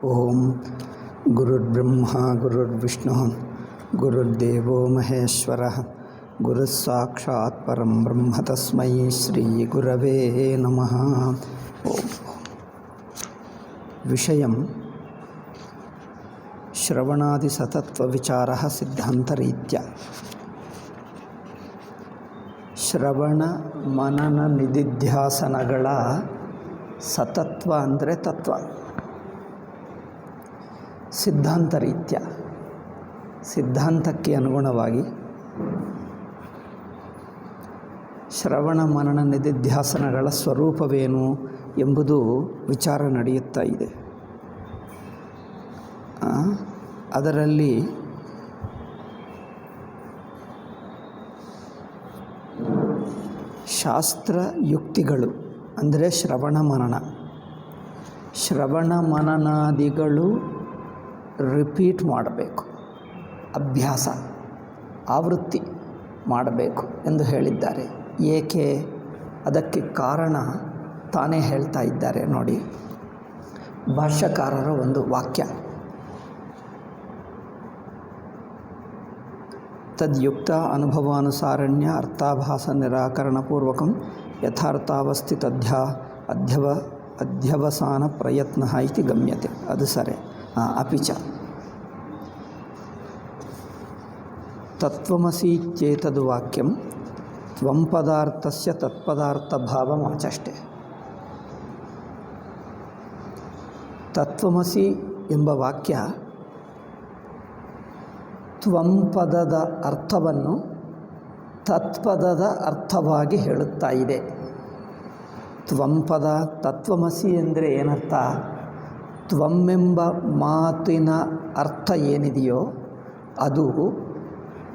ಓಂ ಗುರುರ್ಬ್ರಹ್ಮ ಗುರುರ್ವಿಷ್ಣು ಗುರುರ್ದೇವೋ ಮಹೇಶ್ವರಃ ಗುರುಸ್ಸಾಕ್ಷಾತ್ ಪರಂ ಬ್ರಹ್ಮ ತಸ್ಮೈ ಶ್ರೀ ಗುರವೇ ನಮಃ. ಓಂ. ವಿಷಯಂ ಶ್ರವಣಾದಿಸತತ್ವವಿಚಾರಃ ಸಿದ್ಧಾಂತರೀತ್ಯ. ಶ್ರವಣ ಮನನ ನಿಧಿಧ್ಯಾಸನಗಳ ಸತತ್ವ ಅಂದರೆ ತತ್ವ. ಸಿದ್ಧಾಂತ ರೀತ್ಯ, ಸಿದ್ಧಾಂತಕ್ಕೆ ಅನುಗುಣವಾಗಿ ಶ್ರವಣ ಮನನ ನಿಧಿಧ್ಯಾಸನಗಳ ಸ್ವರೂಪವೇನು ಎಂಬುದು ವಿಚಾರ ನಡೆಯುತ್ತಾ ಇದೆ. ಅದರಲ್ಲಿ ಶಾಸ್ತ್ರ ಯುಕ್ತಿಗಳು ಅಂದರೆ ಶ್ರವಣ ಮನನಾದಿಗಳು ರಿಪೀಟ್ ಮಾಡಬೇಕು, ಅಭ್ಯಾಸ ಆವೃತ್ತಿ ಮಾಡಬೇಕು ಎಂದು ಹೇಳಿದ್ದಾರೆ. ಏಕೆ? ಅದಕ್ಕೆ ಕಾರಣ ತಾನೇ ಹೇಳ್ತಾ ಇದ್ದಾರೆ ನೋಡಿ. ಭಾಷ್ಯಕಾರರ ಒಂದು ವಾಕ್ಯ, ತದ್ಯುಕ್ತ ಅನುಭವಾನುಸಾರಣ್ಯ ಅರ್ಥಾಭಾಸ ನಿರಾಕರಣಪೂರ್ವಕಂ ಯಥಾರ್ಥಾವಸ್ಥಿತ ಅಧ್ಯವಸಾನ ಪ್ರಯತ್ನ ಇತಿ ಗಮ್ಯತೆ. ಅದು ಸರಿ. ಅಪಿಚ ತತ್ವಮಸೀತ್ಯೇತದ್ ವಾಕ್ಯಂ ತ್ವಂ ಪದಾರ್ಥಸ್ಯ ತತ್ಪದಾರ್ಥಭಾವಮಾಚಷ್ಟೆ. ತತ್ವಮಸಿ ಎಂಬ ವಾಕ್ಯ ತ್ವಂ ಪದದ ಅರ್ಥವನ್ನು ತತ್ಪದದ ಅರ್ಥವಾಗಿ ಹೇಳುತ್ತಾ ಇದೆ. ತ್ವಂ ಪದ ತತ್ವಮಸಿ ಅಂದರೆ ಏನರ್ಥ? ತ್ವಮ್ಮೆಂಬ ಮಾತಿನ ಅರ್ಥ ಏನಿದೆಯೋ ಅದು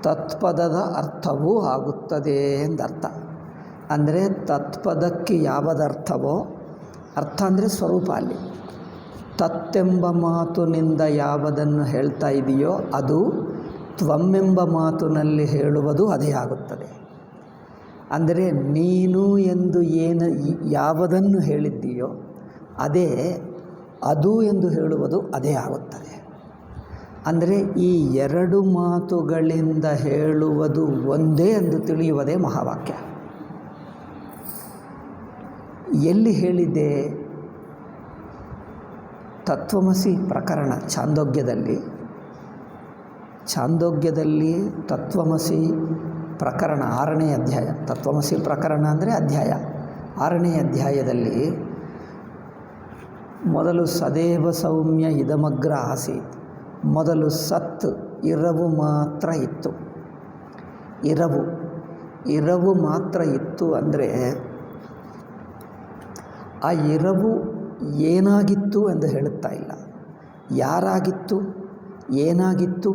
ತತ್ಪದದ ಅರ್ಥವೂ ಆಗುತ್ತದೆ ಎಂದರ್ಥ. ಅಂದರೆ ತತ್ಪದಕ್ಕೆ ಯಾವುದರ್ಥವೋ, ಅರ್ಥ ಅಂದರೆ ಸ್ವರೂಪ, ಅಲ್ಲಿ ತತ್ತೆಂಬ ಮಾತಿನಿಂದ ಯಾವುದನ್ನು ಹೇಳ್ತಾ ಇದೆಯೋ ಅದು ತ್ವಮ್ಮೆಂಬ ಮಾತಿನಲ್ಲಿ ಹೇಳುವುದು ಅದೇ ಆಗುತ್ತದೆ. ಅಂದರೆ ನೀನು ಎಂದು ಯಾವುದನ್ನು ಹೇಳಿದ್ದೀಯೋ ಅದೇ ಅದು ಎಂದು ಹೇಳುವುದು ಅದೇ ಆಗುತ್ತದೆ. ಅಂದರೆ ಈ ಎರಡು ಮಾತುಗಳಿಂದ ಹೇಳುವುದು ಒಂದೇ ಎಂದು ತಿಳಿಯುವುದೇ ಮಹಾವಾಕ್ಯ. ಎಲ್ಲಿ ಹೇಳಿದೆ? ತತ್ವಮಸಿ ಪ್ರಕರಣ ಛಾಂದೋಗ್ಯದಲ್ಲಿ ತತ್ವಮಸಿ ಪ್ರಕರಣ 6ನೇ ಅಧ್ಯಾಯ. ತತ್ವಮಸಿ ಪ್ರಕರಣ ಅಂದರೆ ಅಧ್ಯಾಯ 6ನೇ ಅಧ್ಯಾಯದಲ್ಲಿ ಮೊದಲು ಸದೇವ ಸೌಮ್ಯ ಇದಮಗ್ರ ಆಸೀತ್. ಮೊದಲು ಸತ್ ಇರವು ಮಾತ್ರ ಇತ್ತು. ಇರವು ಮಾತ್ರ ಇತ್ತು ಅಂದರೆ ಆ ಇರವು ಏನಾಗಿತ್ತು ಎಂದು ಹೇಳುತ್ತಾ ಇಲ್ಲ. ಯಾರಾಗಿತ್ತು, ಏನಾಗಿತ್ತು,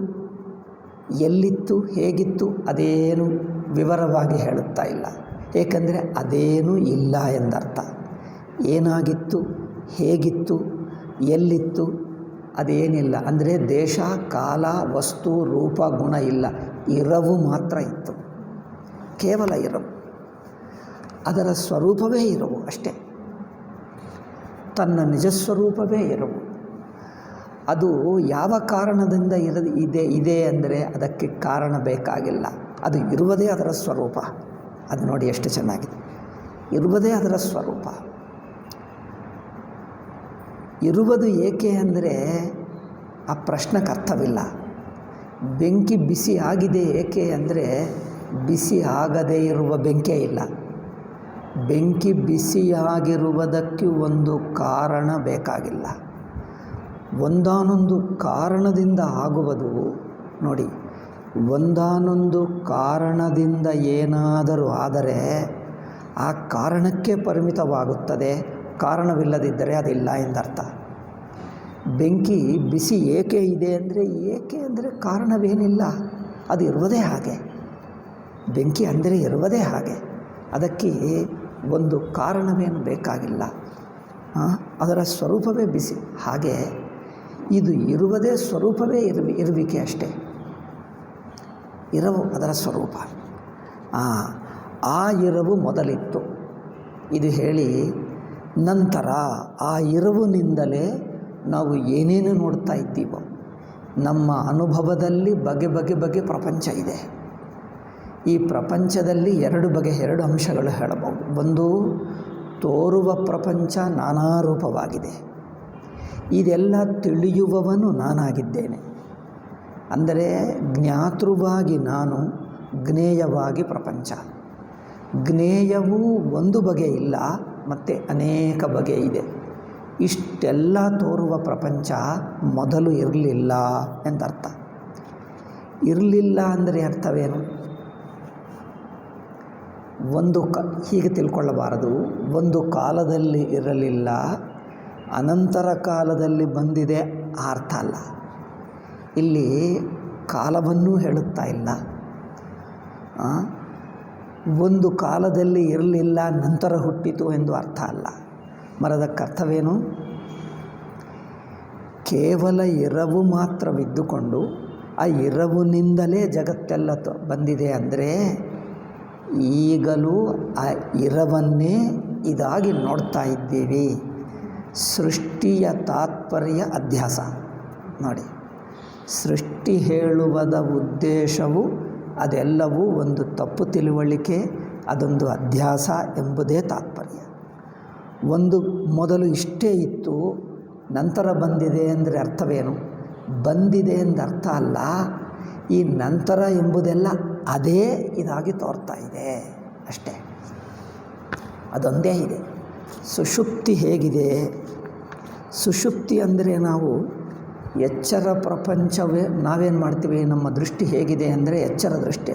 ಎಲ್ಲಿತ್ತು, ಹೇಗಿತ್ತು ಅದೇನು ವಿವರವಾಗಿ ಹೇಳುತ್ತಾ ಇಲ್ಲ. ಏಕೆಂದರೆ ಅದೇನೂ ಇಲ್ಲ ಎಂದರ್ಥ. ಏನಾಗಿತ್ತು, ಹೇಗಿತ್ತು, ಎಲ್ಲಿತ್ತು ಅದೇನಿಲ್ಲ. ಅಂದರೆ ದೇಶ, ಕಾಲ, ವಸ್ತು, ರೂಪ, ಗುಣ ಇಲ್ಲ. ಇರವು ಮಾತ್ರ ಇತ್ತು, ಕೇವಲ ಇರವು. ಅದರ ಸ್ವರೂಪವೇ ಇರವು ಅಷ್ಟೇ. ತನ್ನ ನಿಜಸ್ವರೂಪವೇ ಇರವು. ಅದು ಯಾವ ಕಾರಣದಿಂದ ಇದೆ ಅಂದರೆ ಅದಕ್ಕೆ ಕಾರಣ ಬೇಕಾಗಿಲ್ಲ. ಅದು ಇರುವುದೇ ಅದರ ಸ್ವರೂಪ. ಅದು ನೋಡಿ ಎಷ್ಟು ಚೆನ್ನಾಗಿದೆ. ಇರುವುದೇ ಅದರ ಸ್ವರೂಪ. ಇರುವುದು ಏಕೆ ಅಂದರೆ ಆ ಪ್ರಶ್ನೆಗೆ ಅರ್ಥವಿಲ್ಲ. ಬೆಂಕಿ ಬಿಸಿ ಆಗಿದೆ ಏಕೆ ಅಂದರೆ ಬಿಸಿ ಆಗದೇ ಇರುವ ಬೆಂಕಿಯೇ ಇಲ್ಲ. ಬೆಂಕಿ ಬಿಸಿಯಾಗಿರುವುದಕ್ಕೆ ಒಂದು ಕಾರಣ ಬೇಕಾಗಿಲ್ಲ. ಒಂದಾನೊಂದು ಕಾರಣದಿಂದ ಆಗುವುದು ನೋಡಿ. ಒಂದಾನೊಂದು ಕಾರಣದಿಂದ ಏನಾದರೂ ಆದರೆ ಆ ಕಾರಣಕ್ಕೆ ಪರಿಮಿತವಾಗುತ್ತದೆ. ಕಾರಣವಿಲ್ಲದಿದ್ದರೆ ಅದಿಲ್ಲ ಎಂದರ್ಥ. ಬೆಂಕಿ ಬಿಸಿ ಏಕೆ ಇದೆ ಅಂದರೆ ಕಾರಣವೇನಿಲ್ಲ, ಅದು ಇರುವುದೇ ಹಾಗೆ. ಬೆಂಕಿ ಅಂದರೆ ಇರುವುದೇ ಹಾಗೆ. ಅದಕ್ಕೆ ಒಂದು ಕಾರಣವೇನು ಬೇಕಾಗಿಲ್ಲ. ಅದರ ಸ್ವರೂಪವೇ ಬಿಸಿ. ಹಾಗೆ ಇದು ಇರುವುದೇ ಸ್ವರೂಪವೇ ಇರುವಿಕೆ ಅಷ್ಟೇ. ಇರವು ಅದರ ಸ್ವರೂಪ. ಆ ಇರವು ಮೊದಲಿತ್ತು ಇದು ಹೇಳಿ, ನಂತರ ಆ ಇರುವಿನಿಂದಲೇ ನಾವು ಏನೇನು ನೋಡ್ತಾ ಇದ್ದೀವೋ ನಮ್ಮ ಅನುಭವದಲ್ಲಿ ಬಗೆ ಪ್ರಪಂಚ ಇದೆ. ಈ ಪ್ರಪಂಚದಲ್ಲಿ ಎರಡು ಅಂಶಗಳು ಹೇಳಬಹುದು. ಒಂದು, ತೋರುವ ಪ್ರಪಂಚ ನಾನಾ ರೂಪವಾಗಿದೆ. ಇದೆಲ್ಲ ತಿಳಿಯುವವನು ನಾನಾಗಿದ್ದೇನೆ. ಅಂದರೆ ಜ್ಞಾತೃವಾಗಿ ನಾನು, ಜ್ಞೇಯವಾಗಿ ಪ್ರಪಂಚ. ಜ್ಞೇಯವೂ ಒಂದು ಬಗೆ ಇಲ್ಲ, ಮತ್ತು ಅನೇಕ ಬಗೆ ಇದೆ. ಇಷ್ಟೆಲ್ಲ ತೋರುವ ಪ್ರಪಂಚ ಮೊದಲು ಇರಲಿಲ್ಲ ಎಂದರ್ಥ. ಇರಲಿಲ್ಲ ಅಂದರೆ ಅರ್ಥವೇನು? ಹೀಗೆ ತಿಳ್ಕೊಳ್ಳಬಾರದು. ಒಂದು ಕಾಲದಲ್ಲಿ ಇರಲಿಲ್ಲ, ಅನಂತರ ಕಾಲದಲ್ಲಿ ಬಂದಿದೆ, ಆ ಅರ್ಥ ಅಲ್ಲ. ಇಲ್ಲಿ ಕಾಲವನ್ನೂ ಹೇಳುತ್ತಾ ಇಲ್ಲ. ಒಂದು ಕಾಲದಲ್ಲಿ ಇರಲಿಲ್ಲ, ನಂತರ ಹುಟ್ಟಿತು ಎಂದು ಅರ್ಥ ಅಲ್ಲ. ಮರದಕ್ಕರ್ಥವೇನು? ಕೇವಲ ಎರವು ಮಾತ್ರವಿದ್ದುಕೊಂಡು ಆ ಎರವಿನಿಂದಲೇ ಜಗತ್ತೆಲ್ಲ ಬಂದಿದೆ ಅಂದರೆ ಈಗಲೂ ಆ ಎರವನ್ನೇ ಇದಾಗಿ ನೋಡ್ತಾ ಇದ್ದೀವಿ. ಸೃಷ್ಟಿಯ ತಾತ್ಪರ್ಯ ಅಧ್ಯಾಸ. ನೋಡಿ, ಸೃಷ್ಟಿ ಹೇಳುವುದ ಉದ್ದೇಶವು ಅದೆಲ್ಲವೂ ಒಂದು ತಪ್ಪು ತಿಳುವಳಿಕೆ, ಅದೊಂದು ಅಧ್ಯಾಸ ಎಂಬುದೇ ತಾತ್ಪರ್ಯ. ಮೊದಲು ಇಷ್ಟೇ ಇತ್ತು, ನಂತರ ಬಂದಿದೆ ಅಂದರೆ ಅರ್ಥವೇನು? ಬಂದಿದೆ ಎಂದ ಅರ್ಥ ಅಲ್ಲ. ಈ ನಂತರ ಎಂಬುದೆಲ್ಲ ಅದೇ ಇದಾಗಿ ತೋರ್ತಾ ಇದೆ ಅಷ್ಟೇ. ಅದೊಂದೇ ಇದೆ. ಸುಷುಪ್ತಿ ಹೇಗಿದೆ? ಸುಷುಪ್ತಿ ಅಂದರೆ ನಾವು ಎಚ್ಚರ ಪ್ರಪಂಚವೇ ನಾವೇನು ಮಾಡ್ತೀವಿ, ನಮ್ಮ ದೃಷ್ಟಿ ಹೇಗಿದೆ ಅಂದರೆ ಎಚ್ಚರ ದೃಷ್ಟಿ.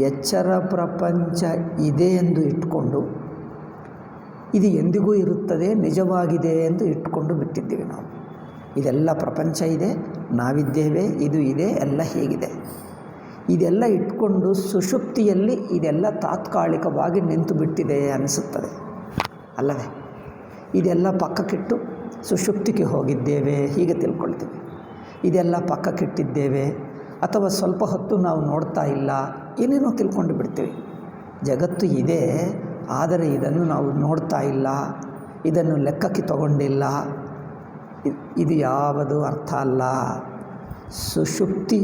ಎಚ್ಚರ ಪ್ರಪಂಚ ಇದೆ ಎಂದು ಇಟ್ಕೊಂಡು ಇದು ಎಂದಿಗೂ ಇರುತ್ತದೆ, ನಿಜವಾಗಿದೆ ಎಂದು ಇಟ್ಕೊಂಡು ಬಿಟ್ಟಿದ್ದೀವಿ ನಾವು. ಇದೆಲ್ಲ ಪ್ರಪಂಚ ಇದೆ, ನಾವಿದ್ದೇವೆ, ಇದು ಇದೆ, ಎಲ್ಲ ಹೀಗಿದೆ. ಇದೆಲ್ಲ ಇಟ್ಕೊಂಡು ಸುಷುಪ್ತಿಯಲ್ಲಿ ಇದೆಲ್ಲ ತಾತ್ಕಾಲಿಕವಾಗಿ ನಿಂತು ಬಿಟ್ಟಿದೆ ಅನಿಸುತ್ತದೆ ಅಲ್ಲವೇ? ಇದೆಲ್ಲ ಪಕ್ಕಕ್ಕಿಟ್ಟು ಸುಷುಪ್ತಿಗೆ ಹೋಗಿದ್ದೇವೆ ಹೀಗೆ ತಿಳ್ಕೊಳ್ತೀವಿ. ಇದೆಲ್ಲ ಪಕ್ಕಕ್ಕಿಟ್ಟಿದ್ದೇವೆ, ಅಥವಾ ಸ್ವಲ್ಪ ಹೊತ್ತು ನಾವು ನೋಡ್ತಾ ಇಲ್ಲ, ಏನೇನೋ ತಿಳ್ಕೊಂಡು ಬಿಡ್ತೀವಿ. ಜಗತ್ತು ಇದೆ, ಆದರೆ ಇದನ್ನು ನಾವು ನೋಡ್ತಾ ಇಲ್ಲ, ಇದನ್ನು ಲೆಕ್ಕಕ್ಕೆ ತಗೊಂಡಿಲ್ಲ. ಇದು ಯಾವುದು ಅರ್ಥ ಅಲ್ಲ. ಸುಷುಪ್ತಿ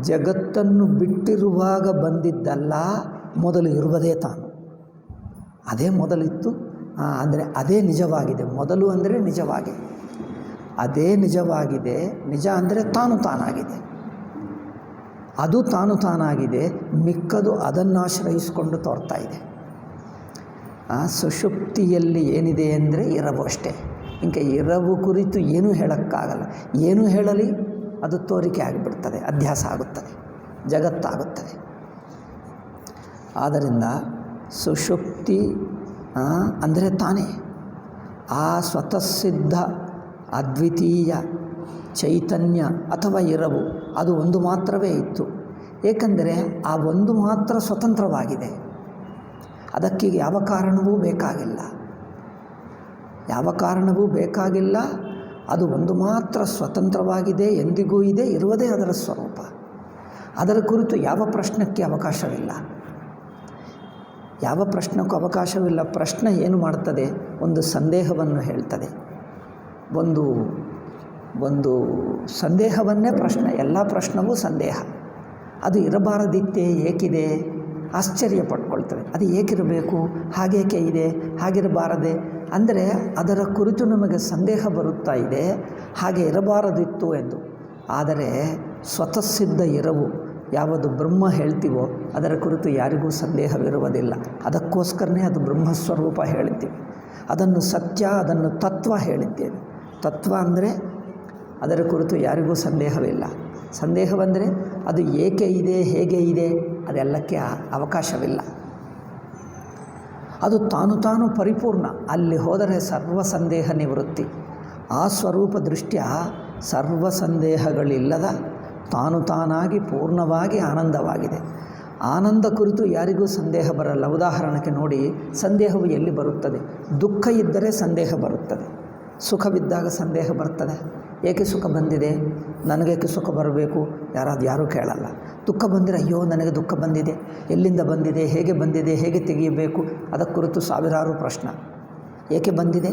ಜಗತ್ತನ್ನು ಬಿಟ್ಟಿರುವಾಗ ಬಂದಿದ್ದಲ್ಲ, ಮೊದಲು ಇರುವುದೇ ತಾನು. ಅದೇ ಮೊದಲಿತ್ತು, ಅಂದರೆ ಅದೇ ನಿಜವಾಗಿದೆ. ಮೊದಲು ಅಂದರೆ ನಿಜವಾಗಿ ಅದೇ ನಿಜವಾಗಿದೆ. ನಿಜ ಅಂದರೆ ತಾನಾಗಿದೆ. ಅದು ತಾನಾಗಿದೆ, ಮಿಕ್ಕದು ಅದನ್ನು ಆಶ್ರಯಿಸಿಕೊಂಡು ತೋರ್ತಾ ಇದೆ. ಸುಷುಪ್ತಿಯಲ್ಲಿ ಏನಿದೆ ಅಂದರೆ ಎರವು ಅಷ್ಟೇ. ಇಂಕ ಎರವು ಕುರಿತು ಏನೂ ಹೇಳೋಕ್ಕಾಗಲ್ಲ. ಏನೂ ಹೇಳಲಿ ಅದು ತೋರಿಕೆ ಆಗಿಬಿಡ್ತದೆ, ಅಧ್ಯಾಸ ಆಗುತ್ತದೆ, ಜಗತ್ತಾಗುತ್ತದೆ. ಆದ್ದರಿಂದ ಸುಷುಪ್ತಿ ಅಂದರೆ ತಾನೇ ಆ ಸ್ವತಃಸಿದ್ಧ ಅದ್ವಿತೀಯ ಚೈತನ್ಯ ಅಥವಾ ಎರವು ಅದು ಒಂದು ಮಾತ್ರವೇ ಇತ್ತು. ಏಕೆಂದರೆ ಆ ಒಂದು ಮಾತ್ರ ಸ್ವತಂತ್ರವಾಗಿದೆ. ಅದಕ್ಕೆ ಯಾವ ಕಾರಣವೂ ಬೇಕಾಗಿಲ್ಲ. ಅದು ಒಂದು ಮಾತ್ರ ಸ್ವತಂತ್ರವಾಗಿದೆ, ಎಂದಿಗೂ ಇದೆ, ಇರುವುದೇ ಅದರ ಸ್ವರೂಪ. ಅದರ ಕುರಿತು ಯಾವ ಪ್ರಶ್ನಕ್ಕೆ ಅವಕಾಶವಿಲ್ಲ. ಪ್ರಶ್ನೆ ಏನು ಮಾಡುತ್ತದೆ? ಒಂದು ಸಂದೇಹವನ್ನು ಹೇಳ್ತದೆ. ಒಂದು ಸಂದೇಹವನ್ನೇ ಪ್ರಶ್ನೆ. ಎಲ್ಲ ಪ್ರಶ್ನವೂ ಸಂದೇಹ. ಅದು ಇರಬಾರದಿತ್ತೇ, ಏಕಿದೆ? ಆಶ್ಚರ್ಯ ಪಟ್ಕೊಳ್ತದೆ. ಅದು ಏಕಿರಬೇಕು, ಹಾಗೇಕೆ ಇದೆ, ಹಾಗಿರಬಾರದೆ ಅಂದರೆ ಅದರ ಕುರಿತು ನಮಗೆ ಸಂದೇಹ ಬರುತ್ತಾ ಇದೆ, ಹಾಗೆ ಇರಬಾರದಿತ್ತು ಎಂದು. ಆದರೆ ಸ್ವತಃಸಿದ್ಧ ಎರವು ಯಾವುದು ಬ್ರಹ್ಮ ಹೇಳ್ತೀವೋ ಅದರ ಕುರಿತು ಯಾರಿಗೂ ಸಂದೇಹವಿರುವುದಿಲ್ಲ. ಅದಕ್ಕೋಸ್ಕರನೇ ಅದು ಬ್ರಹ್ಮಸ್ವರೂಪ ಹೇಳಿದ್ದೀವಿ. ಅದನ್ನು ಸತ್ಯ, ಅದನ್ನು ತತ್ವ ಹೇಳಿದ್ದೇವೆ. ತತ್ವ ಅಂದರೆ ಅದರ ಕುರಿತು ಯಾರಿಗೂ ಸಂದೇಹವಿಲ್ಲ. ಸಂದೇಹವೆಂದರೆ ಅದು ಏಕೆ ಇದೆ, ಹೇಗೆ ಇದೆ, ಅದೆಲ್ಲಕ್ಕೆ ಅವಕಾಶವಿಲ್ಲ. ಅದು ತಾನು ಪರಿಪೂರ್ಣ. ಅಲ್ಲಿ ಹೋದರೆ ಸರ್ವ ಸಂದೇಹ ನಿವೃತ್ತಿ. ಆ ಸ್ವರೂಪ ದೃಷ್ಟ್ಯ ಸರ್ವ ಸಂದೇಹಗಳಿಲ್ಲದ ತಾನಾಗಿ ಪೂರ್ಣವಾಗಿ ಆನಂದವಾಗಿದೆ. ಆನಂದ ಕುರಿತು ಯಾರಿಗೂ ಸಂದೇಹ ಬರಲ್ಲ. ಉದಾಹರಣೆಗೆ ನೋಡಿ, ಸಂದೇಹವು ಎಲ್ಲಿ ಬರುತ್ತದೆ? ದುಃಖ ಇದ್ದರೆ ಸಂದೇಹ ಬರುತ್ತದೆ, ಸುಖವಿದ್ದಾಗ ಸಂದೇಹ ಬರ್ತದೆ. ಏಕೆ ಸುಖ ಬಂದಿದೆ, ನನಗೇಕೆ ಸುಖ ಬರಬೇಕು, ಯಾರೂ ಕೇಳಲ್ಲ. ದುಃಖ ಬಂದರೆ ಅಯ್ಯೋ ನನಗೆ ದುಃಖ ಬಂದಿದೆ, ಎಲ್ಲಿಂದ ಬಂದಿದೆ, ಹೇಗೆ ತೆಗೆಯಬೇಕು, ಅದಕ್ಕೆ ಕುರಿತು ಸಾವಿರಾರು ಪ್ರಶ್ನೆ. ಏಕೆ ಬಂದಿದೆ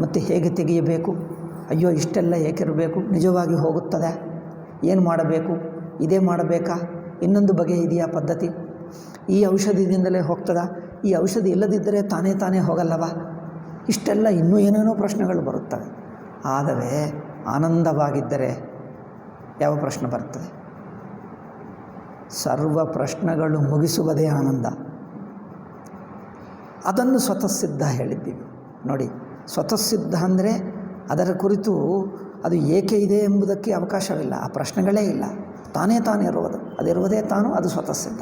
ಮತ್ತು ಹೇಗೆ ತೆಗೆಯಬೇಕು, ಅಯ್ಯೋ ಇಷ್ಟೆಲ್ಲ ಏಕಿರಬೇಕು, ನಿಜವಾಗಿ ಹೋಗುತ್ತದೆ, ಏನು ಮಾಡಬೇಕು, ಇದೇ ಮಾಡಬೇಕಾ, ಇನ್ನೊಂದು ಬಗೆ ಇದೆಯಾ ಪದ್ಧತಿ, ಈ ಔಷಧಿಯಿಂದಲೇ ಹೋಗ್ತದ, ಈ ಔಷಧಿ ಇಲ್ಲದಿದ್ದರೆ ತಾನೇ ಹೋಗಲ್ಲವ, ಇಷ್ಟೆಲ್ಲ ಇನ್ನೂ ಏನೇನೋ ಪ್ರಶ್ನೆಗಳು ಬರುತ್ತವೆ. ಆದರೆ ಆನಂದವಾಗಿದ್ದರೆ ಯಾವ ಪ್ರಶ್ನೆ ಬರ್ತದೆ? ಸರ್ವ ಪ್ರಶ್ನೆಗಳು ಮುಗಿಸುವುದೇ ಆನಂದ. ಅದನ್ನು ಸ್ವತಃಸಿದ್ಧ ಹೇಳಿದ್ದೀವಿ ನೋಡಿ. ಸ್ವತಃಸಿದ್ಧ ಅಂದರೆ ಅದರ ಕುರಿತು ಅದು ಏಕೆ ಇದೆ ಎಂಬುದಕ್ಕೆ ಅವಕಾಶವಿಲ್ಲ, ಆ ಪ್ರಶ್ನೆಗಳೇ ಇಲ್ಲ, ತಾನೇ ಇರುವುದು, ಅದಿರುವುದೇ ತಾನು, ಅದು ಸ್ವತಃಸಿದ್ಧ.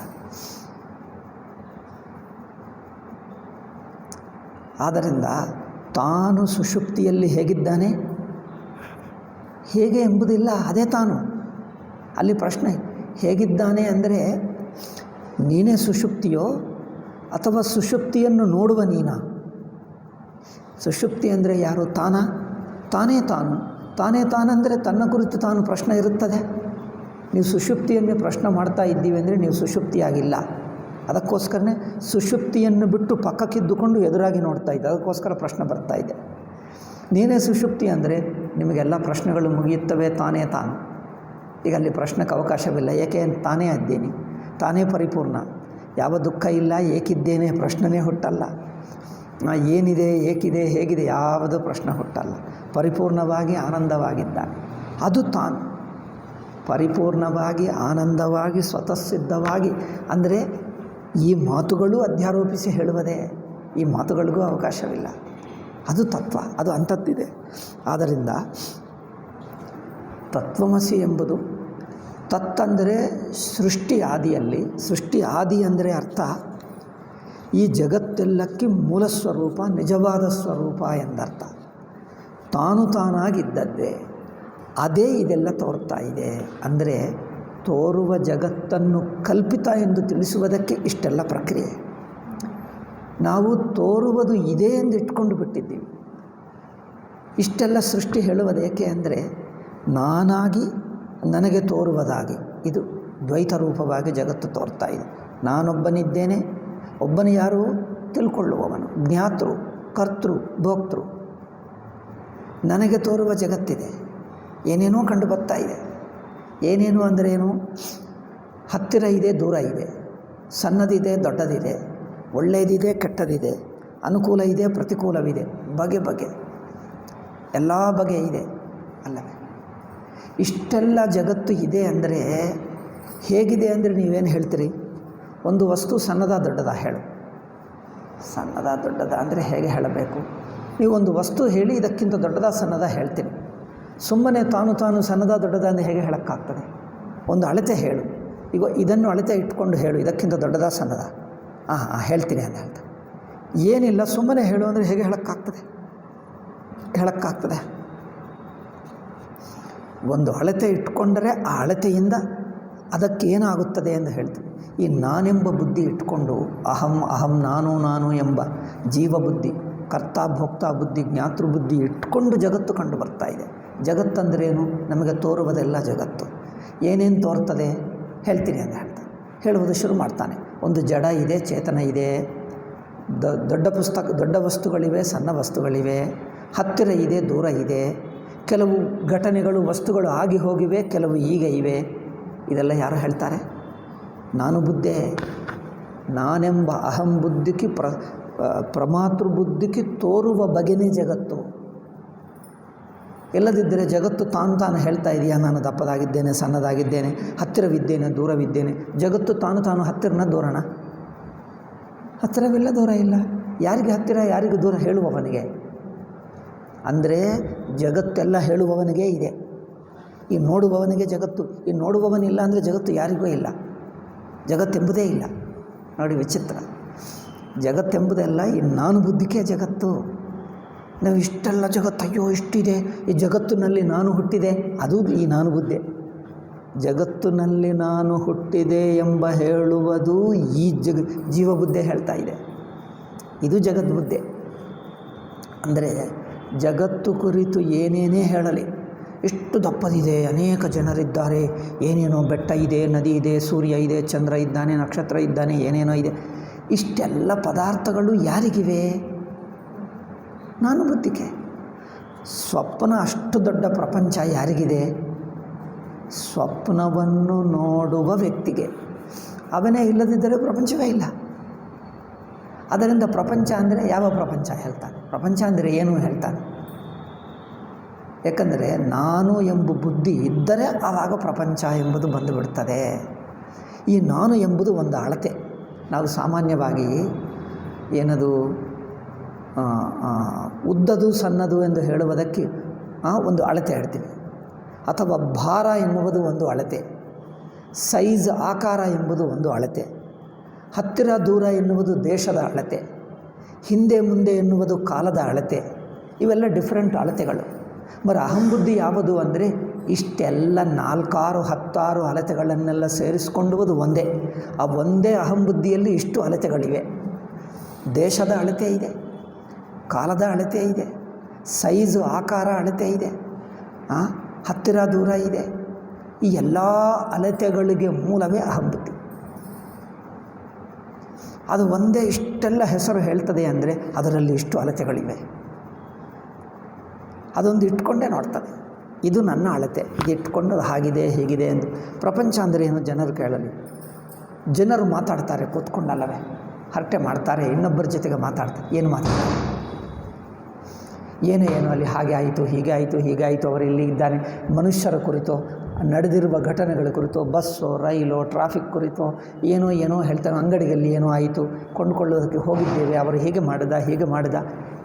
ಆದ್ದರಿಂದ ತಾನು ಸುಷುಪ್ತಿಯಲ್ಲಿ ಹೇಗಿದ್ದಾನೆ, ಹೇಗೆ ಎಂಬುದಿಲ್ಲ, ಅದೇ ತಾನು. ಅಲ್ಲಿ ಪ್ರಶ್ನೆ ಹೇಗಿದ್ದಾನೆ ಅಂದರೆ ನೀನೇ ಸುಷುಪ್ತಿಯೋ ಅಥವಾ ಸುಷುಪ್ತಿಯನ್ನು ನೋಡುವ ನೀನಾ? ಸುಷುಪ್ತಿ ಅಂದರೆ ಯಾರು? ತಾನೇ ತಾನಂದರೆ ತನ್ನ ಕುರಿತು ತಾನು ಪ್ರಶ್ನೆ ಇರುತ್ತದೆ. ನೀವು ಸುಷುಪ್ತಿಯನ್ನೇ ಪ್ರಶ್ನೆ ಮಾಡ್ತಾ ಇದ್ದೀವಿ ಅಂದರೆ ನೀವು ಸುಷುಪ್ತಿಯಾಗಿಲ್ಲ. ಅದಕ್ಕೋಸ್ಕರನೇ ಸುಷುಪ್ತಿಯನ್ನು ಬಿಟ್ಟು ಪಕ್ಕಕ್ಕಿದ್ದುಕೊಂಡು ಎದುರಾಗಿ ನೋಡ್ತಾ ಇದ್ದೆ, ಅದಕ್ಕೋಸ್ಕರ ಪ್ರಶ್ನೆ ಬರ್ತಾ ಇದೆ. ನೀನೇ ಸುಷುಪ್ತಿ ಅಂದರೆ ನಿಮಗೆಲ್ಲ ಪ್ರಶ್ನೆಗಳು ಮುಗಿಯುತ್ತವೆ ತಾನೇ. ಈಗ ಅಲ್ಲಿ ಪ್ರಶ್ನೆಗೆ ಅವಕಾಶವಿಲ್ಲ, ಏಕೆ ತಾನೇ ಇದ್ದೇನೆ, ತಾನೇ ಪರಿಪೂರ್ಣ, ಯಾವ ದುಃಖ ಇಲ್ಲ, ಏಕಿದ್ದೇನೆ ಪ್ರಶ್ನೆನೇ ಹುಟ್ಟಲ್ಲ, ಏನಿದೆ, ಏಕಿದೆ, ಹೇಗಿದೆ ಯಾವುದೂ ಪ್ರಶ್ನೆ ಹುಟ್ಟಲ್ಲ. ಪರಿಪೂರ್ಣವಾಗಿ ಆನಂದವಾಗಿದ್ದಾನೆ, ಅದು ತಾನು. ಪರಿಪೂರ್ಣವಾಗಿ ಆನಂದವಾಗಿ ಸ್ವತಃಸಿದ್ಧವಾಗಿ ಅಂದರೆ ಈ ಮಾತುಗಳು ಅಧ್ಯಾರೋಪಿಸಿ ಹೇಳುವುದೇ, ಈ ಮಾತುಗಳಿಗೂ ಅವಕಾಶವಿಲ್ಲ. ಅದು ತತ್ವ, ಅದು ಅಂಥದ್ದಿದೆ. ಆದ್ದರಿಂದ ತತ್ವಮಸಿ ಎಂಬುದು ತತ್ತಂದರೆ ಸೃಷ್ಟಿ ಆದಿಯಲ್ಲಿ, ಸೃಷ್ಟಿ ಆದಿ ಅಂದರೆ ಅರ್ಥ ಈ ಜಗತ್ತೆಲ್ಲಕ್ಕೆ ಮೂಲ ಸ್ವರೂಪ, ನಿಜವಾದ ಸ್ವರೂಪ ಎಂದರ್ಥ. ತಾನಾಗಿದ್ದದ್ದೇ, ಅದೇ ಇದೆಲ್ಲ ತೋರ್ತಾ ಇದೆ. ಅಂದರೆ ತೋರುವ ಜಗತ್ತನ್ನು ಕಲ್ಪಿತ ಎಂದು ತಿಳಿಸುವುದಕ್ಕೆ ಇಷ್ಟೆಲ್ಲ ಪ್ರಕ್ರಿಯೆ. ನಾವು ತೋರುವುದು ಇದೆ ಎಂದು ಇಟ್ಕೊಂಡು ಬಿಟ್ಟಿದ್ದೀವಿ. ಇಷ್ಟೆಲ್ಲ ಸೃಷ್ಟಿ ಹೇಳುವುದೇಕೆ ಅಂದರೆ ನಾನಾಗಿ ನನಗೆ ತೋರುವುದಾಗಿ, ಇದು ದ್ವೈತ ರೂಪವಾಗಿ ಜಗತ್ತು ತೋರ್ತಾ ಇದೆ. ನಾನೊಬ್ಬನಿದ್ದೇನೆ, ಒಬ್ಬನು ಯಾರು? ತಿಳ್ಕೊಳ್ಳುವವನು, ಜ್ಞಾತೃ, ಕರ್ತೃ, ಭೋಕ್ತೃ. ನನಗೆ ತೋರುವ ಜಗತ್ತಿದೆ, ಏನೇನೋ ಕಂಡು ಬರ್ತಾ ಇದೆ. ಏನೇನು ಅಂದ್ರೇನು? ಹತ್ತಿರ ಇದೆ, ದೂರ ಇದೆ, ಸಣ್ಣದಿದೆ, ದೊಡ್ಡದಿದೆ, ಒಳ್ಳೆಯದಿದೆ, ಕೆಟ್ಟದಿದೆ, ಅನುಕೂಲ ಇದೆ, ಪ್ರತಿಕೂಲವಿದೆ, ಬಗೆ ಎಲ್ಲ ಬಗೆ ಇದೆ ಅಲ್ಲವೇ? ಇಷ್ಟೆಲ್ಲ ಜಗತ್ತು ಇದೆ ಅಂದರೆ ಹೇಗಿದೆ ಅಂದರೆ ನೀವೇನು ಹೇಳ್ತೀರಿ? ಒಂದು ವಸ್ತು ಸಣ್ಣದ ದೊಡ್ಡದ ಹೇಳು. ಸಣ್ಣದ ದೊಡ್ಡದ ಅಂದರೆ ಹೇಗೆ ಹೇಳಬೇಕು? ನೀವು ಒಂದು ವಸ್ತು ಹೇಳಿ ಇದಕ್ಕಿಂತ ದೊಡ್ಡದ ಸಣ್ಣದ ಹೇಳ್ತೀನಿ. ಸುಮ್ಮನೆ ತಾನು ಸಣ್ಣದ ದೊಡ್ಡದ ಅಂದರೆ ಹೇಗೆ ಹೇಳೋಕ್ಕಾಗ್ತದೆ? ಒಂದು ಅಳತೆ ಹೇಳು. ಈಗ ಇದನ್ನು ಅಳತೆ ಇಟ್ಕೊಂಡು ಹೇಳು, ಇದಕ್ಕಿಂತ ದೊಡ್ಡದ ಸಣ್ಣದ? ಹೇಳ್ತೀನಿ ಅಂತ ಹೇಳ್ತಾರೆ. ಏನಿಲ್ಲ, ಸುಮ್ಮನೆ ಹೇಳು ಅಂದರೆ ಹೇಗೆ ಹೇಳೋಕ್ಕಾಗ್ತದೆ? ಒಂದು ಅಳತೆ ಇಟ್ಕೊಂಡರೆ ಆ ಅಳತೆಯಿಂದ ಅದಕ್ಕೇನಾಗುತ್ತದೆ ಎಂದು ಹೇಳ್ತೀವಿ. ಈ ನಾನೆಂಬ ಬುದ್ಧಿ ಇಟ್ಕೊಂಡು ಅಹಂ ನಾನು ಎಂಬ ಜೀವಬುದ್ಧಿ, ಕರ್ತ ಭೋಕ್ತ ಬುದ್ಧಿ, ಜ್ಞಾತೃ ಬುದ್ಧಿ ಇಟ್ಕೊಂಡು ಜಗತ್ತು ಕಂಡು ಬರ್ತಾ ಇದೆ. ಜಗತ್ತಂದ್ರೇನು? ನಮಗೆ ತೋರುವುದೆಲ್ಲ ಜಗತ್ತು. ಏನೇನು ತೋರ್ತದೆ ಹೇಳ್ತೀನಿ ಅಂತ ಹೇಳ್ತಾನೆ. ಹೇಳುವುದು ಶುರು ಮಾಡ್ತಾನೆ. ಒಂದು ಜಡ ಇದೆ, ಚೇತನ ಇದೆ, ದೊಡ್ಡ ವಸ್ತುಗಳಿವೆ, ಸಣ್ಣ ವಸ್ತುಗಳಿವೆ, ಹತ್ತಿರ ಇದೆ, ದೂರ ಇದೆ, ಕೆಲವು ಘಟನೆಗಳು ವಸ್ತುಗಳು ಆಗಿ ಹೋಗಿವೆ, ಕೆಲವು ಈಗ ಇವೆ. ಇದೆಲ್ಲ ಯಾರು ಹೇಳ್ತಾರೆ? ನಾನು ಬುದ್ಧಿ, ನಾನೆಂಬ ಅಹಂ ಬುದ್ಧಿಗೆ ಪ್ರಮಾತೃ ಬುದ್ಧಿಗೆ ತೋರುವ ಬಗೆನೇ ಜಗತ್ತು. ಇಲ್ಲದಿದ್ದರೆ ಜಗತ್ತು ತಾನು ಹೇಳ್ತಾ ಇದೆಯಾ, ನಾನು ದಪ್ಪದಾಗಿದ್ದೇನೆ, ಸಣ್ಣದಾಗಿದ್ದೇನೆ, ಹತ್ತಿರವಿದ್ದೇನೆ, ದೂರವಿದ್ದೇನೆ. ಜಗತ್ತು ತಾನು ಹತ್ತಿರನ ದೂರನ? ಹತ್ತಿರವಿಲ್ಲ, ದೂರ ಇಲ್ಲ. ಯಾರಿಗೆ ಹತ್ತಿರ, ಯಾರಿಗೆ ದೂರ ಹೇಳುವವನಿಗೆ. ಅಂದರೆ ಜಗತ್ತೆಲ್ಲ ಹೇಳುವವನಿಗೆ ಇದೆ, ಈ ನೋಡುವವನಿಗೆ ಜಗತ್ತು. ಈ ನೋಡುವವನಿಲ್ಲ ಅಂದರೆ ಜಗತ್ತು ಯಾರಿಗೂ ಇಲ್ಲ, ಜಗತ್ತೆಂಬುದೇ ಇಲ್ಲ. ನೋಡಿ ವಿಚಿತ್ರ. ಜಗತ್ತೆಂಬುದೆಲ್ಲ ಈ ನಾನು ಬುದ್ಧಿಗೆ ಜಗತ್ತು. ನಾವು ಇಷ್ಟೆಲ್ಲ ಜಗತ್ತು, ಅಯ್ಯೋ ಇಷ್ಟಿದೆ, ಈ ಜಗತ್ತಿನಲ್ಲಿ ನಾನು ಹುಟ್ಟಿದೆ, ಅದು ಈ ನಾನು ಬುದ್ಧಿ. ಜಗತ್ತಿನಲ್ಲಿ ನಾನು ಹುಟ್ಟಿದೆ ಎಂಬ ಹೇಳುವುದು ಈ ಜೀವಬುದ್ಧಿ ಹೇಳ್ತಾ ಇದೆ. ಇದು ಜಗದ್ಬುದ್ಧಿ. ಅಂದರೆ ಜಗತ್ತು ಕುರಿತು ಏನೇನೇ ಹೇಳಲಿ, ಇಷ್ಟು ದಪ್ಪದಿದೆ, ಅನೇಕ ಜನರಿದ್ದಾರೆ, ಏನೇನೋ ಬೆಟ್ಟ ಇದೆ, ನದಿ ಇದೆ, ಸೂರ್ಯ ಇದೆ, ಚಂದ್ರ ಇದ್ದಾನೆ, ನಕ್ಷತ್ರ ಇದ್ದಾನೆ, ಏನೇನೋ ಇದೆ. ಇಷ್ಟೆಲ್ಲ ಪದಾರ್ಥಗಳು ಯಾರಿಗಿವೆ? ನಾನು ಬುದ್ಧಿಗೆ. ಸ್ವಪ್ನ ಅಷ್ಟು ದೊಡ್ಡ ಪ್ರಪಂಚ ಯಾರಿಗಿದೆ? ಸ್ವಪ್ನವನ್ನು ನೋಡುವ ವ್ಯಕ್ತಿಗೆ. ಅವನೇ ಇಲ್ಲದಿದ್ದರೆ ಪ್ರಪಂಚವೇ ಇಲ್ಲ. ಅದರಿಂದ ಪ್ರಪಂಚ ಅಂದರೆ ಯಾವ ಪ್ರಪಂಚ ಹೇಳ್ತಾನೆ? ಪ್ರಪಂಚ ಅಂದರೆ ಏನು ಹೇಳ್ತಾನೆ? ಏಕೆಂದರೆ ನಾನು ಎಂಬ ಬುದ್ಧಿ ಇದ್ದರೆ ಆವಾಗ ಪ್ರಪಂಚ ಎಂಬುದು ಬಂದುಬಿಡ್ತದೆ. ಈ ನಾನು ಎಂಬುದು ಒಂದು ಅಳತೆ. ನಾವು ಸಾಮಾನ್ಯವಾಗಿ ಏನದು ಉದ್ದದು ಸಣ್ಣದು ಎಂದು ಹೇಳುವುದಕ್ಕೆ ಒಂದು ಅಳತೆ ಹೇಳ್ತೀವಿ, ಅಥವಾ ಭಾರ ಎನ್ನುವುದು ಒಂದು ಅಳತೆ, ಸೈಜ್ ಆಕಾರ ಎಂಬುದು ಒಂದು ಅಳತೆ, ಹತ್ತಿರ ದೂರ ಎನ್ನುವುದು ದೇಶದ ಅಳತೆ, ಹಿಂದೆ ಮುಂದೆ ಎನ್ನುವುದು ಕಾಲದ ಅಳತೆ. ಇವೆಲ್ಲ ಡಿಫ್ರೆಂಟ್ ಅಳತೆಗಳು. మరి ಅಹಂಬುದ್ಧಿ ಯಾವುದು ಅಂದರೆ ಇಷ್ಟೆಲ್ಲ 4, 10 ಅಳತೆಗಳನ್ನೆಲ್ಲ ಸೇರಿಸಿಕೊಂಡುವುದು ಒಂದೇ. ಆ ಒಂದೇ ಅಹಂಬುದ್ಧಿಯಲ್ಲಿ ಇಷ್ಟು ಅಳತೆಗಳಿವೆ. ದೇಶದ ಅಳತೆ ಇದೆ, ಕಾಲದ ಅಳತೆ ಇದೆ, ಸೈಜು ಆಕಾರ ಅಳತೆ ಇದೆ, ಹತ್ತಿರ ದೂರ ಇದೆ. ಈ ಎಲ್ಲ ಅಳತೆಗಳಿಗೆ ಮೂಲವೇ ಅಹಂಬುದ್ಧಿ. ಅದು ಒಂದೇ ಇಷ್ಟೆಲ್ಲ ಹೆಸರು ಹೇಳ್ತದೆ ಅಂದರೆ ಅದರಲ್ಲಿ ಇಷ್ಟು ಅಳತೆಗಳಿವೆ. ಅದೊಂದು ಇಟ್ಕೊಂಡೇ ನೋಡ್ತದೆ, ಇದು ನನ್ನ ಅಳತೆ, ಇದು ಇಟ್ಕೊಂಡು ಅದು ಹಾಗಿದೆ ಹೀಗಿದೆ ಎಂದು. ಪ್ರಪಂಚ ಅಂದರೆ ಏನು ಜನರು ಕೇಳಲಿ. ಜನರು ಮಾತಾಡ್ತಾರೆ ಕೂತ್ಕೊಂಡಲ್ಲವೇ, ಹರಟೆ ಮಾಡ್ತಾರೆ, ಇನ್ನೊಬ್ಬರ ಜೊತೆಗೆ ಮಾತಾಡ್ತಾರೆ. ಏನು ಮಾತಾಡ್ತಾರೆ? ಏನು ಅಲ್ಲಿ ಹಾಗೆ ಆಯಿತು, ಹೀಗೆ ಆಯಿತು, ಹೀಗೆ ಆಯಿತು, ಅವರು ಇಲ್ಲಿ ಇದ್ದಾನೆ, ಮನುಷ್ಯರ ಕುರಿತು, ನಡೆದಿರುವ ಘಟನೆಗಳ ಕುರಿತು, ಬಸ್ಸು ರೈಲು ಟ್ರಾಫಿಕ್ ಕುರಿತು ಏನೋ ಹೇಳ್ತಾರೆ. ಅಂಗಡಿಯಲ್ಲಿ ಏನೋ ಆಯಿತು, ಕೊಂಡುಕೊಳ್ಳೋದಕ್ಕೆ ಹೋಗಿದ್ದೇವೆ, ಅವರು ಹೀಗೆ ಮಾಡಿದ.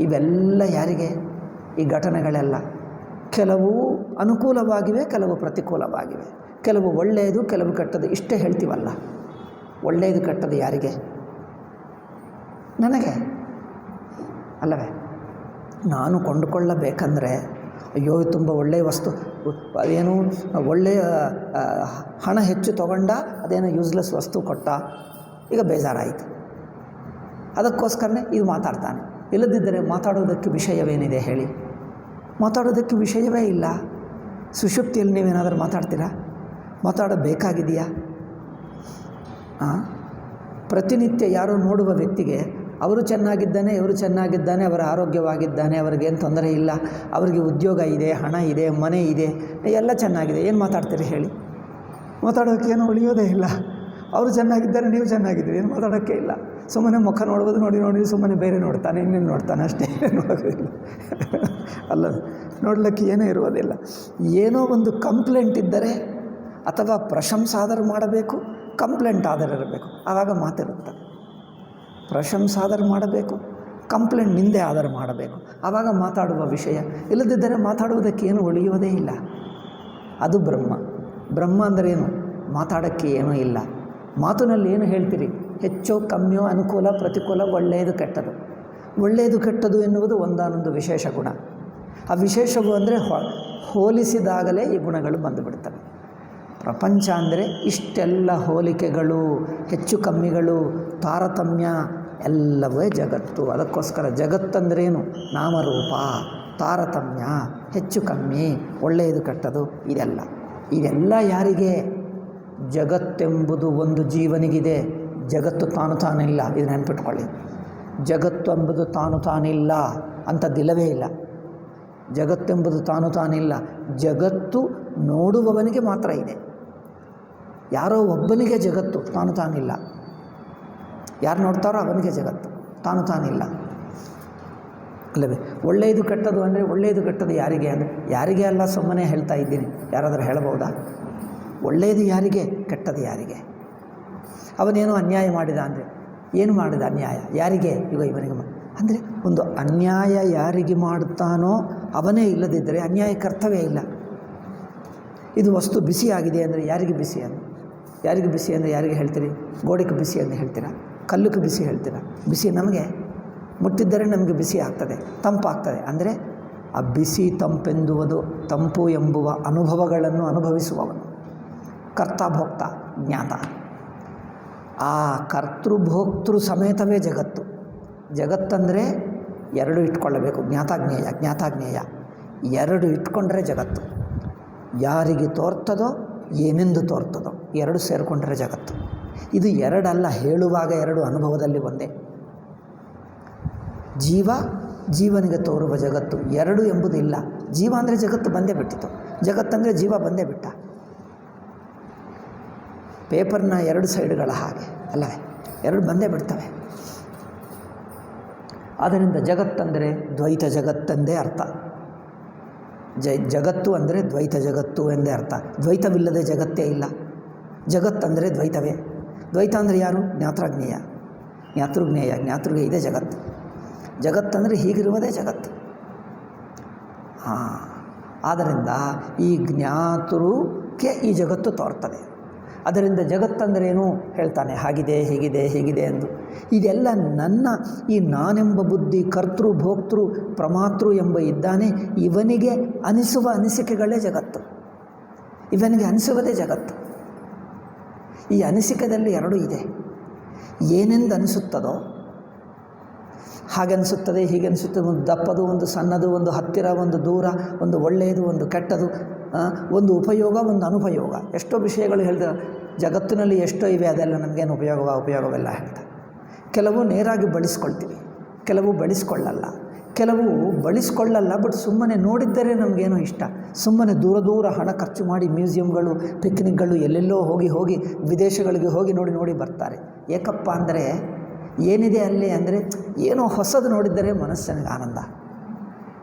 ಇವೆಲ್ಲ ಯಾರಿಗೆ? ಈ ಘಟನೆಗಳೆಲ್ಲ ಕೆಲವು ಅನುಕೂಲವಾಗಿವೆ, ಕೆಲವು ಪ್ರತಿಕೂಲವಾಗಿವೆ, ಕೆಲವು ಒಳ್ಳೆಯದು, ಕೆಲವು ಕೆಟ್ಟದ್ದು. ಇಷ್ಟೇ ಹೇಳ್ತೀವಲ್ಲ. ಒಳ್ಳೆಯದು ಕೆಟ್ಟದ್ದು ಯಾರಿಗೆ? ನನಗೆ ಅಲ್ಲವೇ? ನಾನು ಕೊಂಡುಕೊಳ್ಳಬೇಕಂದ್ರೆ ಅಯ್ಯೋ ತುಂಬ ಒಳ್ಳೆಯ ವಸ್ತು, ಅದೇನು ಒಳ್ಳೆಯ ಹಣ ಹೆಚ್ಚು ತಗೊಂಡ, ಅದೇನೋ ಯೂಸ್ಲೆಸ್ ವಸ್ತು ಕೊಟ್ಟ, ಈಗ ಬೇಜಾರಾಯಿತು. ಅದಕ್ಕೋಸ್ಕರನೇ ಇದು ಮಾತಾಡ್ತಾನೆ. ಇಲ್ಲದಿದ್ದರೆ ಮಾತಾಡೋದಕ್ಕೆ ವಿಷಯವೇನಿದೆ ಹೇಳಿ? ಮಾತಾಡೋದಕ್ಕೆ ವಿಷಯವೇ ಇಲ್ಲ. ಸುಷುಪ್ತಿಯಲ್ಲಿ ನೀವೇನಾದರೂ ಮಾತಾಡ್ತೀರಾ? ಮಾತಾಡಬೇಕಾಗಿದೆಯಾ? ಪ್ರತಿನಿತ್ಯ ಯಾರೋ ನೋಡುವ ವ್ಯಕ್ತಿಗೆ ಅವರು ಚೆನ್ನಾಗಿದ್ದಾನೆ, ಇವರು ಚೆನ್ನಾಗಿದ್ದಾನೆ, ಅವರ ಆರೋಗ್ಯವಾಗಿದ್ದಾನೆ, ಅವ್ರಿಗೇನು ತೊಂದರೆ ಇಲ್ಲ, ಅವರಿಗೆ ಉದ್ಯೋಗ ಇದೆ, ಹಣ ಇದೆ, ಮನೆ ಇದೆ, ಎಲ್ಲ ಚೆನ್ನಾಗಿದೆ, ಏನು ಮಾತಾಡ್ತೀರಿ ಹೇಳಿ? ಮಾತಾಡೋಕ್ಕೆ ಏನು ಉಳಿಯೋದೇ ಇಲ್ಲ. ಅವರು ಚೆನ್ನಾಗಿದ್ದಾರೆ, ನೀವು ಚೆನ್ನಾಗಿದ್ದೀರಿ, ಏನು ಮಾತಾಡೋಕ್ಕೆ ಇಲ್ಲ. ಸುಮ್ಮನೆ ಮುಖ ನೋಡ್ಬೋದು, ನೋಡಿ ಸುಮ್ಮನೆ ಬೇರೆ ನೋಡ್ತಾನೆ, ಇನ್ನೇನು ನೋಡ್ತಾನೆ, ಅಷ್ಟೇ, ನೋಡೋದಿಲ್ಲ. ಅಲ್ಲ, ನೋಡಲಿಕ್ಕೆ ಏನೂ ಇರುವುದಿಲ್ಲ. ಏನೋ ಒಂದು ಕಂಪ್ಲೇಂಟ್ ಇದ್ದರೆ ಅಥವಾ ಪ್ರಶಂಸಾದರೂ ಮಾಡಬೇಕು, ಕಂಪ್ಲೇಂಟ್ ಆದರೂ ಇರಬೇಕು, ಆವಾಗ ಮಾತಿರುತ್ತೆ. ಪ್ರಶಂಸಾದರೂ ಮಾಡಬೇಕು, ಕಂಪ್ಲೇಂಟ್ ನಿಂದೆ ಆದರೂ ಮಾಡಬೇಕು, ಆವಾಗ ಮಾತಾಡುವ ವಿಷಯ. ಇಲ್ಲದಿದ್ದರೆ ಮಾತಾಡುವುದಕ್ಕೆ ಏನು ಉಳಿಯೋದೇ ಇಲ್ಲ. ಅದು ಬ್ರಹ್ಮ ಅಂದರೆ ಏನು? ಮಾತಾಡೋಕ್ಕೆ ಏನೂ ಇಲ್ಲ. ಮಾತಿನಲ್ಲಿ ಏನು ಹೇಳ್ತೀರಿ? ಹೆಚ್ಚೋ ಕಮ್ಮಿಯೋ, ಅನುಕೂಲ ಪ್ರತಿಕೂಲ, ಒಳ್ಳೆಯದು ಕೆಟ್ಟದು. ಒಳ್ಳೆಯದು ಕೆಟ್ಟದು ಎನ್ನುವುದು ಒಂದಾನೊಂದು ವಿಶೇಷ ಗುಣ. ಆ ವಿಶೇಷವು ಅಂದರೆ ಹೋಲಿಸಿದಾಗಲೇ ಈ ಗುಣಗಳು ಬಂದುಬಿಡ್ತವೆ. ಪ್ರಪಂಚ ಅಂದರೆ ಇಷ್ಟೆಲ್ಲ ಹೋಲಿಕೆಗಳು, ಹೆಚ್ಚು ಕಮ್ಮಿಗಳು, ತಾರತಮ್ಯ ಎಲ್ಲವೇ ಜಗತ್ತು. ಅದಕ್ಕೋಸ್ಕರ ಜಗತ್ತಂದ್ರೇನು? ನಾಮರೂಪ, ತಾರತಮ್ಯ, ಹೆಚ್ಚು ಕಮ್ಮಿ, ಒಳ್ಳೆಯದು ಕೆಟ್ಟದು, ಇದೆಲ್ಲ ಯಾರಿಗೆ? ಜಗತ್ತೆಂಬುದು ಒಂದು ಜೀವನಿಗಿದೆ. ಜಗತ್ತು ತಾನಿಲ್ಲ, ಇದು ನೆನಪಿಟ್ಕೊಳ್ಳಿ. ಜಗತ್ತು ಎಂಬುದು ತಾನಿಲ್ಲ, ಅಂಥದ್ದಿಲ್ಲವೇ ಇಲ್ಲ. ಜಗತ್ತೆಂಬುದು ತಾನಿಲ್ಲ. ಜಗತ್ತು ನೋಡುವವನಿಗೆ ಮಾತ್ರ ಇದೆ. ಯಾರೋ ಒಬ್ಬನಿಗೆ ಜಗತ್ತು, ತಾನಿಲ್ಲ. ಯಾರು ನೋಡ್ತಾರೋ ಅವನಿಗೆ ಜಗತ್ತು, ತಾನಿಲ್ಲ, ಅಲ್ಲವೇ? ಒಳ್ಳೆಯದು ಕೆಟ್ಟದು ಅಂದರೆ ಒಳ್ಳೆಯದು ಕೆಟ್ಟದು ಯಾರಿಗೆ ಅಂದರೆ ಯಾರಿಗೆ ಅಲ್ಲ, ಸುಮ್ಮನೆ ಹೇಳ್ತಾ ಇದ್ದೀನಿ. ಯಾರಾದರೂ ಹೇಳಬಹುದಾ? ಒಳ್ಳೆಯದು ಯಾರಿಗೆ, ಕೆಟ್ಟದು ಯಾರಿಗೆ? ಅವನೇನೋ ಅನ್ಯಾಯ ಮಾಡಿದ ಅಂದರೆ ಏನು ಮಾಡಿದ ಅನ್ಯಾಯ? ಯಾರಿಗೆ? ಇವನಿಗೆ ಅಂದರೆ ಒಂದು ಅನ್ಯಾಯ ಯಾರಿಗೆ ಮಾಡುತ್ತಾನೋ ಅವನೇ ಇಲ್ಲದಿದ್ದರೆ ಅನ್ಯಾಯಕ್ಕೆ ಅರ್ಥವೇ ಇಲ್ಲ. ಇದು ವಸ್ತು ಬಿಸಿಯಾಗಿದೆ ಅಂದರೆ ಯಾರಿಗೆ ಬಿಸಿ ಅಂದರೆ? ಯಾರಿಗೆ ಬಿಸಿ ಅಂದರೆ ಯಾರಿಗೆ ಹೇಳ್ತೀರಿ? ಗೋಡೆಗೆ ಬಿಸಿ ಅಂತ ಹೇಳ್ತೀರಾ? ಕಲ್ಲುಕ್ಕೆ ಬಿಸಿ ಹೇಳ್ತೀರಾ? ಬಿಸಿ ನಮಗೆ ಮುಟ್ಟಿದ್ದರೆ ನಮಗೆ ಬಿಸಿ ಆಗ್ತದೆ, ತಂಪಾಗ್ತದೆ. ಅಂದರೆ ಆ ಬಿಸಿ ತಂಪೆಂದುವುದು, ತಂಪು ಎಂಬುವ ಅನುಭವಗಳನ್ನು ಅನುಭವಿಸುವವನು ಕರ್ತ ಭೋಕ್ತ ಜ್ಞಾತ. ಆ ಕರ್ತೃಭೋಕ್ತೃ ಸಮೇತವೇ ಜಗತ್ತು. ಜಗತ್ತಂದರೆ ಎರಡು ಇಟ್ಕೊಳ್ಳಬೇಕು, ಜ್ಞಾತಾಜ್ಞೇಯ ಎರಡು ಇಟ್ಕೊಂಡ್ರೆ ಜಗತ್ತು. ಯಾರಿಗೆ ತೋರ್ತದೋ, ಏನೆಂದು ತೋರ್ತದೋ, ಎರಡು ಸೇರಿಕೊಂಡ್ರೆ ಜಗತ್ತು. ಇದು ಎರಡಲ್ಲ, ಹೇಳುವಾಗ ಎರಡು, ಅನುಭವದಲ್ಲಿ ಒಂದೇ. ಜೀವ ಜೀವನಿಗೆ ತೋರುವ ಜಗತ್ತು ಎರಡು ಎಂಬುದಿಲ್ಲ. ಜೀವ ಅಂದರೆ ಜಗತ್ತು ಬಂದೇ ಬಿಟ್ಟಿತು, ಜಗತ್ತಂದರೆ ಜೀವ ಬಂದೇ ಬಿಟ್ಟ. ಪೇಪರ್ನ ಎರಡು ಸೈಡ್ಗಳ ಹಾಗೆ ಅಲ್ಲವೇ, ಎರಡು ಬಂದೇ ಬಿಡ್ತವೆ. ಆದ್ದರಿಂದ ಜಗತ್ತಂದರೆ ದ್ವೈತ ಜಗತ್ತೆಂದೇ ಅರ್ಥ. ಜಗತ್ತು ಅಂದರೆ ದ್ವೈತ ಜಗತ್ತು ಎಂದೇ ಅರ್ಥ. ದ್ವೈತವಿಲ್ಲದೆ ಜಗತ್ತೇ ಇಲ್ಲ. ಜಗತ್ತಂದರೆ ದ್ವೈತವೇ. ದ್ವೈತ ಅಂದರೆ ಯಾರು? ಜ್ಞಾತೃಜ್ಞೇಯ. ಜ್ಞಾತೃಗೆ ಇದೆ ಜಗತ್ತು. ಜಗತ್ತಂದರೆ ಹೀಗಿರುವುದೇ ಜಗತ್ತು. ಆದ್ದರಿಂದ ಈ ಜ್ಞಾತೃಕ್ಕೆ ಈ ಜಗತ್ತು ತೋರ್ತದೆ. ಅದರಿಂದ ಜಗತ್ತಂದರೇನು ಹೇಳ್ತಾನೆ, ಹಾಗಿದೆ ಹೀಗಿದೆ ಹೀಗಿದೆ ಎಂದು. ಇದೆಲ್ಲ ನನ್ನ ಈ ನಾನೆಂಬ ಬುದ್ಧಿ, ಕರ್ತೃ ಭೋಕ್ತೃ ಪ್ರಮಾತೃ ಎಂಬ ಇದ್ದಾನೆ, ಇವನಿಗೆ ಅನಿಸುವ ಅನಿಸಿಕೆಗಳೇ ಜಗತ್ತು. ಇವನಿಗೆ ಅನಿಸುವುದೇ ಜಗತ್ತು. ಈ ಅನಿಸಿಕೆಯಲ್ಲಿ ಎರಡು ಇದೆ. ಏನೆಂದು ಅನಿಸುತ್ತದೋ ಹಾಗನಿಸುತ್ತದೆ, ಹೀಗನಿಸುತ್ತದೆ. ಒಂದು ದಪ್ಪದು, ಒಂದು ಸಣ್ಣದು, ಒಂದು ಹತ್ತಿರ, ಒಂದು ದೂರ, ಒಂದು ಒಳ್ಳೆಯದು, ಒಂದು ಕೆಟ್ಟದು, ಒಂದು ಉಪಯೋಗ, ಒಂದು ಅನುಪಯೋಗ. ಎಷ್ಟೋ ವಿಷಯಗಳು ಹೇಳಿದ ಜಗತ್ತಿನಲ್ಲಿ ಎಷ್ಟೋ ಇವೆ, ಅದೆಲ್ಲ ನಮಗೇನು ಉಪಯೋಗವೆಲ್ಲ ಹೇಳ್ತಾರೆ. ಕೆಲವು ನೇರಾಗಿ ಬಳಸ್ಕೊಳ್ತೀವಿ, ಕೆಲವು ಬಳಸ್ಕೊಳ್ಳಲ್ಲ. ಕೆಲವು ಬಳಸ್ಕೊಳ್ಳಲ್ಲ, ಬಟ್ ಸುಮ್ಮನೆ ನೋಡಿದ್ದರೆ ನಮಗೇನೋ ಇಷ್ಟ. ಸುಮ್ಮನೆ ದೂರ ಹಣ ಖರ್ಚು ಮಾಡಿ ಮ್ಯೂಸಿಯಂಗಳು, ಪಿಕ್ನಿಕ್ಗಳು ಎಲ್ಲೆಲ್ಲೋ ಹೋಗಿ ವಿದೇಶಗಳಿಗೆ ಹೋಗಿ ನೋಡಿ ಬರ್ತಾರೆ. ಏಕಪ್ಪ ಅಂದರೆ ಏನಿದೆ ಅಲ್ಲಿ ಅಂದರೆ ಏನೋ ಹೊಸದು ನೋಡಿದ್ದರೆ ಮನಸ್ಸಿಗೆ ಆನಂದ.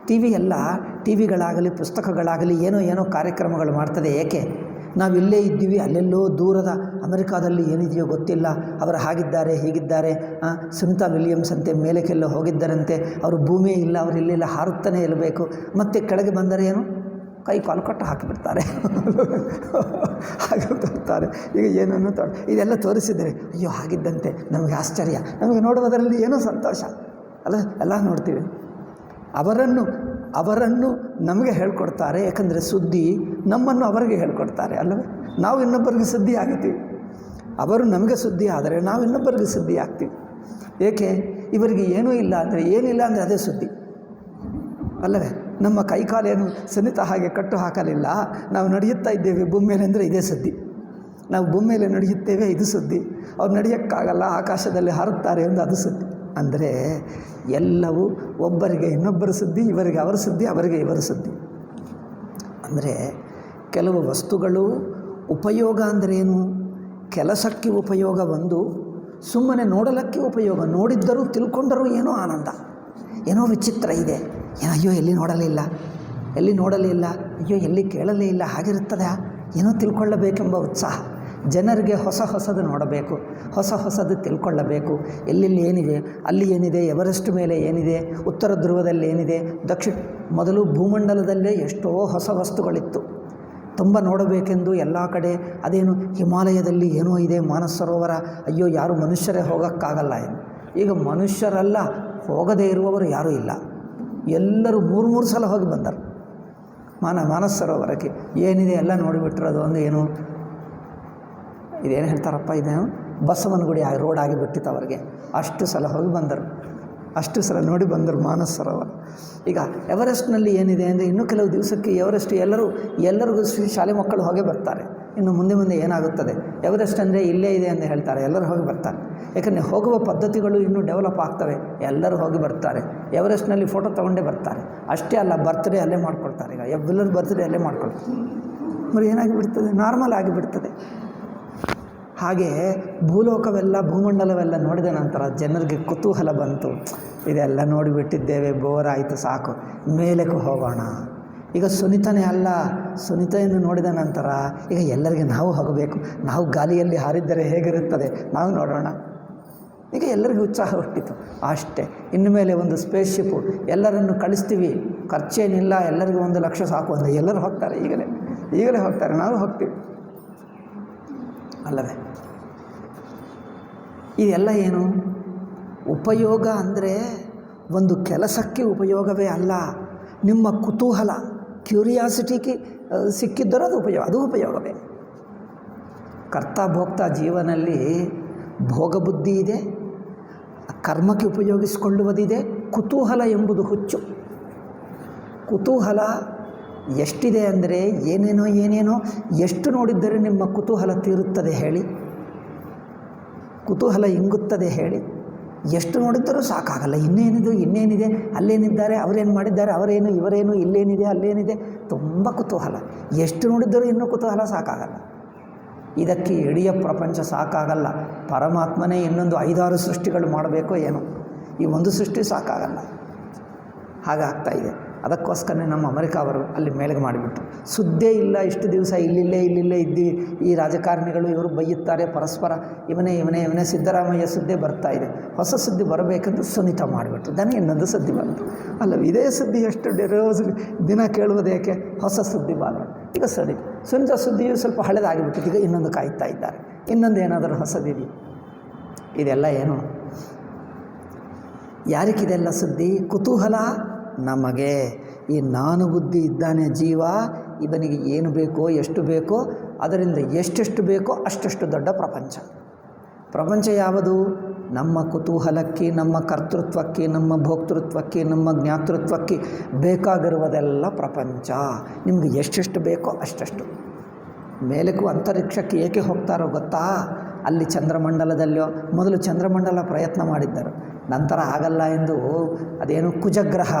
ಟಿ ವಿಗಳಾಗಲಿ ಪುಸ್ತಕಗಳಾಗಲಿ ಏನೋ ಕಾರ್ಯಕ್ರಮಗಳು ಮಾಡ್ತದೆ. ಏಕೆ? ನಾವು ಇಲ್ಲೇ ಇದ್ದೀವಿ, ಅಲ್ಲೆಲ್ಲೋ ದೂರದ ಅಮೆರಿಕಾದಲ್ಲಿ ಏನಿದೆಯೋ ಗೊತ್ತಿಲ್ಲ, ಅವರು ಹಾಗಿದ್ದಾರೆ ಹೀಗಿದ್ದಾರೆ. ಸುನಿತಾ ವಿಲಿಯಮ್ಸ್ ಅಂತೆ ಮೇಲಕ್ಕೆಲ್ಲೋ ಹೋಗಿದ್ದಾರಂತೆ, ಅವರು ಭೂಮಿಯೇ ಇಲ್ಲ, ಅವರು ಇಲ್ಲೆಲ್ಲ ಹಾರುತ್ತಾನೆ ಇರಬೇಕು. ಮತ್ತು ಕೆಳಗೆ ಬಂದರೆ ಏನು, ಕೈ ಕಾಲು ಕಟ್ಟು ಹಾಕಿಬಿಡ್ತಾರೆ, ಹಾಗೆ ಬರ್ತಾರೆ. ಈಗ ಏನನ್ನು ಇದೆಲ್ಲ ತೋರಿಸಿದರೆ ಅಯ್ಯೋ ಹಾಗಿದ್ದಂತೆ ನಮಗೆ ಆಶ್ಚರ್ಯ, ನಮಗೆ ನೋಡುವುದರಲ್ಲಿ ಏನೋ ಸಂತೋಷ ಅಲ್ಲ, ಎಲ್ಲ ನೋಡ್ತೀವಿ. ಅವರನ್ನು ನಮಗೆ ಹೇಳ್ಕೊಡ್ತಾರೆ. ಯಾಕಂದರೆ ಸುದ್ದಿ ನಮ್ಮನ್ನು ಅವರಿಗೆ ಹೇಳ್ಕೊಡ್ತಾರೆ ಅಲ್ಲವೇ. ನಾವು ಇನ್ನೊಬ್ಬರಿಗೆ ಸುದ್ದಿ ಆಗ್ತೀವಿ, ಅವರು ನಮಗೆ ಸುದ್ದಿ ಆದರೆ ನಾವು ಇನ್ನೊಬ್ಬರಿಗೆ ಸುದ್ದಿ ಆಗ್ತೀವಿ. ಏಕೆ? ಇವರಿಗೆ ಏನೂ ಇಲ್ಲ ಅಂದರೆ, ಏನಿಲ್ಲ ಅಂದರೆ ಅದೇ ಸುದ್ದಿ ಅಲ್ಲವೇ. ನಮ್ಮ ಕೈಕಾಲೇನು ಸುನಿತ ಹಾಗೆ ಕಟ್ಟು ಹಾಕಲಿಲ್ಲ, ನಾವು ನಡೆಯುತ್ತಾ ಇದ್ದೇವೆ ಭೂಮಿಯಲ್ಲಿ ಅಂದರೆ ಇದೇ ಸುದ್ದಿ. ನಾವು ಭೂಮಿಯಲ್ಲಿ ನಡೆಯುತ್ತೇವೆ, ಇದು ಸುದ್ದಿ. ಅವ್ರು ನಡೆಯೋಕ್ಕಾಗಲ್ಲ, ಆಕಾಶದಲ್ಲಿ ಹಾರುತ್ತಾರೆ ಎಂದು ಅದು ಸುದ್ದಿ. ಅಂದರೆ ಎಲ್ಲವೂ ಒಬ್ಬರಿಗೆ ಇನ್ನೊಬ್ಬರ ಸುದ್ದಿ, ಇವರಿಗೆ ಅವರ ಸುದ್ದಿ, ಅವರಿಗೆ ಇವರ ಸುದ್ದಿ. ಅಂದರೆ ಕೆಲವು ವಸ್ತುಗಳು ಉಪಯೋಗ ಅಂದರೇನು? ಕೆಲಸಕ್ಕೆ ಉಪಯೋಗ ಒಂದು, ಸುಮ್ಮನೆ ನೋಡಲಕ್ಕೆ ಉಪಯೋಗ. ನೋಡಿದ್ದರೂ ತಿಳ್ಕೊಂಡರೂ ಏನೋ ಆನಂದ, ಏನೋ ವಿಚಿತ್ರ ಇದೆ. ಅಯ್ಯೋ ಎಲ್ಲಿ ನೋಡಲಿಲ್ಲ, ಅಯ್ಯೋ ಎಲ್ಲಿ ಕೇಳಲೇ ಇಲ್ಲ, ಹಾಗಿರುತ್ತದೆ. ಏನೋ ತಿಳ್ಕೊಳ್ಳಬೇಕೆಂಬ ಉತ್ಸಾಹ. ಜನರಿಗೆ ಹೊಸದು ನೋಡಬೇಕು, ಹೊಸದು ತಿಳ್ಕೊಳ್ಳಬೇಕು. ಎಲ್ಲೆಲ್ಲಿ ಏನಿದೆ, ಅಲ್ಲಿ ಏನಿದೆ, ಎವರೆಸ್ಟ್ ಮೇಲೆ ಏನಿದೆ, ಉತ್ತರ ಧ್ರುವದಲ್ಲಿ ಏನಿದೆ, ಮೊದಲು ಭೂಮಂಡಲದಲ್ಲೇ ಎಷ್ಟೋ ಹೊಸ ವಸ್ತುಗಳಿತ್ತು, ತುಂಬ ನೋಡಬೇಕೆಂದು ಎಲ್ಲ ಕಡೆ. ಅದೇನು ಹಿಮಾಲಯದಲ್ಲಿ ಏನೋ ಇದೆ, ಮಾನಸ ಸರೋವರ. ಅಯ್ಯೋ ಯಾರು ಮನುಷ್ಯರೇ ಹೋಗೋಕ್ಕಾಗಲ್ಲ ಎಂದು. ಈಗ ಮನುಷ್ಯರಲ್ಲ, ಹೋಗದೇ ಇರುವವರು ಯಾರೂ ಇಲ್ಲ. ಎಲ್ಲರೂ ಮೂರು ಸಲ ಹೋಗಿ ಬಂದರು ಮಾನಸ ಸರೋವರಕ್ಕೆ. ಏನಿದೆ ಎಲ್ಲ ನೋಡಿಬಿಟ್ಟಿರೋದು. ಒಂದು ಏನು ಇದೇನು ಹೇಳ್ತಾರಪ್ಪ, ಇದೇನು ಬಸವನಗುಡಿ ರೋಡ್ ಆಗಿಬಿಟ್ಟಿತ್ತು ಅವರಿಗೆ. ಅಷ್ಟು ಸಲ ಹೋಗಿ ಬಂದರು, ಅಷ್ಟು ಸಲ ನೋಡಿ ಬಂದರು ಮಾನಸ ಸರೋವರ. ಈಗ ಎವರೆಸ್ಟ್ನಲ್ಲಿ ಏನಿದೆ ಅಂದರೆ ಇನ್ನೂ ಕೆಲವು ದಿವಸಕ್ಕೆ ಎವರೆಸ್ಟ್ ಎಲ್ಲರಿಗೂ ಶಾಲೆ ಮಕ್ಕಳು ಹೋಗೇ ಬರ್ತಾರೆ. ಇನ್ನು ಮುಂದೆ ಏನಾಗುತ್ತದೆ? ಎವರೆಸ್ಟ್ ಅಂದರೆ ಇಲ್ಲೇ ಇದೆ ಅಂತ ಹೇಳ್ತಾರೆ, ಎಲ್ಲರೂ ಹೋಗಿ ಬರ್ತಾರೆ. ಯಾಕಂದರೆ ಹೋಗುವ ಪದ್ಧತಿಗಳು ಇನ್ನೂ ಡೆವಲಪ್ ಆಗ್ತವೆ, ಎಲ್ಲರೂ ಹೋಗಿ ಬರ್ತಾರೆ. ಎವರೆಸ್ಟ್ನಲ್ಲಿ ಫೋಟೋ ತೊಗೊಂಡೇ ಬರ್ತಾರೆ. ಅಷ್ಟೇ ಅಲ್ಲ, ಬರ್ತ್ಡೇ ಅಲ್ಲೇ ಮಾಡ್ಕೊಳ್ತಾರೆ. ಈಗ ಎಲ್ಲರೂ ಬರ್ತ್ಡೇ ಅಲ್ಲೇ ಮಾಡ್ಕೊಳ್ತಾರೆ. మరి ಏನಾಗಿಬಿಡ್ತದೆ, ನಾರ್ಮಲ್ ಆಗಿಬಿಡ್ತದೆ. ಹಾಗೆ ಭೂಲೋಕವೆಲ್ಲ ಭೂಮಂಡಲವೆಲ್ಲ ನೋಡಿದ ನಂತರ ಜನರಿಗೆ ಕುತೂಹಲ ಬಂತು. ಇದೆಲ್ಲ ನೋಡಿಬಿಟ್ಟಿದ್ದೇವೆ, ಬೋರ್ ಆಯಿತು, ಸಾಕು, ಮೇಲಕ್ಕೆ ಹೋಗೋಣ. ಈಗ ಸುನಿತನೇ ಅಲ್ಲ, ಸುನಿತೆಯನ್ನು ನೋಡಿದ ನಂತರ ಈಗ ಎಲ್ಲರಿಗೆ ನಾವು ಹೋಗಬೇಕು, ನಾವು ಗಾಳಿಯಲ್ಲಿ ಹಾರಿದ್ದರೆ ಹೇಗಿರುತ್ತದೆ ನಾವು ನೋಡೋಣ. ಈಗ ಎಲ್ಲರಿಗೂ ಉತ್ಸಾಹ ಹುಟ್ಟಿತು. ಅಷ್ಟೇ, ಇನ್ನು ಮೇಲೆ ಒಂದು ಸ್ಪೇಸ್ ಶಿಪ್ಪು, ಎಲ್ಲರನ್ನು ಕಳಿಸ್ತೀವಿ, ಖರ್ಚೇನಿಲ್ಲ, ಎಲ್ಲರಿಗೂ 1 ಲಕ್ಷ ಸಾಕು ಅಂದರೆ ಎಲ್ಲರೂ ಹೋಗ್ತಾರೆ. ಈಗಲೇ ಹೋಗ್ತಾರೆ, ನಾವು ಹೋಗ್ತೀವಿ ಅಲ್ಲವೇ. ಇದೆಲ್ಲ ಏನು ಉಪಯೋಗ ಅಂದರೆ ಒಂದು ಕೆಲಸಕ್ಕೆ ಉಪಯೋಗವೇ ಅಲ್ಲ. ನಿಮ್ಮ ಕುತೂಹಲ, ಕ್ಯೂರಿಯಾಸಿಟಿಗೆ ಸಿಕ್ಕಿದ್ದರೂ ಅದು ಉಪಯೋಗವೇ. ಕರ್ತ ಭೋಕ್ತ ಜೀವನಲ್ಲಿ ಭೋಗಬುದ್ಧಿ ಇದೆ, ಕರ್ಮಕ್ಕೆ ಉಪಯೋಗಿಸಿಕೊಳ್ಳುವುದಿದೆ, ಕುತೂಹಲ ಎಂಬುದು ಹುಚ್ಚು. ಕುತೂಹಲ ಎಷ್ಟಿದೆ ಅಂದರೆ ಏನೇನೋ ಎಷ್ಟು ನೋಡಿದ್ದರೆ ನಿಮ್ಮ ಕುತೂಹಲ ತೀರುತ್ತದೆ ಹೇಳಿ, ಕುತೂಹಲ ಇಂಗುತ್ತದೆ ಹೇಳಿ. ಎಷ್ಟು ನೋಡಿದ್ದರೂ ಸಾಕಾಗಲ್ಲ. ಇನ್ನೇನಿದೆ, ಅಲ್ಲೇನಿದ್ದಾರೆ, ಅವರೇನು ಮಾಡಿದ್ದಾರೆ, ಅವರೇನು, ಇವರೇನು, ಇಲ್ಲೇನಿದೆ, ಅಲ್ಲೇನಿದೆ, ತುಂಬ ಕುತೂಹಲ. ಎಷ್ಟು ನೋಡಿದ್ದರೂ ಇನ್ನೂ ಕುತೂಹಲ ಸಾಕಾಗಲ್ಲ. ಇದಕ್ಕೆ ಇಡೀ ಪ್ರಪಂಚ ಸಾಕಾಗಲ್ಲ. ಪರಮಾತ್ಮನೇ ಇನ್ನೊಂದು 5-6 ಸೃಷ್ಟಿಗಳು ಮಾಡಬೇಕು ಏನೋ, ಈ ಒಂದು ಸೃಷ್ಟಿ ಸಾಕಾಗಲ್ಲ. ಹಾಗಾಗ್ತಾಯಿದೆ. ಅದಕ್ಕೋಸ್ಕರನೇ ನಮ್ಮ ಅಮೆರಿಕಾವರು ಅಲ್ಲಿ ಮೇಲೆಗೆ ಮಾಡಿಬಿಟ್ರು. ಸುದ್ದೇ ಇಲ್ಲ ಇಷ್ಟು ದಿವಸ, ಇಲ್ಲಿಲ್ಲೇ ಇದ್ದು ಈ ರಾಜಕಾರಣಿಗಳು ಇವರು ಬೈಯುತ್ತಾರೆ ಪರಸ್ಪರ, ಇವನೇ ಸಿದ್ದರಾಮಯ್ಯ ಸುದ್ದಿ ಬರ್ತಾ ಇದೆ. ಹೊಸ ಸುದ್ದಿ ಬರಬೇಕಂತ ಸುನೀತಾ ಮಾಡಿಬಿಟ್ರು. ನನಗೆ ಇನ್ನೊಂದು ಸುದ್ದಿ ಬಂತು. ಅಲ್ಲ, ಇದೇ ಸುದ್ದಿ ಎಷ್ಟು ರೋಸ್ ದಿನ ಕೇಳುವುದೇಕೆ, ಹೊಸ ಸುದ್ದಿ ಬಾರ. ಈಗ ಸುನೀತಾ ಸುದ್ದಿಯು ಸ್ವಲ್ಪ ಹಳೆದಾಗಿಬಿಟ್ಟಿದೆ. ಈಗ ಇನ್ನೊಂದು ಕಾಯ್ತಾ ಇದ್ದಾರೆ, ಇನ್ನೊಂದು ಏನಾದರೂ ಹೊಸದಿದೆ. ಇದೆಲ್ಲ ಏನು, ಯಾರಿಗಿದೆಲ್ಲ ಸುದ್ದಿ? ಕುತೂಹಲ ನಮಗೆ. ಈ ನಾನು ಬುದ್ಧಿ ಇದ್ದಾನೆ ಜೀವ, ಇವನಿಗೆ ಏನು ಬೇಕೋ ಎಷ್ಟು ಬೇಕೋ ಅದರಿಂದ ಎಷ್ಟೆಷ್ಟು ಬೇಕೋ ಅಷ್ಟಷ್ಟು ದೊಡ್ಡ ಪ್ರಪಂಚ ಯಾವುದು? ನಮ್ಮ ಕುತೂಹಲಕ್ಕೆ, ನಮ್ಮ ಕರ್ತೃತ್ವಕ್ಕೆ, ನಮ್ಮ ಭೋಕ್ತೃತ್ವಕ್ಕೆ, ನಮ್ಮ ಜ್ಞಾತೃತ್ವಕ್ಕೆ ಬೇಕಾಗಿರುವುದೆಲ್ಲ ಪ್ರಪಂಚ. ನಿಮಗೆ ಎಷ್ಟೆಷ್ಟು ಬೇಕೋ ಅಷ್ಟಷ್ಟು. ಮೇಲಕ್ಕೂ ಅಂತರಿಕ್ಷಕ್ಕೆ ಏಕೆ ಹೋಗ್ತಾರೋ ಗೊತ್ತಾ? ಅಲ್ಲಿ ಚಂದ್ರಮಂಡಲದಲ್ಲೋ ಮೊದಲು ಚಂದ್ರಮಂಡಲ ಪ್ರಯತ್ನ ಮಾಡಿದ್ದರು, ನಂತರ ಆಗಲ್ಲ ಎಂದು ಅದೇನು ಕುಜಗ್ರಹ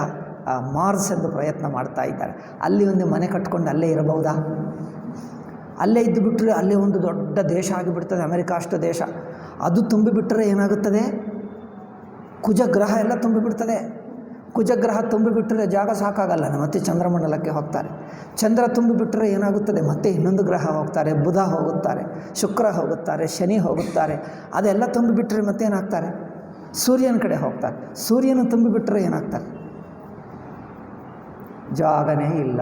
ಮಾರ್ಸ್ ಎಂದು ಪ್ರಯತ್ನ ಮಾಡ್ತಾ ಇದ್ದಾರೆ. ಅಲ್ಲಿ ಒಂದು ಮನೆ ಕಟ್ಕೊಂಡು ಅಲ್ಲೇ ಇರಬಹುದಾ? ಅಲ್ಲೇ ಇದ್ದು ಬಿಟ್ಟರೆ ಅಲ್ಲೇ ಒಂದು ದೊಡ್ಡ ದೇಶ ಆಗಿಬಿಡ್ತದೆ, ಅಮೆರಿಕ ಅಷ್ಟು ದೇಶ. ಅದು ತುಂಬಿಬಿಟ್ಟರೆ ಏನಾಗುತ್ತದೆ? ಕುಜಗ್ರಹ ಎಲ್ಲ ತುಂಬಿಬಿಡ್ತದೆ. ಕುಜಗ್ರಹ ತುಂಬಿಬಿಟ್ಟರೆ ಜಾಗ ಸಾಕಾಗಲ್ಲ, ಮತ್ತೆ ಚಂದ್ರಮಂಡಲಕ್ಕೆ ಹೋಗ್ತಾರೆ. ಚಂದ್ರ ತುಂಬಿಬಿಟ್ಟರೆ ಏನಾಗುತ್ತದೆ? ಮತ್ತೆ ಇನ್ನೊಂದು ಗ್ರಹ ಹೋಗ್ತಾರೆ, ಬುಧ ಹೋಗುತ್ತಾರೆ, ಶುಕ್ರ ಹೋಗುತ್ತಾರೆ, ಶನಿ ಹೋಗುತ್ತಾರೆ. ಅದೆಲ್ಲ ತುಂಬಿಬಿಟ್ಟರೆ ಮತ್ತೇನಾಗ್ತಾರೆ? ಸೂರ್ಯನ ಕಡೆ ಹೋಗ್ತಾರೆ. ಸೂರ್ಯನ ತುಂಬಿಬಿಟ್ಟರೆ ಏನಾಗ್ತಾರೆ? ಜಾಗನೇ ಇಲ್ಲ.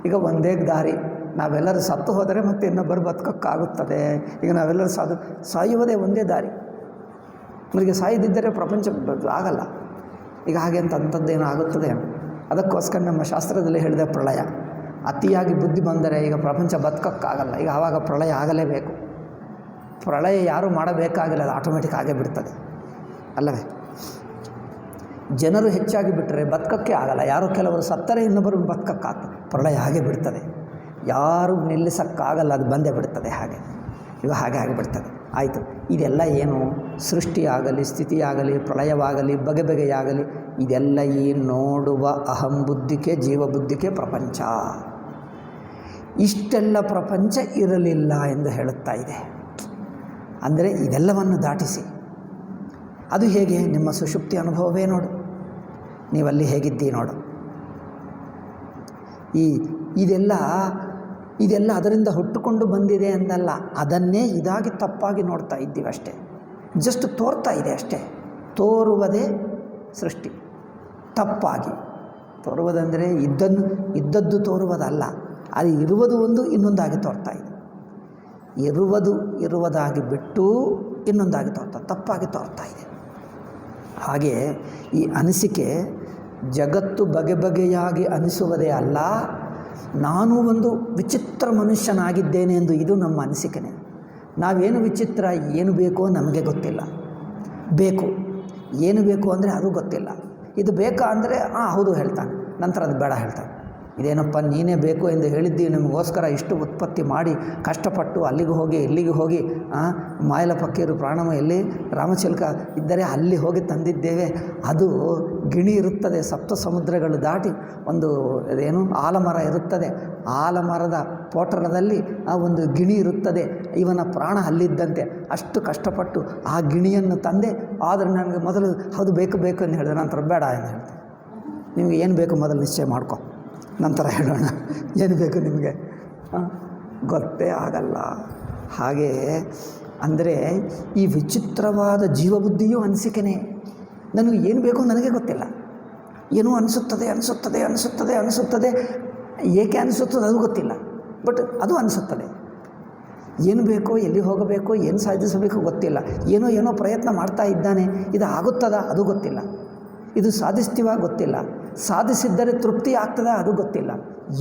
ಈಗ ಒಂದೇ ದಾರಿ, ನಾವೆಲ್ಲರೂ ಸತ್ತು ಹೋದರೆ ಮತ್ತೆ ಇನ್ನೊಬ್ಬರು ಬದುಕೋಕ್ಕಾಗುತ್ತದೆ. ಈಗ ನಾವೆಲ್ಲರೂ ಸಾಯುವುದೇ ಒಂದೇ ದಾರಿ. ಅವರಿಗೆ ಸಾಯದಿದ್ದರೆ ಪ್ರಪಂಚ ಆಗಲ್ಲ. ಈಗ ಹಾಗೆ ಅಂಥದ್ದೇನೋ ಆಗುತ್ತದೆ. ಅದಕ್ಕೋಸ್ಕರ ನಮ್ಮ ಶಾಸ್ತ್ರದಲ್ಲಿ ಹೇಳಿದ ಪ್ರಳಯ, ಅತಿಯಾಗಿ ಬುದ್ಧಿ ಬಂದರೆ ಈಗ ಪ್ರಪಂಚ ಬದುಕೋಕ್ಕಾಗಲ್ಲ. ಈಗ ಆವಾಗ ಪ್ರಳಯ ಆಗಲೇಬೇಕು. ಪ್ರಳಯ ಯಾರೂ ಮಾಡಬೇಕಾಗಿಲ್ಲ, ಅದು ಆಟೋಮೆಟಿಕ್ ಆಗೇ ಬಿಡ್ತದೆ ಅಲ್ಲವೇ? ಜನರು ಹೆಚ್ಚಾಗಿ ಬಿಟ್ಟರೆ ಬದುಕೋಕ್ಕೆ ಆಗಲ್ಲ. ಯಾರೋ ಕೆಲವರು ಸತ್ತರೆ ಇನ್ನೊಬ್ಬರು ಬದುಕೋಕ್ಕಾಗ್ತದೆ. ಪ್ರಳಯ ಹಾಗೆ ಬಿಡ್ತದೆ, ಯಾರೂ ನಿಲ್ಲಿಸೋಕ್ಕಾಗಲ್ಲ, ಅದು ಬಂದೇ ಬಿಡ್ತದೆ. ಈಗ ಹಾಗೆ ಆಗಿಬಿಡ್ತದೆ. ಆಯಿತು, ಇದೆಲ್ಲ ಏನು? ಸೃಷ್ಟಿಯಾಗಲಿ, ಸ್ಥಿತಿಯಾಗಲಿ, ಪ್ರಳಯವಾಗಲಿ, ಬಗೆಯಾಗಲಿ, ಇದೆಲ್ಲ ಈ ನೋಡುವ ಅಹಂ ಬುದ್ಧಿಗೆ, ಜೀವಬುದ್ಧಿಗೆ ಪ್ರಪಂಚ. ಇಷ್ಟೆಲ್ಲ ಪ್ರಪಂಚ ಇರಲಿಲ್ಲ ಎಂದು ಹೇಳುತ್ತಾ ಇದೆ. ಅಂದರೆ ಇದೆಲ್ಲವನ್ನು ದಾಟಿಸಿ, ಅದು ಹೇಗೆ? ನಿಮ್ಮ ಸುಷುಪ್ತಿ ಅನುಭವವೇ ನೋಡು, ನೀವಲ್ಲಿ ಹೇಗಿದ್ದೀ ನೋಡು. ಇದೆಲ್ಲ ಅದರಿಂದ ಹುಟ್ಟುಕೊಂಡು ಬಂದಿದೆ ಎಂದಲ್ಲ, ಅದನ್ನೇ ಇದಾಗಿ ತಪ್ಪಾಗಿ ನೋಡ್ತಾ ಇದ್ದೀವಿ ಅಷ್ಟೇ. ಜಸ್ಟ್ ತೋರ್ತಾ ಇದೆ ಅಷ್ಟೇ. ತೋರುವುದೇ ಸೃಷ್ಟಿ. ತಪ್ಪಾಗಿ ತೋರುವುದಂದರೆ ಇದ್ದದ್ದು ತೋರುವುದಲ್ಲ, ಅದು ಇರುವುದು ಒಂದು, ಇನ್ನೊಂದಾಗಿ ತೋರ್ತಾ ಇದೆ. ಇರುವುದಾಗಿ ಬಿಟ್ಟು ಇನ್ನೊಂದಾಗಿ ತಪ್ಪಾಗಿ ತೋರ್ತಾ ಇದೆ. ಹಾಗೆ ಈ ಅನಿಸಿಕೆ ಜಗತ್ತು ಬಗೆಯಾಗಿ ಅನಿಸುವುದೇ ಅಲ್ಲ, ನಾನು ಒಂದು ವಿಚಿತ್ರ ಮನುಷ್ಯನಾಗಿದ್ದೇನೆ ಎಂದು ಇದು ನಮ್ಮ ಅನಿಸಿಕೆನೇ. ನಾವೇನು ವಿಚಿತ್ರ, ಏನು ಬೇಕೋ ನಮಗೆ ಗೊತ್ತಿಲ್ಲ. ಏನು ಬೇಕು ಅಂದರೆ ಅದು ಗೊತ್ತಿಲ್ಲ. ಇದು ಬೇಕಾ ಅಂದರೆ ಹೌದು ಹೇಳ್ತಾನೆ, ನಂತರ ಅದು ಬೇಡ ಹೇಳ್ತಾನೆ. ಇದೇನಪ್ಪ ನೀನೇ ಬೇಕು ಎಂದು ಹೇಳಿದ್ದೀವಿ, ನಿಮಗೋಸ್ಕರ ಇಷ್ಟು ಉತ್ಪತ್ತಿ ಮಾಡಿ ಕಷ್ಟಪಟ್ಟು ಅಲ್ಲಿಗೆ ಹೋಗಿ ಇಲ್ಲಿಗೆ ಹೋಗಿ ಮಾಯಲ ಪಕ್ಕೀರು ಪ್ರಾಣಮಯಲ್ಲಿ ರಾಮಚಿಲಕ ಇದ್ದರೆ ಅಲ್ಲಿ ಹೋಗಿ ತಂದಿದ್ದೇವೆ. ಅದು ಗಿಣಿ ಇರುತ್ತದೆ, ಸಪ್ತ ಸಮುದ್ರಗಳು ದಾಟಿ ಒಂದು ಏನು ಆಲಮರ ಇರುತ್ತದೆ, ಆಲಮರದ ಪೋಟರದಲ್ಲಿ ಒಂದು ಗಿಣಿ ಇರುತ್ತದೆ. ಇವನ ಪ್ರಾಣ ಅಲ್ಲಿದ್ದಂತೆ ಅಷ್ಟು ಕಷ್ಟಪಟ್ಟು ಆ ಗಿಣಿಯನ್ನು ತಂದೆ. ಆದರೆ ನನಗೆ ಮೊದಲು ಹೌದು ಬೇಕು ಎಂದು ಹೇಳಿದೆ, ನಂತರ ಬೇಡ ಎಂದು ಹೇಳ್ತೇನೆ. ನಿಮಗೆ ಏನು ಬೇಕು ಮೊದಲು ನಿಶ್ಚಯ ಮಾಡ್ಕೊ, ನಂತರ ಹೇಳೋಣ ಏನು ಬೇಕು ನಿಮಗೆ, ಗೊತ್ತೇ ಆಗಲ್ಲ. ಹಾಗೆ ಅಂದರೆ ಈ ವಿಚಿತ್ರವಾದ ಜೀವಬುದ್ಧಿಯೂ ಅನಿಸಿಕೆನೇ. ನನಗೆ ಏನು ಬೇಕೋ ನನಗೆ ಗೊತ್ತಿಲ್ಲ, ಏನೋ ಅನಿಸುತ್ತದೆ. ಏಕೆ ಅನಿಸುತ್ತದೆ ಅದು ಗೊತ್ತಿಲ್ಲ, ಬಟ್ ಅದು ಅನಿಸುತ್ತದೆ. ಏನು ಬೇಕೋ, ಎಲ್ಲಿ ಹೋಗಬೇಕು, ಏನು ಸಾಧಿಸಬೇಕು ಗೊತ್ತಿಲ್ಲ. ಏನೋ ಪ್ರಯತ್ನ ಮಾಡ್ತಾ ಇದ್ದಾನೆ, ಇದು ಆಗುತ್ತದ ಅದು ಗೊತ್ತಿಲ್ಲ. ಇದು ಸಾಧಿಸ್ತೀವ ಗೊತ್ತಿಲ್ಲ. ಸಾಧಿಸಿದ್ದರೆ ತೃಪ್ತಿ ಆಗ್ತದ ಅದು ಗೊತ್ತಿಲ್ಲ.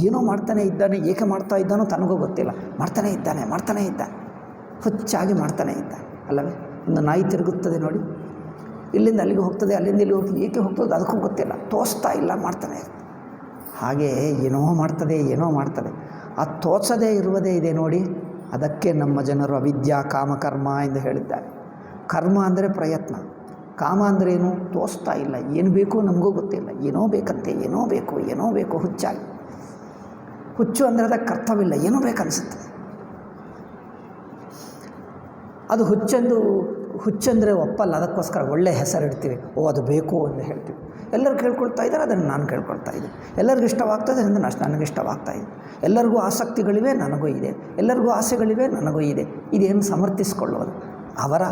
ಏನೋ ಮಾಡ್ತಾನೆ ಇದ್ದಾನೆ, ಏಕೆ ಮಾಡ್ತಾ ಇದ್ದಾನೋ ತನಗೂ ಗೊತ್ತಿಲ್ಲ. ಮಾಡ್ತಾನೆ ಇದ್ದಾನೆ, ಹುಚ್ಚಾಗಿ ಮಾಡ್ತಾನೆ ಇದ್ದಾನೆ ಅಲ್ಲವೇ? ಒಂದು ನಾಯಿ ತಿರುಗುತ್ತದೆ ನೋಡಿ, ಇಲ್ಲಿಂದ ಅಲ್ಲಿಗೆ ಹೋಗ್ತದೆ, ಅಲ್ಲಿಂದ ಇಲ್ಲಿ ಹೋಗ್ತದೆ, ಏಕೆ ಹೋಗ್ತದೆ ಅದಕ್ಕೂ ಗೊತ್ತಿಲ್ಲ, ತೋರಿಸ್ತಾ ಇಲ್ಲ, ಮಾಡ್ತಾನೆ. ಹಾಗೆ ಏನೋ ಮಾಡ್ತದೆ. ಆ ತೋಚದೇ ಇರುವುದೇ ಇದೆ ನೋಡಿ. ಅದಕ್ಕೆ ನಮ್ಮ ಜನರು ಅವಿದ್ಯಾ ಕಾಮಕರ್ಮ ಎಂದು ಹೇಳಿದ್ದಾರೆ. ಕರ್ಮ ಅಂದರೆ ಪ್ರಯತ್ನ, ಕಾಮ ಅಂದ್ರೇನು ತೋರಿಸ್ತಾ ಇಲ್ಲ, ಏನು ಬೇಕು ನಮಗೂ ಗೊತ್ತಿಲ್ಲ, ಏನೋ ಬೇಕಂತೆ, ಏನೋ ಬೇಕು ಹುಚ್ಚಾಗಿ. ಹುಚ್ಚು ಅಂದರೆ ಅದಕ್ಕೆ ಅರ್ಥವಿಲ್ಲ, ಏನೋ ಬೇಕನ್ನಿಸುತ್ತೆ. ಅದು ಹುಚ್ಚಂದರೆ ಒಪ್ಪಲ್ಲ, ಅದಕ್ಕೋಸ್ಕರ ಒಳ್ಳೆಯ ಹೆಸರಿಡ್ತೀವಿ. ಅದು ಬೇಕು ಅಂತ ಹೇಳ್ತೀವಿ. ಎಲ್ಲರೂ ಕೇಳ್ಕೊಳ್ತಾ ಇದ್ದಾರೆ, ಅದನ್ನು ನಾನು ಕೇಳ್ಕೊಳ್ತಾ ಇದ್ದೆ. ಎಲ್ಲರಿಗೂ ಇಷ್ಟವಾಗ್ತದೆ, ಅದರಿಂದ ನನಗೆ ಇಷ್ಟವಾಗ್ತಾ ಇದೆ. ಎಲ್ಲರಿಗೂ ಆಸಕ್ತಿಗಳಿವೆ, ನನಗೂ ಇದೆ. ಎಲ್ಲರಿಗೂ ಆಸೆಗಳಿವೆ, ನನಗೂ ಇದೆ. ಇದೇನು ಸಮರ್ಥಿಸ್ಕೊಳ್ಳೋದು ಅವರ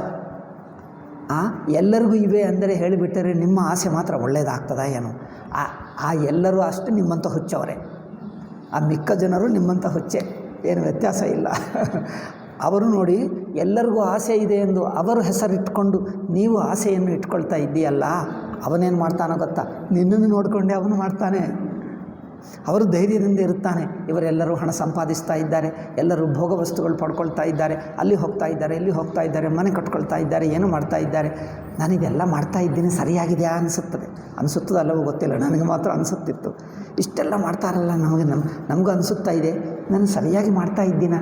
ಎಲ್ಲರಿಗೂ ಇವೆ ಅಂದರೆ ಹೇಳಿಬಿಟ್ಟರೆ ನಿಮ್ಮ ಆಸೆ ಮಾತ್ರ ಒಳ್ಳೆಯದಾಗ್ತದ ಏನೋ. ಎಲ್ಲರೂ ಅಷ್ಟು ನಿಮ್ಮಂಥ ಹುಚ್ಚವರೇ, ಮಿಕ್ಕ ಜನರು ನಿಮ್ಮಂಥ ಹುಚ್ಚೆ, ಏನು ವ್ಯತ್ಯಾಸ ಇಲ್ಲ. ಅವರು ನೋಡಿ ಎಲ್ಲರಿಗೂ ಆಸೆ ಇದೆ ಎಂದು ಅವರು ಹೆಸರಿಟ್ಕೊಂಡು ನೀವು ಆಸೆಯನ್ನು ಇಟ್ಕೊಳ್ತಾ ಇದ್ದೀಯಲ್ಲ, ಅವನೇನು ಮಾಡ್ತಾನೋ ಗೊತ್ತಾ? ನಿನ್ನನ್ನು ನೋಡಿಕೊಂಡೆ ಅವನು ಮಾಡ್ತಾನೆ. ಅವರು ಧೈರ್ಯದಿಂದ ಇರುತ್ತಾನೆ. ಇವರೆಲ್ಲರೂ ಹಣ ಸಂಪಾದಿಸ್ತಾ ಇದ್ದಾರೆ, ಎಲ್ಲರೂ ಭೋಗ ವಸ್ತುಗಳು ಪಡ್ಕೊಳ್ತಾ ಇದ್ದಾರೆ, ಅಲ್ಲಿ ಹೋಗ್ತಾ ಇದ್ದಾರೆ, ಇಲ್ಲಿ ಹೋಗ್ತಾ ಇದ್ದಾರೆ, ಮನೆ ಕಟ್ಕೊಳ್ತಾ ಇದ್ದಾರೆ, ಏನು ಮಾಡ್ತಾ ಇದ್ದಾರೆ. ನಾನಿದೆಲ್ಲ ಮಾಡ್ತಾ ಇದ್ದೀನಿ, ಸರಿಯಾಗಿದೆಯಾ ಅನಿಸುತ್ತದೆ ಅಲ್ಲವೂ ಗೊತ್ತಿಲ್ಲ, ನನಗೆ ಮಾತ್ರ ಅನಿಸುತ್ತಿತ್ತು. ಇಷ್ಟೆಲ್ಲ ಮಾಡ್ತಾರಲ್ಲ, ನಮಗೂ ಅನಿಸುತ್ತಾ ಇದೆ, ನಾನು ಸರಿಯಾಗಿ ಮಾಡ್ತಾ ಇದ್ದೀನ?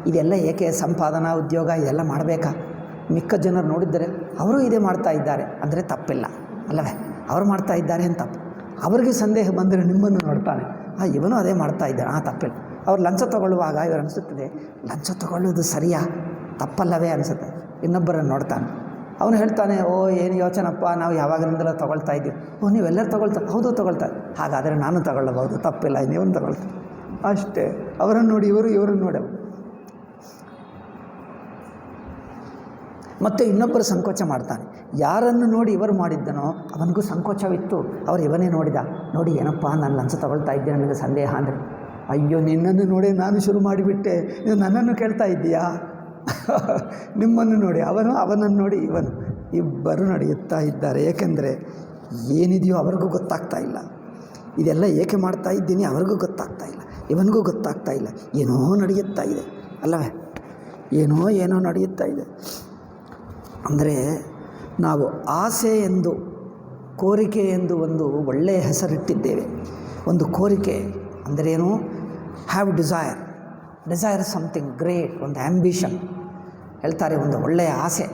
ಇದೆಲ್ಲ ಏಕೆ ಸಂಪಾದನಾ ಉದ್ಯೋಗ ಇದೆಲ್ಲ ಮಾಡಬೇಕಾ? ಮಿಕ್ಕ ಜನರು ನೋಡಿದ್ದರೆ ಅವರು ಇದೇ ಮಾಡ್ತಾ ಇದ್ದಾರೆ ಅಂದರೆ ತಪ್ಪಿಲ್ಲ ಅಲ್ಲವೇ? ಅವರು ಮಾಡ್ತಾ ಇದ್ದಾರೆ ಅಂತ ತಪ್ಪು. ಅವರಿಗೆ ಸಂದೇಹ ಬಂದರೆ ನಿಮ್ಮನ್ನು ನೋಡ್ತಾನೆ, ಇವನು ಅದೇ ಮಾಡ್ತಾ ಇದ್ದಾನೆ, ತಪ್ಪಿಲ್ಲ. ಅವ್ರು ಲಂಚ ತೊಗೊಳ್ಳುವಾಗ ಇವರು ಅನಿಸುತ್ತದೆ, ಲಂಚ ತೊಗೊಳ್ಳೋದು ಸರಿಯಾ ತಪ್ಪಲ್ಲವೇ ಅನಿಸುತ್ತೆ. ಇನ್ನೊಬ್ಬರನ್ನು ನೋಡ್ತಾನೆ, ಅವನು ಹೇಳ್ತಾನೆ, ಏನು ಯೋಚನಪ್ಪ, ನಾವು ಯಾವಾಗಿನಿಂದಲೂ ತೊಗೊಳ್ತಾ ಇದ್ದೀವಿ. ನೀವೆಲ್ಲರೂ ಹೌದು ತೊಗೊಳ್ತಾರೆ, ಹಾಗಾದರೆ ನಾನು ತಗೊಳ್ಳಬಹುದು, ತಪ್ಪಿಲ್ಲ, ನೀವು ತೊಗೊಳ್ತಾರೆ ಅಷ್ಟೇ. ಅವರನ್ನು ನೋಡಿ ಇವರನ್ನು ನೋಡಿ. ಮತ್ತು ಇನ್ನೊಬ್ಬರು ಸಂಕೋಚ ಮಾಡ್ತಾನೆ. ಯಾರನ್ನು ನೋಡಿ ಇವರು ಮಾಡಿದ್ದನೋ ಅವನಿಗೂ ಸಂಕೋಚವಿತ್ತು. ಇವನೇ ನೋಡಿ ಏನಪ್ಪ ನಾನು ಲಂಚ ತೊಗೊಳ್ತಾ ಇದ್ದೆ, ನನಗೆ ಸಂದೇಹ ಅಂದರೆ, ಅಯ್ಯೋ ನಿನ್ನನ್ನು ನೋಡಿ ನಾನು ಶುರು ಮಾಡಿಬಿಟ್ಟೆ, ನೀವು ನನ್ನನ್ನು ಕೇಳ್ತಾ ಇದ್ದೀಯಾ? ನಿಮ್ಮನ್ನು ನೋಡಿ ಅವನನ್ನು ನೋಡಿ ಇಬ್ಬರು ನಡೆಯುತ್ತಾ ಇದ್ದಾರೆ. ಏಕೆಂದರೆ ಏನಿದೆಯೋ ಅವ್ರಿಗೂ ಗೊತ್ತಾಗ್ತಾ ಇಲ್ಲ. ಇದೆಲ್ಲ ಏಕೆ ಮಾಡ್ತಾ ಇದ್ದೀನಿ ಅವ್ರಿಗೂ ಗೊತ್ತಾಗ್ತಾ ಇಲ್ಲ, ಇವನಿಗೂ ಗೊತ್ತಾಗ್ತಾ ಇಲ್ಲ. ಏನೋ ನಡೆಯುತ್ತಾ ಇದೆ ಅಲ್ಲವೇ? ಏನೋ ನಡೆಯುತ್ತಾ ಇದೆ. ಅಂದರೆ ನಾವು ಆಸೆ ಎಂದು, ಕೋರಿಕೆ ಎಂದು ಒಂದು ಒಳ್ಳೆಯ ಹೆಸರಿಟ್ಟಿದ್ದೇವೆ. ಒಂದು ಕೋರಿಕೆ ಅಂದರೇನು? ಹ್ಯಾವ್ ಡಿಸೈರ್ ಸಮಥಿಂಗ್ ಗ್ರೇಟ್, ಒಂದು ಆ್ಯಂಬಿಷನ್ ಹೇಳ್ತಾರೆ, ಒಂದು ಒಳ್ಳೆಯ ಆಸೆ.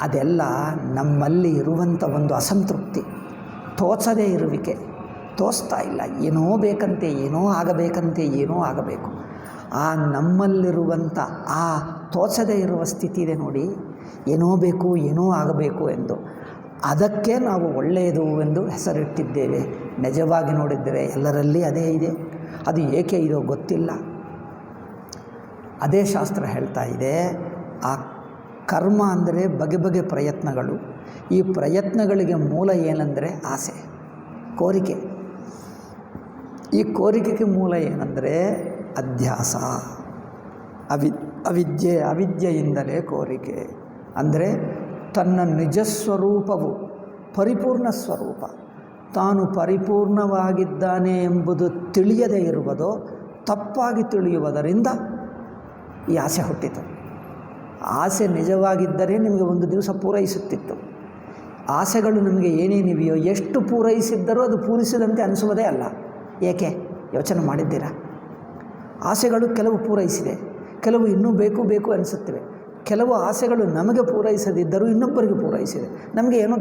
ಅದೆಲ್ಲ ನಮ್ಮಲ್ಲಿ ಇರುವಂಥ ಒಂದು ಅಸಂತೃಪ್ತಿ, ತೋಚದೇ ಇರುವಿಕೆ, ತೋಚ್ತಾ ಇಲ್ಲ, ಏನೋ ಬೇಕಂತೆ, ಏನೋ ಆಗಬೇಕು. ನಮ್ಮಲ್ಲಿರುವಂಥ ತೋಚದೇ ಇರುವ ಸ್ಥಿತಿ ಇದೆ ನೋಡಿ, ಏನೋ ಬೇಕು, ಏನೋ ಆಗಬೇಕು ಎಂದು. ಅದಕ್ಕೆ ನಾವು ಒಳ್ಳೆಯದು ಎಂದು ಹೆಸರಿಟ್ಟಿದ್ದೇವೆ. ನಿಜವಾಗಿ ನೋಡಿದರೆ ಎಲ್ಲರಲ್ಲಿ ಅದೇ ಇದೆ. ಅದು ಏಕೆ ಇದೋ ಗೊತ್ತಿಲ್ಲ. ಅದೇ ಶಾಸ್ತ್ರ ಹೇಳ್ತಾ ಇದೆ, ಕರ್ಮ ಅಂದರೆ ಬಗೆ ಪ್ರಯತ್ನಗಳು. ಈ ಪ್ರಯತ್ನಗಳಿಗೆ ಮೂಲ ಏನಂದರೆ ಆಸೆ, ಕೋರಿಕೆ. ಈ ಕೋರಿಕೆಗೆ ಮೂಲ ಏನಂದರೆ ಅಧ್ಯಾಸ, ಅವಿದ್ಯೆಯಿಂದಲೇ ಕೋರಿಕೆ. ಅಂದರೆ ತನ್ನ ನಿಜ ಸ್ವರೂಪವು ಪರಿಪೂರ್ಣ ಸ್ವರೂಪ, ತಾನು ಪರಿಪೂರ್ಣವಾಗಿದ್ದಾನೆ ಎಂಬುದು ತಿಳಿಯದೇ ಇರುವುದೋ, ತಪ್ಪಾಗಿ ತಿಳಿಯುವುದರಿಂದ ಈ ಆಸೆ ಹುಟ್ಟಿತು. ಆಸೆ ನಿಜವಾಗಿದ್ದರೆ ನಿಮಗೆ ಒಂದು ದಿವಸ ಪೂರೈಸುತ್ತಿತ್ತು. ಆಸೆಗಳು ನಮಗೆ ಏನೇನಿವೆಯೋ ಎಷ್ಟು ಪೂರೈಸಿದ್ದರೂ ಅದು ಪೂರೈಸಿದಂತೆ ಅನಿಸುವುದೇ ಅಲ್ಲ. ಏಕೆ ಯೋಚನೆ ಮಾಡಿದ್ದೀರಾ? ಆಸೆಗಳು ಕೆಲವು ಪೂರೈಸಿದೆ, ಕೆಲವು ಇನ್ನೂ ಬೇಕು ಅನಿಸುತ್ತಿವೆ. ಕೆಲವು ಆಸೆಗಳು ನಮಗೆ ಪೂರೈಸದಿದ್ದರೂ ಇನ್ನೊಬ್ಬರಿಗೆ ಪೂರೈಸಿದೆ. ನಮಗೆ ಏನೋ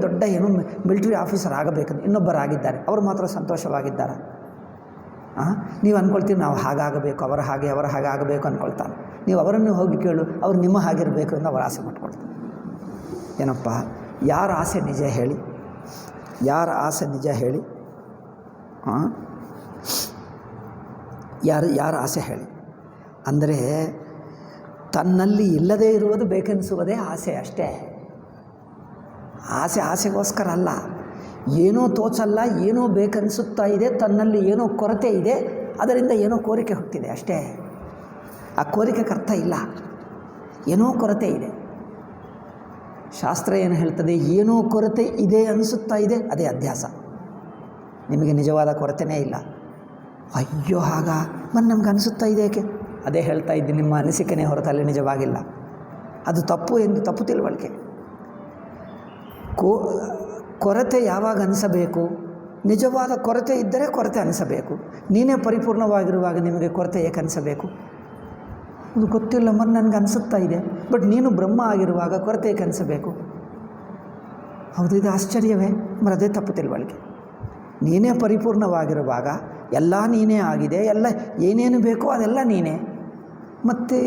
ಮಿಲಿಟರಿ ಆಫೀಸರ್ ಆಗಬೇಕಂತ ಇನ್ನೊಬ್ಬರಾಗಿದ್ದಾರೆ, ಅವರು ಮಾತ್ರ ಸಂತೋಷವಾಗಿದ್ದಾರೆ. ನೀವು ಅಂದ್ಕೊಳ್ತೀವಿ ನಾವು ಹಾಗಾಗಬೇಕು, ಅವರ ಹಾಗೆ ಆಗಬೇಕು ಅಂದ್ಕೊಳ್ತಾನೆ. ನೀವು ಅವರನ್ನು ಹೋಗಿ ಕೇಳು, ಅವ್ರು ನಿಮ್ಮ ಹಾಗಿರಬೇಕು ಎಂದು ಅವರು ಆಸೆ ಮಾಡ್ಕೊಳ್ತಾರೆ. ಏನಪ್ಪ, ಯಾರ ಆಸೆ ನಿಜ ಹೇಳಿ? ಯಾರ ಆಸೆ ಹೇಳಿ? ಅಂದರೆ ತನ್ನಲ್ಲಿ ಇಲ್ಲದೇ ಇರುವುದು ಬೇಕೆನಿಸುವುದೇ ಆಸೆ ಅಷ್ಟೇ. ಆಸೆಗೋಸ್ಕರ ಅಲ್ಲ. ಏನೋ ತೋಚಲ್ಲ, ಏನೋ ಬೇಕನ್ನಿಸುತ್ತಾ ಇದೆ, ತನ್ನಲ್ಲಿ ಏನೋ ಕೊರತೆ ಇದೆ, ಅದರಿಂದ ಏನೋ ಕೋರಿಕೆ ಹುಟ್ಟಿದೆ ಅಷ್ಟೇ. ಆ ಕೋರಿಕೆಗೆ ಅರ್ಥ ಇಲ್ಲ, ಏನೋ ಕೊರತೆ ಇದೆ. ಶಾಸ್ತ್ರ ಏನು ಹೇಳ್ತದೆ? ಏನೋ ಕೊರತೆ ಇದೆ ಅನಿಸುತ್ತಾ ಇದೆ, ಅದೇ ಅಧ್ಯಾಸ. ನಿಮಗೆ ನಿಜವಾದ ಕೊರತೆಯೇ ಇಲ್ಲ. ಅಯ್ಯೋ ನಮ್ಗೆ ಅನಿಸುತ್ತಾ ಇದೆ ಏಕೆ? ಅದೇ ಹೇಳ್ತಾ ಇದ್ದೀನಿ, ನಿಮ್ಮ ಅನಿಸಿಕೆನೇ ಹೊರತಲ್ಲಿ ನಿಜವಾಗಿಲ್ಲ. ಅದು ತಪ್ಪು ಎಂದು ತಪ್ಪು ತಿಳುವಳಿಕೆ. ಕೊರತೆ ಯಾವಾಗ ಅನಿಸಬೇಕು? ನಿಜವಾದ ಕೊರತೆ ಇದ್ದರೆ ಕೊರತೆ ಅನಿಸಬೇಕು. ನೀನೇ ಪರಿಪೂರ್ಣವಾಗಿರುವಾಗ ನಿಮಗೆ ಕೊರತೆ ಏಕೆ ಅನಿಸಬೇಕು? ಅದು ಗೊತ್ತಿಲ್ಲ, ನನಗೆ ಅನಿಸುತ್ತಾ ಇದೆ. ಬಟ್ ನೀನು ಬ್ರಹ್ಮ ಆಗಿರುವಾಗ ಕೊರತೆ ಏಕೆ ಅನಿಸಬೇಕು? ಹೌದು, ಇದು ಆಶ್ಚರ್ಯವೇ? ಅದೇ ತಪ್ಪು ತಿಳುವಳಿಕೆ. ನೀನೇ ಪರಿಪೂರ್ಣವಾಗಿರುವಾಗ ಎಲ್ಲ ನೀನೇ ಆಗಿದೆ, ಎಲ್ಲ ಏನೇನು ಬೇಕೋ ಅದೆಲ್ಲ ನೀನೇ, ಮತ್ತು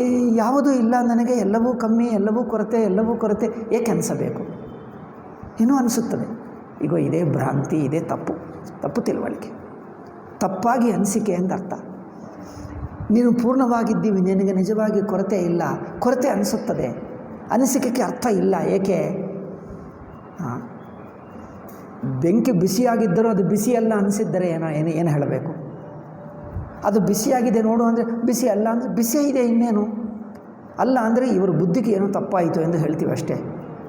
ಯಾವುದೂ ಇಲ್ಲ ನನಗೆ, ಎಲ್ಲವೂ ಕಮ್ಮಿ, ಎಲ್ಲವೂ ಕೊರತೆ ಏಕೆ ಅನಿಸಬೇಕು? ಏನೂ ಅನಿಸುತ್ತದೆ. ಈಗ ಇದೇ ಭ್ರಾಂತಿ, ಇದೇ ತಪ್ಪು ತಿಳುವಳಿಕೆ, ತಪ್ಪಾಗಿ ಅನಿಸಿಕೆ ಎಂದರ್ಥ. ನೀನು ಪೂರ್ಣವಾಗಿದ್ದೀವಿ, ನಿನಗೆ ನಿಜವಾಗಿ ಕೊರತೆ ಇಲ್ಲ, ಕೊರತೆ ಅನಿಸುತ್ತದೆ, ಅನಿಸಿಕೆಗೆ ಅರ್ಥ ಇಲ್ಲ. ಏಕೆ? ಬೆಂಕಿ ಬಿಸಿಯಾಗಿದ್ದರೂ ಅದು ಬಿಸಿಯಲ್ಲ ಅನಿಸಿದ್ದರೆ ಏನು ಹೇಳಬೇಕು? ಅದು ಬಿಸಿಯಾಗಿದೆ ನೋಡು ಅಂದರೆ ಬಿಸಿ ಅಲ್ಲ ಅಂದರೆ ಬಿಸಿಯೇ ಇದೆ, ಇನ್ನೇನು ಅಲ್ಲ ಅಂದರೆ ಇವರು ಬುದ್ಧಿಗೆ ಏನೋ ತಪ್ಪಾಯಿತು ಎಂದು ಹೇಳ್ತೀವಿ ಅಷ್ಟೇ.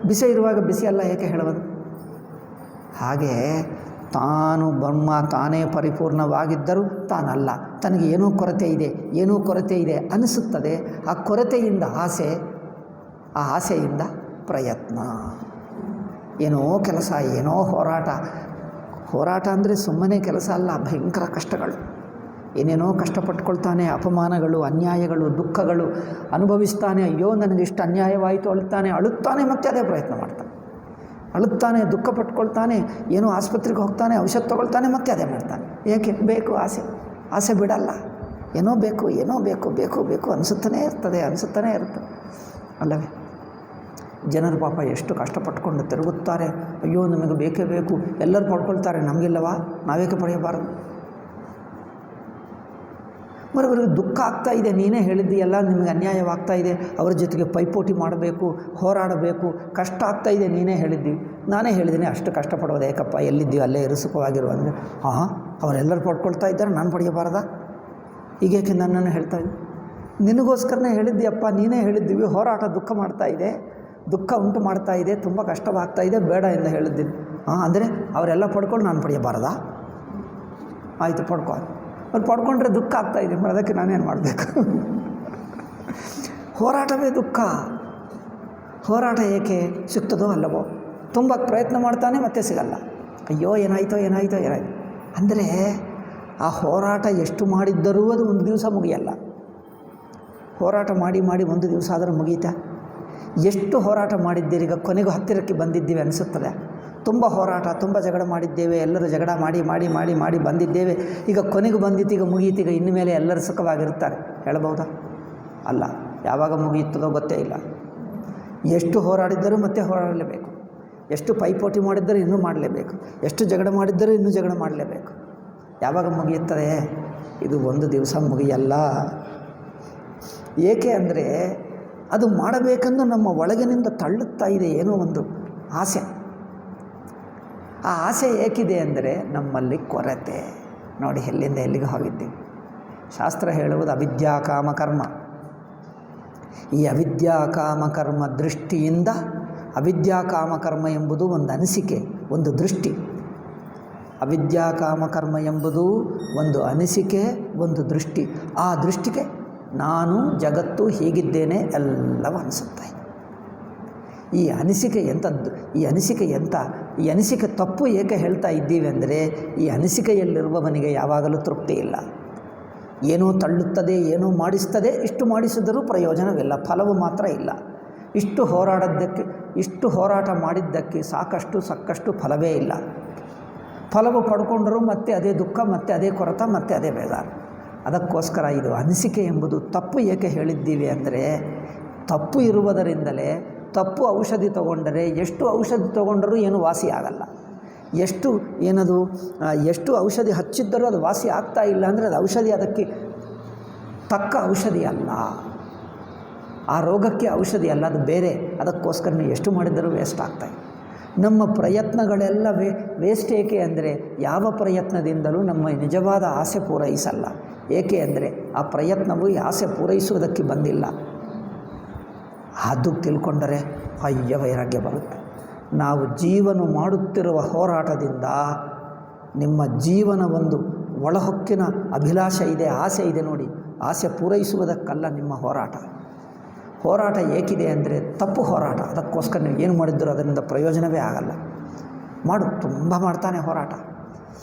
ಬಿಸಿ ಇರುವಾಗ ಬಿಸಿ ಅಲ್ಲ ಏಕೆ ಹೇಳುವುದು? ಹಾಗೆ ತಾನು ಬ್ರಹ್ಮ, ತಾನೇ ಪರಿಪೂರ್ಣವಾಗಿದ್ದರೂ ತಾನಲ್ಲ, ತನಗೆ ಏನೋ ಕೊರತೆ ಇದೆ ಅನಿಸುತ್ತದೆ. ಆ ಕೊರತೆಯಿಂದ ಆಸೆ, ಆ ಆಸೆಯಿಂದ ಪ್ರಯತ್ನ, ಏನೋ ಕೆಲಸ, ಏನೋ ಹೋರಾಟ ಅಂದರೆ ಸುಮ್ಮನೆ ಕೆಲಸ ಅಲ್ಲ, ಭಯಂಕರ ಕಷ್ಟಗಳು, ಏನೇನೋ ಕಷ್ಟಪಟ್ಕೊಳ್ತಾನೆ, ಅಪಮಾನಗಳು, ಅನ್ಯಾಯಗಳು, ದುಃಖಗಳು ಅನುಭವಿಸ್ತಾನೆ. ಅಯ್ಯೋ ನನಗೆ ಇಷ್ಟು ಅನ್ಯಾಯವಾಯಿತು ಅಳುತ್ತಾನೆ, ಮತ್ತೆ ಅದೇ ಪ್ರಯತ್ನ ಮಾಡ್ತಾನೆ, ಅಳುತ್ತಾನೆ, ದುಃಖ ಪಟ್ಕೊಳ್ತಾನೆ, ಏನೋ ಆಸ್ಪತ್ರೆಗೆ ಹೋಗ್ತಾನೆ, ಔಷಧ ತೊಗೊಳ್ತಾನೆ, ಮತ್ತೆ ಅದೇ ಮಾಡ್ತಾನೆ. ಏಕೆ ಬೇಕು? ಆಸೆ ಬಿಡಲ್ಲ. ಏನೋ ಬೇಕು ಅನಿಸುತ್ತಾನೇ ಇರ್ತದೆ ಅಲ್ಲವೇ? ಜನರು ಪಾಪ ಎಷ್ಟು ಕಷ್ಟಪಟ್ಕೊಂಡು ತಿರುಗುತ್ತಾರೆ. ಅಯ್ಯೋ ನಮಗೆ ಬೇಕೇ ಬೇಕು, ಎಲ್ಲರೂ ಪಡ್ಕೊಳ್ತಾರೆ, ನಮಗಿಲ್ಲವಾ? ನಾವೇಕೆ ಪಡೆಯಬಾರದು? ಅವರಿಗೆ ದುಃಖ ಆಗ್ತಾ ಇದೆ, ನೀನೇ ಹೇಳಿದ್ದೀಯಲ್ಲ ನಿಮಗೆ ಅನ್ಯಾಯವಾಗ್ತಾ ಇದೆ, ಅವರ ಜೊತೆಗೆ ಪೈಪೋಟಿ ಮಾಡಬೇಕು, ಹೋರಾಡಬೇಕು, ಕಷ್ಟ ಆಗ್ತಾ ಇದೆ, ನೀನೇ ಹೇಳಿದ್ದೀವಿ. ನಾನೇ ಹೇಳಿದ್ದೀನಿ ಅಷ್ಟು ಕಷ್ಟಪಡೋದು ಏಕಪ್ಪ, ಎಲ್ಲಿದ್ದೀವಿ ಅಲ್ಲೇ ಇರಿಸಿಕವಾಗಿರು ಅಂದರೆ, ಅವರೆಲ್ಲರೂ ಪಡ್ಕೊಳ್ತಾ ಇದ್ದಾರೆ, ನಾನು ಪಡೆಯಬಾರದಾ? ಈಗೇಕೆ ನನ್ನನ್ನು ಹೇಳ್ತಾ ಇದ್ದೆ? ನಿನಗೋಸ್ಕರನೇ ಹೇಳಿದ್ದೀಯಪ್ಪ, ನೀನೇ ಹೇಳಿದ್ದೀವಿ, ಹೋರಾಟ ದುಃಖ ಉಂಟು ಮಾಡ್ತಾ ಇದೆ, ತುಂಬ ಕಷ್ಟವಾಗ್ತಾ ಇದೆ, ಬೇಡ ಎಂದು ಹೇಳಿದ್ದೀನಿ. ಅಂದರೆ ಅವರೆಲ್ಲ ಪಡ್ಕೊಂಡು ನಾನು ಪಡೆಯಬಾರದಾ? ಆಯಿತು, ಅವ್ರು ಪಡ್ಕೊಂಡ್ರೆ ದುಃಖ ಆಗ್ತಾಯಿದೆ, ಅದಕ್ಕೆ ನಾನೇನು ಮಾಡಬೇಕು? ಹೋರಾಟವೇ ದುಃಖ. ಹೋರಾಟ ಏಕೆ? ಸಿಗ್ತದೋ ಅಲ್ಲವೋ? ತುಂಬ ಪ್ರಯತ್ನ ಮಾಡ್ತಾನೆ, ಮತ್ತೆ ಸಿಗಲ್ಲ. ಅಯ್ಯೋ ಏನಾಯಿತೋ ಅಂದರೆ ಆ ಹೋರಾಟ ಎಷ್ಟು ಮಾಡಿದ್ದರೂ ಅದು ಒಂದು ದಿವಸ ಮುಗಿಯಲ್ಲ. ಹೋರಾಟ ಮಾಡಿ ಒಂದು ದಿವಸ ಆದರೂ ಮುಗೀತಾ? ಎಷ್ಟು ಹೋರಾಟ ಮಾಡಿದ್ದೀರಿ? ಈಗ ಕೊನೆಗೂ ಹತ್ತಿರಕ್ಕೆ ಬಂದಿದ್ದೀವಿ ಅನಿಸುತ್ತದೆ. ತುಂಬ ಹೋರಾಟ, ತುಂಬ ಜಗಳ ಮಾಡಿದ್ದೇವೆ, ಎಲ್ಲರೂ ಜಗಳ ಮಾಡಿ ಬಂದಿದ್ದೇವೆ. ಈಗ ಕೊನೆಗೂ ಬಂದಿತ್ತು, ಈಗ ಮುಗಿಯಿತು, ಈಗ ಇನ್ನು ಮೇಲೆ ಎಲ್ಲರೂ ಸುಖವಾಗಿರುತ್ತಾರೆ ಹೇಳಬಹುದಾ? ಅಲ್ಲ, ಯಾವಾಗ ಮುಗಿಯುತ್ತದೋ ಗೊತ್ತೇ ಇಲ್ಲ. ಎಷ್ಟು ಹೋರಾಡಿದ್ದರೂ ಮತ್ತೆ ಹೋರಾಡಲೇಬೇಕು, ಎಷ್ಟು ಪೈಪೋಟಿ ಮಾಡಿದ್ದರೂ ಇನ್ನೂ ಮಾಡಲೇಬೇಕು, ಎಷ್ಟು ಜಗಳ ಮಾಡಿದ್ದರೂ ಇನ್ನೂ ಜಗಳ ಮಾಡಲೇಬೇಕು. ಯಾವಾಗ ಮುಗಿಯುತ್ತದೆ? ಇದು ಒಂದು ದಿವಸ ಮುಗಿಯಲ್ಲ. ಏಕೆ ಅಂದರೆ ಅದು ಮಾಡಬೇಕೆಂದು ನಮ್ಮ ಒಳಗಿನಿಂದ ತಳ್ಳುತ್ತಾ ಇದೆ ಏನೋ ಒಂದು ಆಸೆ. ಆ ಆಸೆ ಏಕಿದೆ ಅಂದರೆ ನಮ್ಮಲ್ಲಿ ಕೊರತೆ. ನೋಡಿ ಎಲ್ಲಿಂದ ಎಲ್ಲಿಗೆ ಹೋಗಿದ್ದೀವಿ. ಶಾಸ್ತ್ರ ಹೇಳುವುದು ಅವಿದ್ಯಾ ಕಾಮಕರ್ಮ. ಈ ಅವಿದ್ಯಾ ಕಾಮಕರ್ಮ ದೃಷ್ಟಿಯಿಂದ, ಅವಿದ್ಯಾ ಕಾಮಕರ್ಮ ಎಂಬುದು ಒಂದು ಅನಿಸಿಕೆ, ಒಂದು ದೃಷ್ಟಿ. ಅವಿದ್ಯಾ ಕಾಮಕರ್ಮ ಎಂಬುದು ಒಂದು ಅನಿಸಿಕೆ, ಒಂದು ದೃಷ್ಟಿ. ಆ ದೃಷ್ಟಿಗೆ ನಾನು ಜಗತ್ತು ಹೀಗಿದ್ದೇನೆ ಎಲ್ಲವೂ ಅನಿಸುತ್ತೆ. ಈ ಅನಿಸಿಕೆ ಎಂಥದ್ದು? ಈ ಅನಿಸಿಕೆ ತಪ್ಪು ಏಕೆ ಹೇಳ್ತಾ ಇದ್ದೀವಿ ಅಂದರೆ, ಈ ಅನಿಸಿಕೆಯಲ್ಲಿರುವವನಿಗೆ ಯಾವಾಗಲೂ ತೃಪ್ತಿ ಇಲ್ಲ. ಏನೋ ತಳ್ಳುತ್ತದೆ, ಏನೋ ಮಾಡಿಸ್ತದೆ. ಇಷ್ಟು ಮಾಡಿಸಿದರೂ ಪ್ರಯೋಜನವಿಲ್ಲ, ಫಲವು ಮಾತ್ರ ಇಲ್ಲ. ಇಷ್ಟು ಹೋರಾಟ ಮಾಡಿದ್ದಕ್ಕೆ ಸಾಕಷ್ಟು ಫಲವೇ ಇಲ್ಲ. ಫಲವು ಪಡ್ಕೊಂಡರೂ ಮತ್ತೆ ಅದೇ ದುಃಖ, ಮತ್ತೆ ಅದೇ ಕೊರತ, ಮತ್ತೆ ಅದೇ ಬೇಜಾರು. ಅದಕ್ಕೋಸ್ಕರ ಇದು ಅನಿಸಿಕೆ ಎಂಬುದು ತಪ್ಪು ಏಕೆ ಹೇಳಿದ್ದೀವಿ ಅಂದರೆ, ತಪ್ಪು ಇರುವುದರಿಂದಲೇ ತಪ್ಪು ಔಷಧಿ ತಗೊಂಡರೆ, ಎಷ್ಟು ಔಷಧಿ ತಗೊಂಡರೂ ಏನು ವಾಸಿ ಆಗಲ್ಲ. ಎಷ್ಟು ಔಷಧಿ ಹಚ್ಚಿದ್ದರೂ ಅದು ವಾಸಿ ಆಗ್ತಾ ಇಲ್ಲ ಅಂದರೆ ಅದು ಔಷಧಿ ಅದಕ್ಕೆ ತಕ್ಕ ಔಷಧಿ ಅಲ್ಲ, ಆ ರೋಗಕ್ಕೆ ಔಷಧಿ ಅಲ್ಲ, ಅದು ಬೇರೆ. ಅದಕ್ಕೋಸ್ಕರ ನೀವು ಎಷ್ಟು ಮಾಡಿದರೂ ವೇಸ್ಟ್ ಆಗ್ತಾಯಿದೆ. ನಮ್ಮ ಪ್ರಯತ್ನಗಳೆಲ್ಲ ವೇಸ್ಟ್. ಏಕೆ ಅಂದರೆ ಯಾವ ಪ್ರಯತ್ನದಿಂದಲೂ ನಮ್ಮ ನಿಜವಾದ ಆಸೆ ಪೂರೈಸಲ್ಲ. ಏಕೆ ಅಂದರೆ ಆ ಪ್ರಯತ್ನವು ಈ ಆಸೆ ಪೂರೈಸುವುದಕ್ಕೆ ಬಂದಿಲ್ಲ. ಅದು ತಿಳ್ಕೊಂಡರೆ ವೈರಾಗ್ಯ ಬರುತ್ತೆ. ನಾವು ಜೀವನ ಮಾಡುತ್ತಿರುವ ಹೋರಾಟದಿಂದ ನಿಮ್ಮ ಜೀವನ ಒಂದು ಒಳಹೊಕ್ಕಿನ ಅಭಿಲಾಷೆ ಇದೆ, ಆಸೆ ಇದೆ ನೋಡಿ. ಆಸೆ ಪೂರೈಸುವುದಕ್ಕಲ್ಲ ನಿಮ್ಮ ಹೋರಾಟ ಏಕಿದೆ ಅಂದರೆ ತಪ್ಪು ಹೋರಾಟ. ಅದಕ್ಕೋಸ್ಕರ ನೀವು ಏನು ಮಾಡಿದ್ದರೂ ಅದರಿಂದ ಪ್ರಯೋಜನವೇ ಆಗಲ್ಲ. ತುಂಬ ಮಾಡ್ತಾನೆ ಹೋರಾಟ.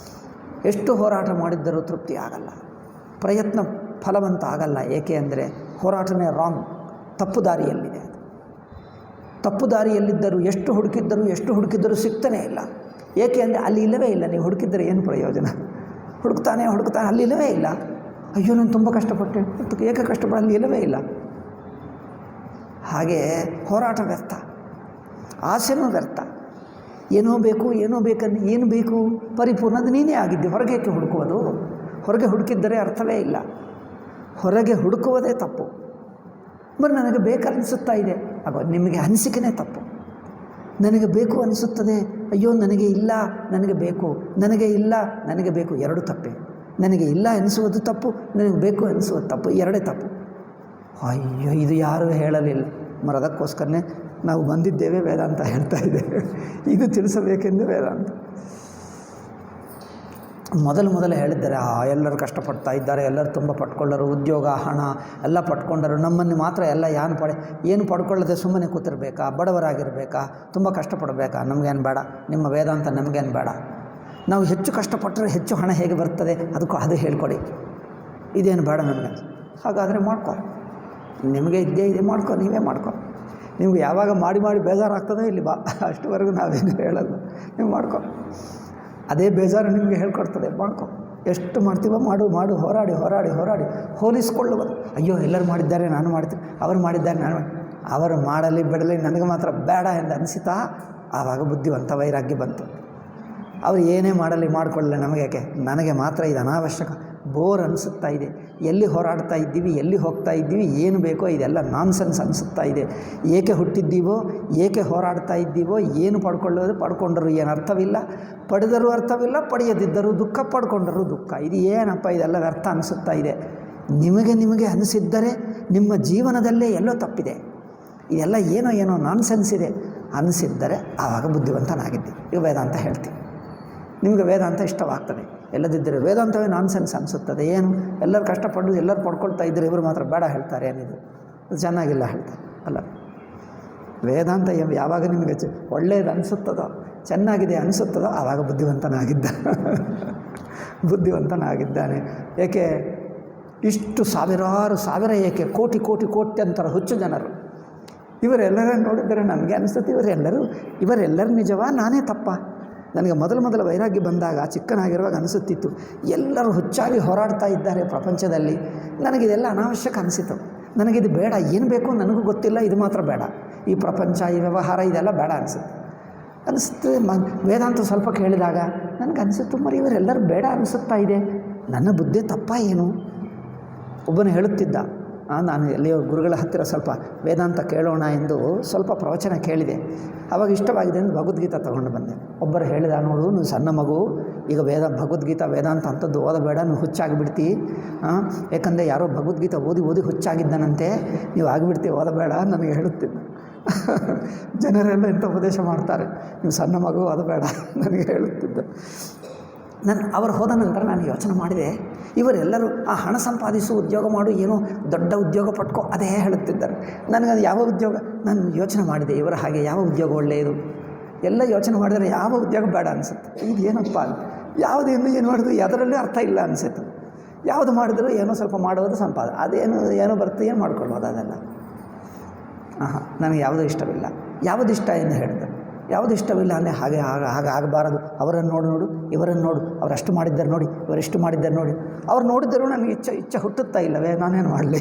ಎಷ್ಟು ಹೋರಾಟ ಮಾಡಿದ್ದರೂ ತೃಪ್ತಿ ಆಗಲ್ಲ, ಪ್ರಯತ್ನ ಫಲವಂತ ಆಗಲ್ಲ. ಏಕೆ ಅಂದರೆ ಹೋರಾಟನೇ ರಾಂಗ್, ತಪ್ಪು ದಾರಿಯಲ್ಲಿದೆ. ತಪ್ಪು ದಾರಿಯಲ್ಲಿದ್ದರು, ಎಷ್ಟು ಹುಡುಕಿದ್ದರೂ ಸಿಗ್ತಾನೇ ಇಲ್ಲ. ಏಕೆ ಅಂದರೆ ಅಲ್ಲಿ ಇಲ್ಲವೇ ಇಲ್ಲ. ನೀವು ಹುಡುಕಿದ್ದರೆ ಏನು ಪ್ರಯೋಜನ? ಹುಡುಕ್ತಾನೆ ಅಲ್ಲಿ ಇಲ್ಲವೇ ಇಲ್ಲ. ಅಯ್ಯೋ ನಾನು ತುಂಬ ಕಷ್ಟಪಟ್ಟೆ, ಏಕೆ ಕಷ್ಟಪಡ, ಅಲ್ಲಿ ಇಲ್ಲವೇ ಇಲ್ಲ. ಹಾಗೆ ಹೋರಾಟ ವ್ಯರ್ಥ, ಆಸೆನೂ ವ್ಯರ್ಥ. ಏನೋ ಬೇಕಂದ್ರೆ ಏನು ಬೇಕು ಪರಿಪೂರ್ಣದ ನೀನೇ ಆಗಿದ್ದೆ. ಹೊರಗೆ ಏಕೆ ಹುಡುಕುವುದು? ಹೊರಗೆ ಹುಡುಕಿದ್ದರೆ ಅರ್ಥವೇ ಇಲ್ಲ. ಹೊರಗೆ ಹುಡುಕುವುದೇ ತಪ್ಪು. ಬಟ್ ನನಗೆ ಬೇಕನ್ನಿಸುತ್ತಾ ಇದೆ, ಆಗ ನಿಮಗೆ ಅನಿಸಿಕೆನೇ ತಪ್ಪು. ನನಗೆ ಬೇಕು ಅನಿಸುತ್ತದೆ, ಅಯ್ಯೋ ನನಗೆ ಇಲ್ಲ ನನಗೆ ಬೇಕು, ನನಗೆ ಇಲ್ಲ ನನಗೆ ಬೇಕು, ಎರಡು ತಪ್ಪೆ. ನನಗೆ ಇಲ್ಲ ಎನಿಸುವುದು ತಪ್ಪು, ನನಗೆ ಬೇಕು ಅನಿಸುವುದು ತಪ್ಪು, ಎರಡೇ ತಪ್ಪು. ಅಯ್ಯೋ ಇದು ಯಾರೂ ಹೇಳಲಿಲ್ಲ. ಅದಕ್ಕೋಸ್ಕರನೇ ನಾವು ಬಂದಿದ್ದೇವೆ, ವೇದಾಂತ ಹೇಳ್ತಾ ಇದ್ದೇವೆ. ಇದು ತಿಳಿಸಬೇಕೆಂದು ವೇದಾಂತ. ಮೊದಲು ಹೇಳಿದ್ದಾರೆ, ಎಲ್ಲರೂ ಕಷ್ಟಪಡ್ತಾ ಇದ್ದಾರೆ, ಎಲ್ಲರೂ ತುಂಬ ಪಡ್ಕೊಳ್ಳರು, ಉದ್ಯೋಗ ಹಣ ಎಲ್ಲ ಪಡ್ಕೊಂಡರು, ನಮ್ಮನ್ನು ಮಾತ್ರ ಎಲ್ಲ ಏನು ಪಡ್ಕೊಳ್ಳದೆ ಸುಮ್ಮನೆ ಕೂತಿರ್ಬೇಕಾ, ಬಡವರಾಗಿರಬೇಕಾ, ತುಂಬ ಕಷ್ಟಪಡಬೇಕಾ? ನಮಗೇನು ಬೇಡ, ನಿಮ್ಮ ವೇದಾಂತ ನಮಗೇನು ಬೇಡ. ನಾವು ಹೆಚ್ಚು ಕಷ್ಟಪಟ್ಟರೆ ಹೆಚ್ಚು ಹಣ ಹೇಗೆ ಬರ್ತದೆ ಅದು ಹೇಳ್ಕೊಡಿ, ಇದೇನು ಬೇಡ ನಮಗೆ. ಹಾಗಾದರೆ ಮಾಡ್ಕೊ, ನಿಮಗೆ ಇದ್ದೇ ಇದೆ, ನೀವೇ ಮಾಡ್ಕೊ. ನಿಮ್ಗೆ ಯಾವಾಗ ಮಾಡಿ ಬೇಜಾರಾಗ್ತದೋ ಇಲ್ಲಿ ಬಾ, ಅಷ್ಟುವರೆಗೂ ನಾವೇನು ಹೇಳಲ್ಲ, ನೀವು ಮಾಡ್ಕೊ. ಅದೇ ಬೇಜಾರು ನಿಮಗೆ ಹೇಳ್ಕೊಡ್ತದೆ, ಮಾಡ್ಕೊ. ಎಷ್ಟು ಮಾಡ್ತೀವೋ ಮಾಡು, ಹೋರಾಡಿ ಹೋಲಿಸ್ಕೊಳ್ಳುವುದು. ಅಯ್ಯೋ ಎಲ್ಲರೂ ಮಾಡಿದ್ದಾರೆ ನಾನು ಮಾಡ್ತೀನಿ, ಅವರು ಮಾಡಿದ್ದಾರೆ ನಾನು ಅವರು ಮಾಡಲಿ ಬಿಡಲಿ ನನಗೆ ಮಾತ್ರ ಬೇಡ ಎಂದು ಅನಿಸಿತಾ, ಆವಾಗ ಬುದ್ಧಿವಂತ ವೈರಾಗ್ಯ ಬಂತು. ಅವರು ಏನೇ ಮಾಡಲಿ ಮಾಡಿಕೊಳ್ಳಲಿ ನಮಗೆ ಯಾಕೆ, ನನಗೆ ಮಾತ್ರ ಇದು ಅನಾವಶ್ಯಕ, ಬೋರ್ ಅನಿಸುತ್ತಾ ಇದೆ. ಎಲ್ಲಿ ಹೋರಾಡ್ತಾ ಇದ್ದೀವಿ, ಎಲ್ಲಿ ಹೋಗ್ತಾ ಇದ್ದೀವಿ, ಏನು ಬೇಕೋ ಇದೆಲ್ಲ ನಾನ್ಸೆನ್ಸ್ ಅನಿಸುತ್ತಾ ಇದೆ. ಏಕೆ ಹುಟ್ಟಿದ್ದೀವೋ, ಏಕೆ ಹೋರಾಡ್ತಾ ಇದ್ದೀವೋ, ಏನು ಪಡ್ಕೊಂಡರೂ ಏನು ಅರ್ಥವಿಲ್ಲ, ಪಡೆದರೂ ಅರ್ಥವಿಲ್ಲ, ಪಡೆಯದಿದ್ದರೂ ದುಃಖ, ಪಡ್ಕೊಂಡರೂ ದುಃಖ. ಇದು ಏನಪ್ಪ, ಇದೆಲ್ಲ ವ್ಯರ್ಥ ಅನಿಸುತ್ತಾ ಇದೆ. ನಿಮಗೆ ಅನಿಸಿದ್ದರೆ ನಿಮ್ಮ ಜೀವನದಲ್ಲೇ ಎಲ್ಲೋ ತಪ್ಪಿದೆ, ಇದೆಲ್ಲ ಏನೋ ನಾನ್ಸೆನ್ಸ್ ಇದೆ ಅನಿಸಿದ್ದರೆ ಆವಾಗ ಬುದ್ಧಿವಂತನಾಗಿದ್ದೆ. ಈಗ ವೇದಾಂತ ಹೇಳ್ತೀವಿ, ನಿಮಗೆ ವೇದಾಂತ ಇಷ್ಟವಾಗ್ತದೆ. ಎಲ್ಲದಿದ್ದರೆ ವೇದಾಂತವೇ ನಾನ್ಸೆನ್ಸ್ ಅನಿಸುತ್ತದೆ. ಏನು ಎಲ್ಲರೂ ಕಷ್ಟಪಟ್ಟು ಎಲ್ಲರೂ ಪಡ್ಕೊಳ್ತಾ ಇದ್ದರೆ ಇವರು ಮಾತ್ರ ಬೇಡ ಹೇಳ್ತಾರೆ ಏನಿದು, ಅದು ಚೆನ್ನಾಗಿಲ್ಲ ಹೇಳ್ತಾರೆ. ಅಲ್ಲ, ವೇದಾಂತ ಯಾವಾಗ ನಿಮಗೆ ಒಳ್ಳೆಯದು ಅನಿಸುತ್ತದೋ, ಚೆನ್ನಾಗಿದೆ ಅನಿಸುತ್ತದೋ ಆವಾಗ ಬುದ್ಧಿವಂತನಾಗಿದ್ದಾನೆ. ಏಕೆ ಇಷ್ಟು ಸಾವಿರ ಏಕೆ ಕೋಟಿ ಅಂತರ ಹುಚ್ಚು ಜನರು. ಇವರೆಲ್ಲರನ್ನು ನೋಡಿದರೆ ನಮಗೆ ಅನಿಸುತ್ತೆ ಇವರೆಲ್ಲರೂ ನಿಜವಾ, ನಾನೇ ತಪ್ಪ? ನನಗೆ ಮೊದಲು ವೈರಾಗ್ಯ ಬಂದಾಗ ಚಿಕ್ಕನಾಗಿರುವಾಗ ಅನಿಸುತ್ತಿತ್ತು, ಎಲ್ಲರೂ ಹುಚ್ಚಾಗಿ ಹೋರಾಡ್ತಾ ಇದ್ದಾರೆ ಪ್ರಪಂಚದಲ್ಲಿ, ನನಗಿದೆಲ್ಲ ಅನಾವಶ್ಯಕ ಅನಿಸಿತು. ನನಗಿದು ಬೇಡ, ಏನು ಬೇಕು ನನಗೂ ಗೊತ್ತಿಲ್ಲ, ಇದು ಮಾತ್ರ ಬೇಡ, ಈ ಪ್ರಪಂಚ ಈ ವ್ಯವಹಾರ ಇದೆಲ್ಲ ಬೇಡ ಅನಿಸುತ್ತೆ. ವೇದಾಂತ ಸ್ವಲ್ಪ ಕೇಳಿದಾಗ ನನಗೆ ಅನಿಸುತ್ತು, ಇವರೆಲ್ಲರೂ ಬೇಡ ಅನಿಸುತ್ತಾ ಇದೆ, ನನ್ನ ಬುದ್ಧಿ ತಪ್ಪ ಏನು? ಒಬ್ಬನು ಹೇಳುತ್ತಿದ್ದ, ನಾನು ಎಲ್ಲಿಯೋ ಗುರುಗಳ ಹತ್ತಿರ ಸ್ವಲ್ಪ ವೇದಾಂತ ಕೇಳೋಣ ಎಂದು ಸ್ವಲ್ಪ ಪ್ರವಚನ ಕೇಳಿದೆ. ಆವಾಗ ಇಷ್ಟವಾಗಿದೆ ಎಂದು ಭಗವದ್ಗೀತಾ ತಗೊಂಡು ಬಂದೆ. ಒಬ್ಬರು ಹೇಳಿದ, ನೋಡು ನೀವು ಸಣ್ಣ ಮಗು, ಈಗ ಭಗವದ್ಗೀತಾ ವೇದಾಂತ ಅಂಥದ್ದು ಓದಬೇಡ, ನೀವು ಹುಚ್ಚಾಗಿಬಿಡ್ತಿ. ಯಾಕಂದರೆ ಯಾರೋ ಭಗವದ್ಗೀತಾ ಓದಿ ಹುಚ್ಚಾಗಿದ್ದನಂತೆ, ನೀವು ಆಗಿಬಿಡ್ತೀವಿ, ಓದಬೇಡ ನನಗೆ ಹೇಳುತ್ತಿದ್ದ. ಜನರೆಲ್ಲ ಇಂಥ ಉಪದೇಶ ಮಾಡ್ತಾರೆ, ನೀವು ಸಣ್ಣ ಮಗು ಓದಬೇಡ ನನಗೆ ಹೇಳುತ್ತಿದ್ದ. ಅವರು ಹೋದ ನಂತರ ನಾನು ಯೋಚನೆ ಮಾಡಿದೆ, ಇವರೆಲ್ಲರೂ ಆ ಹಣ ಸಂಪಾದಿಸು, ಉದ್ಯೋಗ ಮಾಡು, ಏನೋ ದೊಡ್ಡ ಉದ್ಯೋಗ ಪಟ್ಕೋ ಅದೇ ಹೇಳುತ್ತಿದ್ದಾರೆ. ನನಗೆ ಅದು ಯಾವ ಉದ್ಯೋಗ, ನಾನು ಯೋಚನೆ ಮಾಡಿದೆ, ಇವರ ಹಾಗೆ ಯಾವ ಉದ್ಯೋಗ ಒಳ್ಳೆಯದು ಎಲ್ಲ ಯೋಚನೆ ಮಾಡಿದರೆ ಯಾವ ಉದ್ಯೋಗ ಬೇಡ ಅನಿಸುತ್ತೆ. ಇದು ಏನಪ್ಪ ಯಾವುದೇನು ಏನು ಮಾಡೋದು ಅದರಲ್ಲೇ ಅರ್ಥ ಇಲ್ಲ ಅನಿಸುತ್ತೆ. ಯಾವುದು ಮಾಡಿದರೂ ಏನೋ ಸ್ವಲ್ಪ ಮಾಡೋದು ಸಂಪಾದ, ಏನೋ ಬರುತ್ತೆ, ಏನು ಮಾಡ್ಕೊಳ್ಬೋದು ಅದೆಲ್ಲ. ನನಗೆ ಯಾವುದೂ ಇಷ್ಟವಿಲ್ಲ. ಯಾವುದು ಇಷ್ಟ ಎಂದು ಹೇಳಿದರು, ಯಾವುದು ಇಷ್ಟವಿಲ್ಲ ಅಂದರೆ ಹಾಗೆ ಆಗಬಾರದು. ಅವರನ್ನು ನೋಡು, ಇವರನ್ನು ನೋಡು, ಅವರಷ್ಟು ಮಾಡಿದ್ದಾರೆ ನೋಡಿ, ಇವರೆಷ್ಟು ಮಾಡಿದ್ದಾರೆ ನೋಡಿ. ಅವ್ರು ನೋಡಿದ್ದರೂ ನನಗೆ ಇಚ್ಛೆ ಹುಟ್ಟುತ್ತಾ ಇಲ್ಲವೇ, ನಾನೇನು ಮಾಡಲಿ?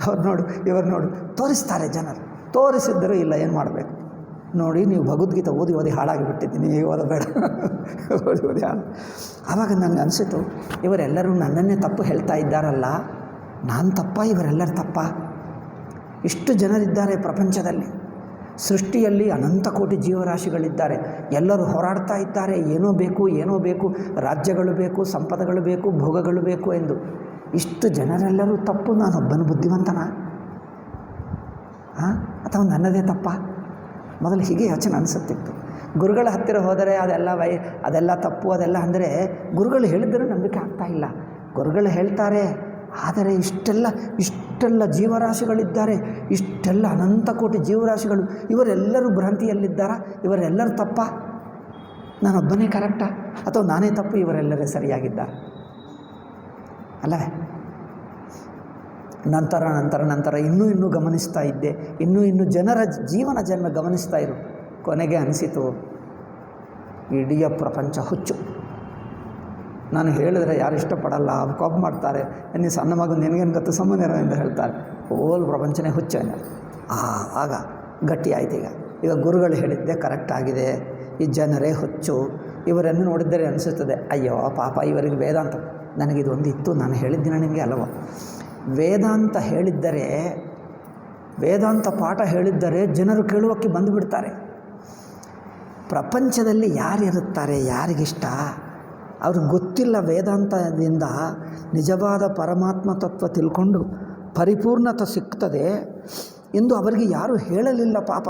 ಅವ್ರು ನೋಡು, ಇವರು ನೋಡು, ತೋರಿಸ್ತಾರೆ ಜನರು, ತೋರಿಸಿದ್ದರೂ ಇಲ್ಲ, ಏನು ಮಾಡಬೇಕು? ನೋಡಿ, ನೀವು ಭಗವದ್ಗೀತೆ ಓದಿ ಹಾಳಾಗಿಬಿಟ್ಟಿದ್ದೀನಿ, ನೀವು ಓದಬೇಡ, ಓದಿ ಹಾಳು. ಆವಾಗ ನನಗೆ ಅನಿಸಿತು, ಇವರೆಲ್ಲರೂ ನನ್ನನ್ನೇ ತಪ್ಪು ಹೇಳ್ತಾ ಇದ್ದಾರಲ್ಲ, ನಾನು ತಪ್ಪ, ಇವರೆಲ್ಲರೂ ತಪ್ಪ? ಇಷ್ಟು ಜನರಿದ್ದಾರೆ ಪ್ರಪಂಚದಲ್ಲಿ, ಸೃಷ್ಟಿಯಲ್ಲಿ ಅನಂತ ಕೋಟಿ ಜೀವರಾಶಿಗಳಿದ್ದಾರೆ, ಎಲ್ಲರೂ ಹೋರಾಡ್ತಾ ಇದ್ದಾರೆ, ಏನೋ ಬೇಕು, ರಾಜ್ಯಗಳು ಬೇಕು, ಸಂಪದಗಳು ಬೇಕು, ಭೋಗಗಳು ಬೇಕು ಎಂದು. ಇಷ್ಟು ಜನರೆಲ್ಲರೂ ತಪ್ಪು, ನಾನೊಬ್ಬನು ಬುದ್ಧಿವಂತನ ಅಥವಾ ನನ್ನದೇ ತಪ್ಪ? ಮೊದಲು ಹೀಗೆ ಯೋಚನೆ ಅನಿಸುತ್ತಿತ್ತು. ಗುರುಗಳ ಹತ್ತಿರ ಹೋದರೆ ಅದೆಲ್ಲ ತಪ್ಪು, ಅದೆಲ್ಲ ಅಂದರೆ ಗುರುಗಳು ಹೇಳಿದ್ದರೂ ನಂಬಿಕೆ ಆಗ್ತಾ ಇಲ್ಲ. ಗುರುಗಳು ಹೇಳ್ತಾರೆ, ಆದರೆ ಇಷ್ಟೆಲ್ಲ ಜೀವರಾಶಿಗಳಿದ್ದಾರೆ, ಇಷ್ಟೆಲ್ಲ ಅನಂತ ಕೋಟಿ ಜೀವರಾಶಿಗಳು, ಇವರೆಲ್ಲರೂ ಭ್ರಾಂತಿಯಲ್ಲಿದ್ದಾರಾ? ಇವರೆಲ್ಲರೂ ತಪ್ಪ? ನಾನೊಬ್ಬನೇ ಕರೆಕ್ಟಾ ಅಥವಾ ನಾನೇ ತಪ್ಪು, ಇವರೆಲ್ಲರೇ ಸರಿಯಾಗಿದ್ದಾರೆ ಅಲ್ಲವೇ? ನಂತರ ಇನ್ನೂ ಗಮನಿಸ್ತಾ ಇದ್ದೆ, ಇನ್ನೂ ಜನರ ಜೀವನ ಗಮನಿಸ್ತಾ ಇರು. ಕೊನೆಗೆ ಅನಿಸಿತು ಇಡೀ ಪ್ರಪಂಚ ಹುಚ್ಚು. ನಾನು ಹೇಳಿದ್ರೆ ಯಾರು ಇಷ್ಟಪಡಲ್ಲ, ಕಾಪಿ ಮಾಡ್ತಾರೆ, ನೀನು ಸಣ್ಣ ಮಗು ನಿನಗೇನು ಗೊತ್ತು ಸುಮ್ಮನಿರೋ ಎಂದು ಹೇಳ್ತಾರೆ. ಓಲ್ ಪ್ರಪಂಚನೇ ಹುಚ್ಚು ಅನ್ನೋ ಆಗ ಗಟ್ಟಿ ಆಯ್ತು. ಈಗ ಗುರುಗಳು ಹೇಳಿದ್ದೆ ಕರೆಕ್ಟ್ ಆಗಿದೆ, ಈ ಜನರೇ ಹುಚ್ಚು. ಇವರನ್ನು ನೋಡಿದ್ದರೆ ಅನಿಸುತ್ತದೆ ಅಯ್ಯೋ ಪಾಪ ಇವರಿಗೆ ವೇದಾಂತ. ನನಗಿದು ಒಂದು ಇತ್ತು, ನಾನು ಹೇಳಿದ್ದಿನ ನಿಮಗೆ ಅಲ್ಲವೋ, ವೇದಾಂತ ಹೇಳಿದ್ದರೆ, ವೇದಾಂತ ಪಾಠ ಹೇಳಿದ್ದರೆ ಜನರು ಕೇಳುವಕ್ಕೆ ಬಂದುಬಿಡ್ತಾರೆ. ಪ್ರಪಂಚದಲ್ಲಿ ಯಾರಿರುತ್ತಾರೆ, ಯಾರಿಗಿಷ್ಟ, ಅವ್ರಿಗೆ ಗೊತ್ತಿಲ್ಲ ವೇದಾಂತದಿಂದ ನಿಜವಾದ ಪರಮಾತ್ಮ ತತ್ವ ತಿಳ್ಕೊಂಡು ಪರಿಪೂರ್ಣತೆ ಸಿಗ್ತದೆ ಎಂದು ಅವರಿಗೆ ಯಾರೂ ಹೇಳಲಿಲ್ಲ ಪಾಪ.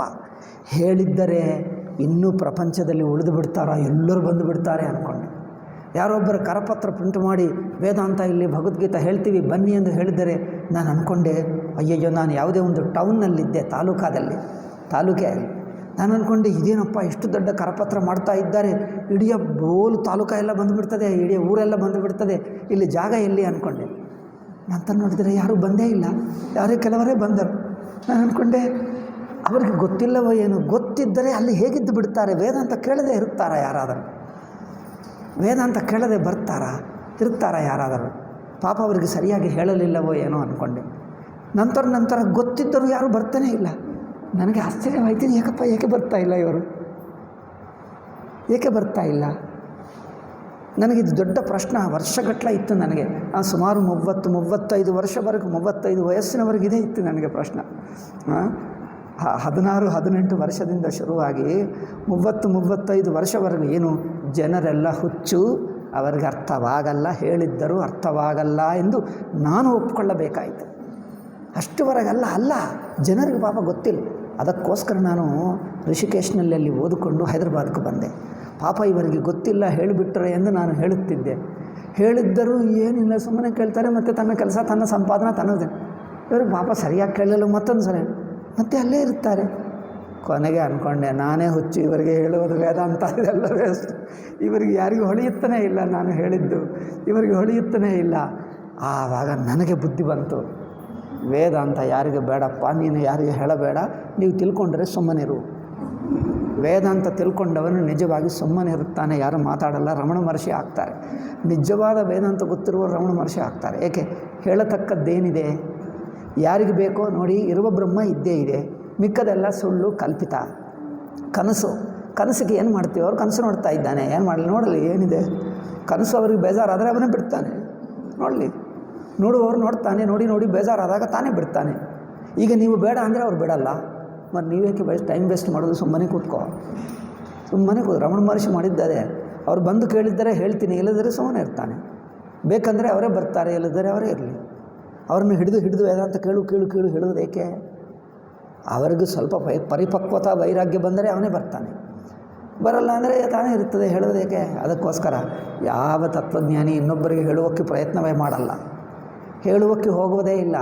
ಹೇಳಿದ್ದರೆ ಇನ್ನೂ ಪ್ರಪಂಚದಲ್ಲಿ ಉಳಿದು ಬಿಡ್ತಾರಾ, ಎಲ್ಲರೂ ಬಂದು ಬಿಡ್ತಾರೆ ಅಂದ್ಕೊಂಡೆ. ಯಾರೊಬ್ಬರು ಕರಪತ್ರ ಪ್ರಿಂಟ್ ಮಾಡಿ ವೇದಾಂತ ಇಲ್ಲಿ ಭಗವದ್ಗೀತಾ ಹೇಳ್ತೀವಿ ಬನ್ನಿ ಎಂದು ಹೇಳಿದರೆ ನಾನು ಅಂದ್ಕೊಂಡೆ ಅಯ್ಯಯ್ಯೋ, ನಾನು ಯಾವುದೇ ಒಂದು ಟೌನ್ನಲ್ಲಿದ್ದೆ, ತಾಲೂಕೇ ನಾನು ಅಂದ್ಕೊಂಡೆ ಇದೇನಪ್ಪ ಇಷ್ಟು ದೊಡ್ಡ ಕರಪತ್ರ ಮಾಡ್ತಾ ಇದ್ದಾರೆ, ಇಡೀ ಬೋಲು ತಾಲೂಕು ಎಲ್ಲ ಬಂದುಬಿಡ್ತದೆ, ಇಡೀ ಊರೆಲ್ಲ ಬಂದುಬಿಡ್ತದೆ, ಇಲ್ಲಿ ಜಾಗ ಎಲ್ಲಿ ಅಂದ್ಕೊಂಡೆ. ನಂತರ ನೋಡಿದರೆ ಯಾರೂ ಬಂದೇ ಇಲ್ಲ, ಕೆಲವರೇ ಬಂದರು. ನಾನು ಅಂದ್ಕೊಂಡೆ ಅವ್ರಿಗೆ ಗೊತ್ತಿಲ್ಲವೋ ಏನು, ಗೊತ್ತಿದ್ದರೆ ಅಲ್ಲಿ ಹೇಗಿದ್ದು ಬಿಡ್ತಾರೆ, ವೇದಾಂತ ಕೇಳದೆ ಇರುತ್ತಾರಾ ಯಾರಾದರೂ, ವೇದಾಂತ ಕೇಳದೆ ಇರ್ತಾರಾ ಯಾರಾದರೂ, ಪಾಪ ಅವರಿಗೆ ಸರಿಯಾಗಿ ಹೇಳಲಿಲ್ಲವೋ ಏನೋ ಅಂದ್ಕೊಂಡೆ. ನಂತರ ಗೊತ್ತಿದ್ದರೂ ಯಾರೂ ಬರ್ತಾನೇ ಇಲ್ಲ. ನನಗೆ ಆಶ್ಚರ್ಯವಾಯ್ತು, ಏಕೆ ಬರ್ತಾ ಇಲ್ಲ ಇವರು, ಏಕೆ ಬರ್ತಾ ಇಲ್ಲ? ನನಗಿದು ದೊಡ್ಡ ಪ್ರಶ್ನೆ ವರ್ಷಗಟ್ಟಲೆ ಇತ್ತು ನನಗೆ. ಸುಮಾರು 35 ವರ್ಷವರೆಗೂ, 35 ವಯಸ್ಸಿನವರೆಗಿದೆ ಇತ್ತು ನನಗೆ ಪ್ರಶ್ನೆ. 16-18 ವರ್ಷದಿಂದ ಶುರುವಾಗಿ 30-35 ವರ್ಷವರೆಗೂ ಏನು ಜನರೆಲ್ಲ ಹುಚ್ಚು, ಅವರಿಗೆ ಅರ್ಥವಾಗಲ್ಲ, ಹೇಳಿದ್ದರೂ ಅರ್ಥವಾಗಲ್ಲ ಎಂದು ನಾನು ಒಪ್ಪಿಕೊಳ್ಳಬೇಕಾಯಿತು. ಅಷ್ಟುವರೆಗಲ್ಲ ಜನರಿಗೆ ಪಾಪ ಗೊತ್ತಿಲ್ಲ. ಅದಕ್ಕೋಸ್ಕರ ನಾನು ಋಷಿಕೇಶ್ನಲ್ಲಿ ಅಲ್ಲಿ ಓದಿಕೊಂಡು ಹೈದರಾಬಾದ್ಗೆ ಬಂದೆ. ಪಾಪ ಇವರಿಗೆ ಗೊತ್ತಿಲ್ಲ ಹೇಳಿಬಿಟ್ರೆ ಎಂದು ನಾನು ಹೇಳುತ್ತಿದ್ದೆ. ಹೇಳಿದ್ದರೂ ಏನಿಲ್ಲ, ಸುಮ್ಮನೆ ಕೇಳ್ತಾರೆ, ಮತ್ತು ತನ್ನ ಕೆಲಸ ತನ್ನ ಸಂಪಾದನೆ ತನ್ನದೇ. ಇವ್ರಿಗೆ ಪಾಪ ಸರಿಯಾಗಿ ಕೇಳಲು ಮತ್ತೊಂದು ಸರಿ ಮತ್ತೆ ಅಲ್ಲೇ ಇರ್ತಾರೆ. ಕೊನೆಗೆ ಅಂದ್ಕೊಂಡೆ ನಾನೇ ಹುಚ್ಚು, ಇವರಿಗೆ ಹೇಳುವುದು ವೇದಾಂತ ಇದೆಲ್ಲ ವೇಸ್ಟ್, ಇವರಿಗೆ ಯಾರಿಗೂ ಹೊಳೆಯುತ್ತಾನೇ ಇಲ್ಲ, ನಾನು ಹೇಳಿದ್ದು ಇವರಿಗೆ ಹೊಳೆಯುತ್ತಾನೇ ಇಲ್ಲ. ಆವಾಗ ನನಗೆ ಬುದ್ಧಿ ಬಂತು, ವೇದಾಂತ ಯಾರಿಗೆ ಬೇಡಪ್ಪ, ನೀನು ಯಾರಿಗೆ ಹೇಳಬೇಡ, ನೀವು ತಿಳ್ಕೊಂಡ್ರೆ ಸುಮ್ಮನಿರು. ವೇದಾಂತ ತಿಳ್ಕೊಂಡವನು ನಿಜವಾಗಿ ಸುಮ್ಮನಿರುತ್ತಾನೆ, ಯಾರು ಮಾತಾಡಲ್ಲ, ರಮಣ ಮಹರ್ಷಿ ಆಗ್ತಾರೆ. ನಿಜವಾದ ವೇದಾಂತ ಗೊತ್ತಿರುವ ರಮಣ ಮಹರ್ಷಿ ಆಗ್ತಾರೆ. ಏಕೆ, ಹೇಳತಕ್ಕದ್ದೇನಿದೆ, ಯಾರಿಗೆ ಬೇಕೋ ನೋಡಿ, ಇರುವ ಬ್ರಹ್ಮ ಇದ್ದೇ ಇದೆ, ಮಿಕ್ಕದೆಲ್ಲ ಸುಳ್ಳು ಕಲ್ಪಿತ. ಕನಸಿಗೆ ಏನು ಮಾಡ್ತೀವಿ, ಅವ್ರು ಕನಸು ನೋಡ್ತಾ ಇದ್ದಾನೆ, ಏನು ಮಾಡಲಿ, ನೋಡಲಿ ಏನಿದೆ. ಕನಸು ಅವ್ರಿಗೆ ಬೇಜಾರಾದರೆ ಅವನೇ ಬಿಡ್ತಾನೆ, ನೋಡಲಿ. ನೋಡುವವರು ನೋಡ್ತಾನೆ, ನೋಡಿ ಬೇಜಾರಾದಾಗ ತಾನೇ ಬಿಡ್ತಾನೆ. ಈಗ ನೀವು ಬೇಡ ಅಂದರೆ ಅವ್ರು ಬಿಡಲ್ಲ, ಮತ್ತು ನೀವೇಕೆ ಟೈಮ್ ವೇಸ್ಟ್ ಮಾಡೋದು, ಸುಮ್ಮನೆ ಕೂತ್ಕೋ. ರಮಣ ಮಹರ್ಷಿ ಮಾಡಿದ್ದಾರೆ. ಅವ್ರು ಬಂದು ಕೇಳಿದ್ದರೆ ಹೇಳ್ತೀನಿ, ಇಲ್ಲದರೆ ಸುಮ್ಮನೆ ಇರ್ತಾನೆ. ಬೇಕಂದರೆ ಅವರೇ ಬರ್ತಾರೆ, ಇಲ್ಲದರೆ ಅವರೇ ಇರಲಿ. ಅವ್ರನ್ನ ಹಿಡಿದು ವೇದಾಂತ ಕೇಳು ಹೇಳುವುದೇಕೆ? ಅವರಿಗೂ ಸ್ವಲ್ಪ ಪರಿಪಕ್ವತಾ ವೈರಾಗ್ಯ ಬಂದರೆ ಅವನೇ ಬರ್ತಾನೆ, ಬರಲ್ಲ ಅಂದರೆ ತಾನೇ ಇರ್ತದೆ, ಹೇಳುವುದೇಕೆ? ಅದಕ್ಕೋಸ್ಕರ ಯಾವ ತತ್ವಜ್ಞಾನಿ ಇನ್ನೊಬ್ಬರಿಗೆ ಹೇಳುವಕ್ಕೆ ಪ್ರಯತ್ನವೇ ಮಾಡಲ್ಲ, ಹೇಳುವಕ್ಕೆ ಹೋಗುವುದೇ ಇಲ್ಲ.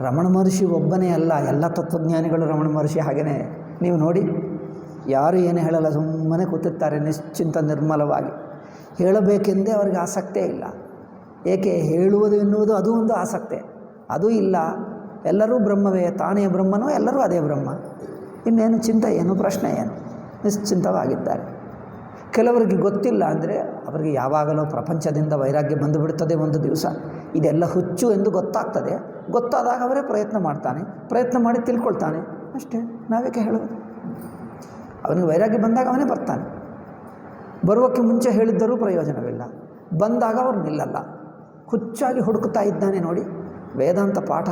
ರಮಣ ಮಹರ್ಷಿ ಒಬ್ಬನೇ ಅಲ್ಲ, ಎಲ್ಲ ತತ್ವಜ್ಞಾನಿಗಳು ರಮಣ ಮಹರ್ಷಿ ಹಾಗೆಯೇ. ನೀವು ನೋಡಿ, ಯಾರು ಏನು ಹೇಳಲ್ಲ, ಸುಮ್ಮನೆ ಕೂತಿರ್ತಾರೆ ನಿಶ್ಚಿಂತ ನಿರ್ಮಲವಾಗಿ. ಹೇಳಬೇಕೆಂದೇ ಅವ್ರಿಗೆ ಆಸಕ್ತೇ ಇಲ್ಲ. ಏಕೆ, ಹೇಳುವುದು ಎನ್ನುವುದು ಅದು ಒಂದು ಆಸಕ್ತಿ, ಅದು ಇಲ್ಲ. ಎಲ್ಲರೂ ಬ್ರಹ್ಮವೇ, ತಾನೇ ಬ್ರಹ್ಮನೋ, ಎಲ್ಲರೂ ಅದೇ ಬ್ರಹ್ಮ. ಇನ್ನೇನು ಚಿಂತೆ, ಏನು ಪ್ರಶ್ನೆ ಏನು, ನಿಶ್ಚಿಂತವಾಗಿದ್ದಾರೆ. ಕೆಲವರಿಗೆ ಗೊತ್ತಿಲ್ಲ ಅಂದರೆ ಅವರಿಗೆ ಯಾವಾಗಲೂ ಪ್ರಪಂಚದಿಂದ ವೈರಾಗ್ಯ ಬಂದುಬಿಡುತ್ತದೆ ಒಂದು ದಿವಸ. ಇದೆಲ್ಲ ಹುಚ್ಚು ಎಂದು ಗೊತ್ತಾದಾಗ ಅವರೇ ಪ್ರಯತ್ನ ಮಾಡಿ ತಿಳ್ಕೊಳ್ತಾನೆ ಅಷ್ಟೇ. ನಾವೇಕೆ ಹೇಳೋದು? ಅವನಿಗೆ ವೈರಾಗ್ಯ ಬಂದಾಗ ಅವನೇ ಬರ್ತಾನೆ. ಬರುವಕ್ಕೆ ಮುಂಚೆ ಹೇಳಿದ್ದರೂ ಪ್ರಯೋಜನವಿಲ್ಲ, ಬಂದಾಗ ಅವ್ರು ನಿಲ್ಲಲ್ಲ, ಹುಚ್ಚಾಗಿ ಹುಡುಕ್ತಾ ಇದ್ದಾನೆ. ನೋಡಿ, ವೇದಾಂತ ಪಾಠ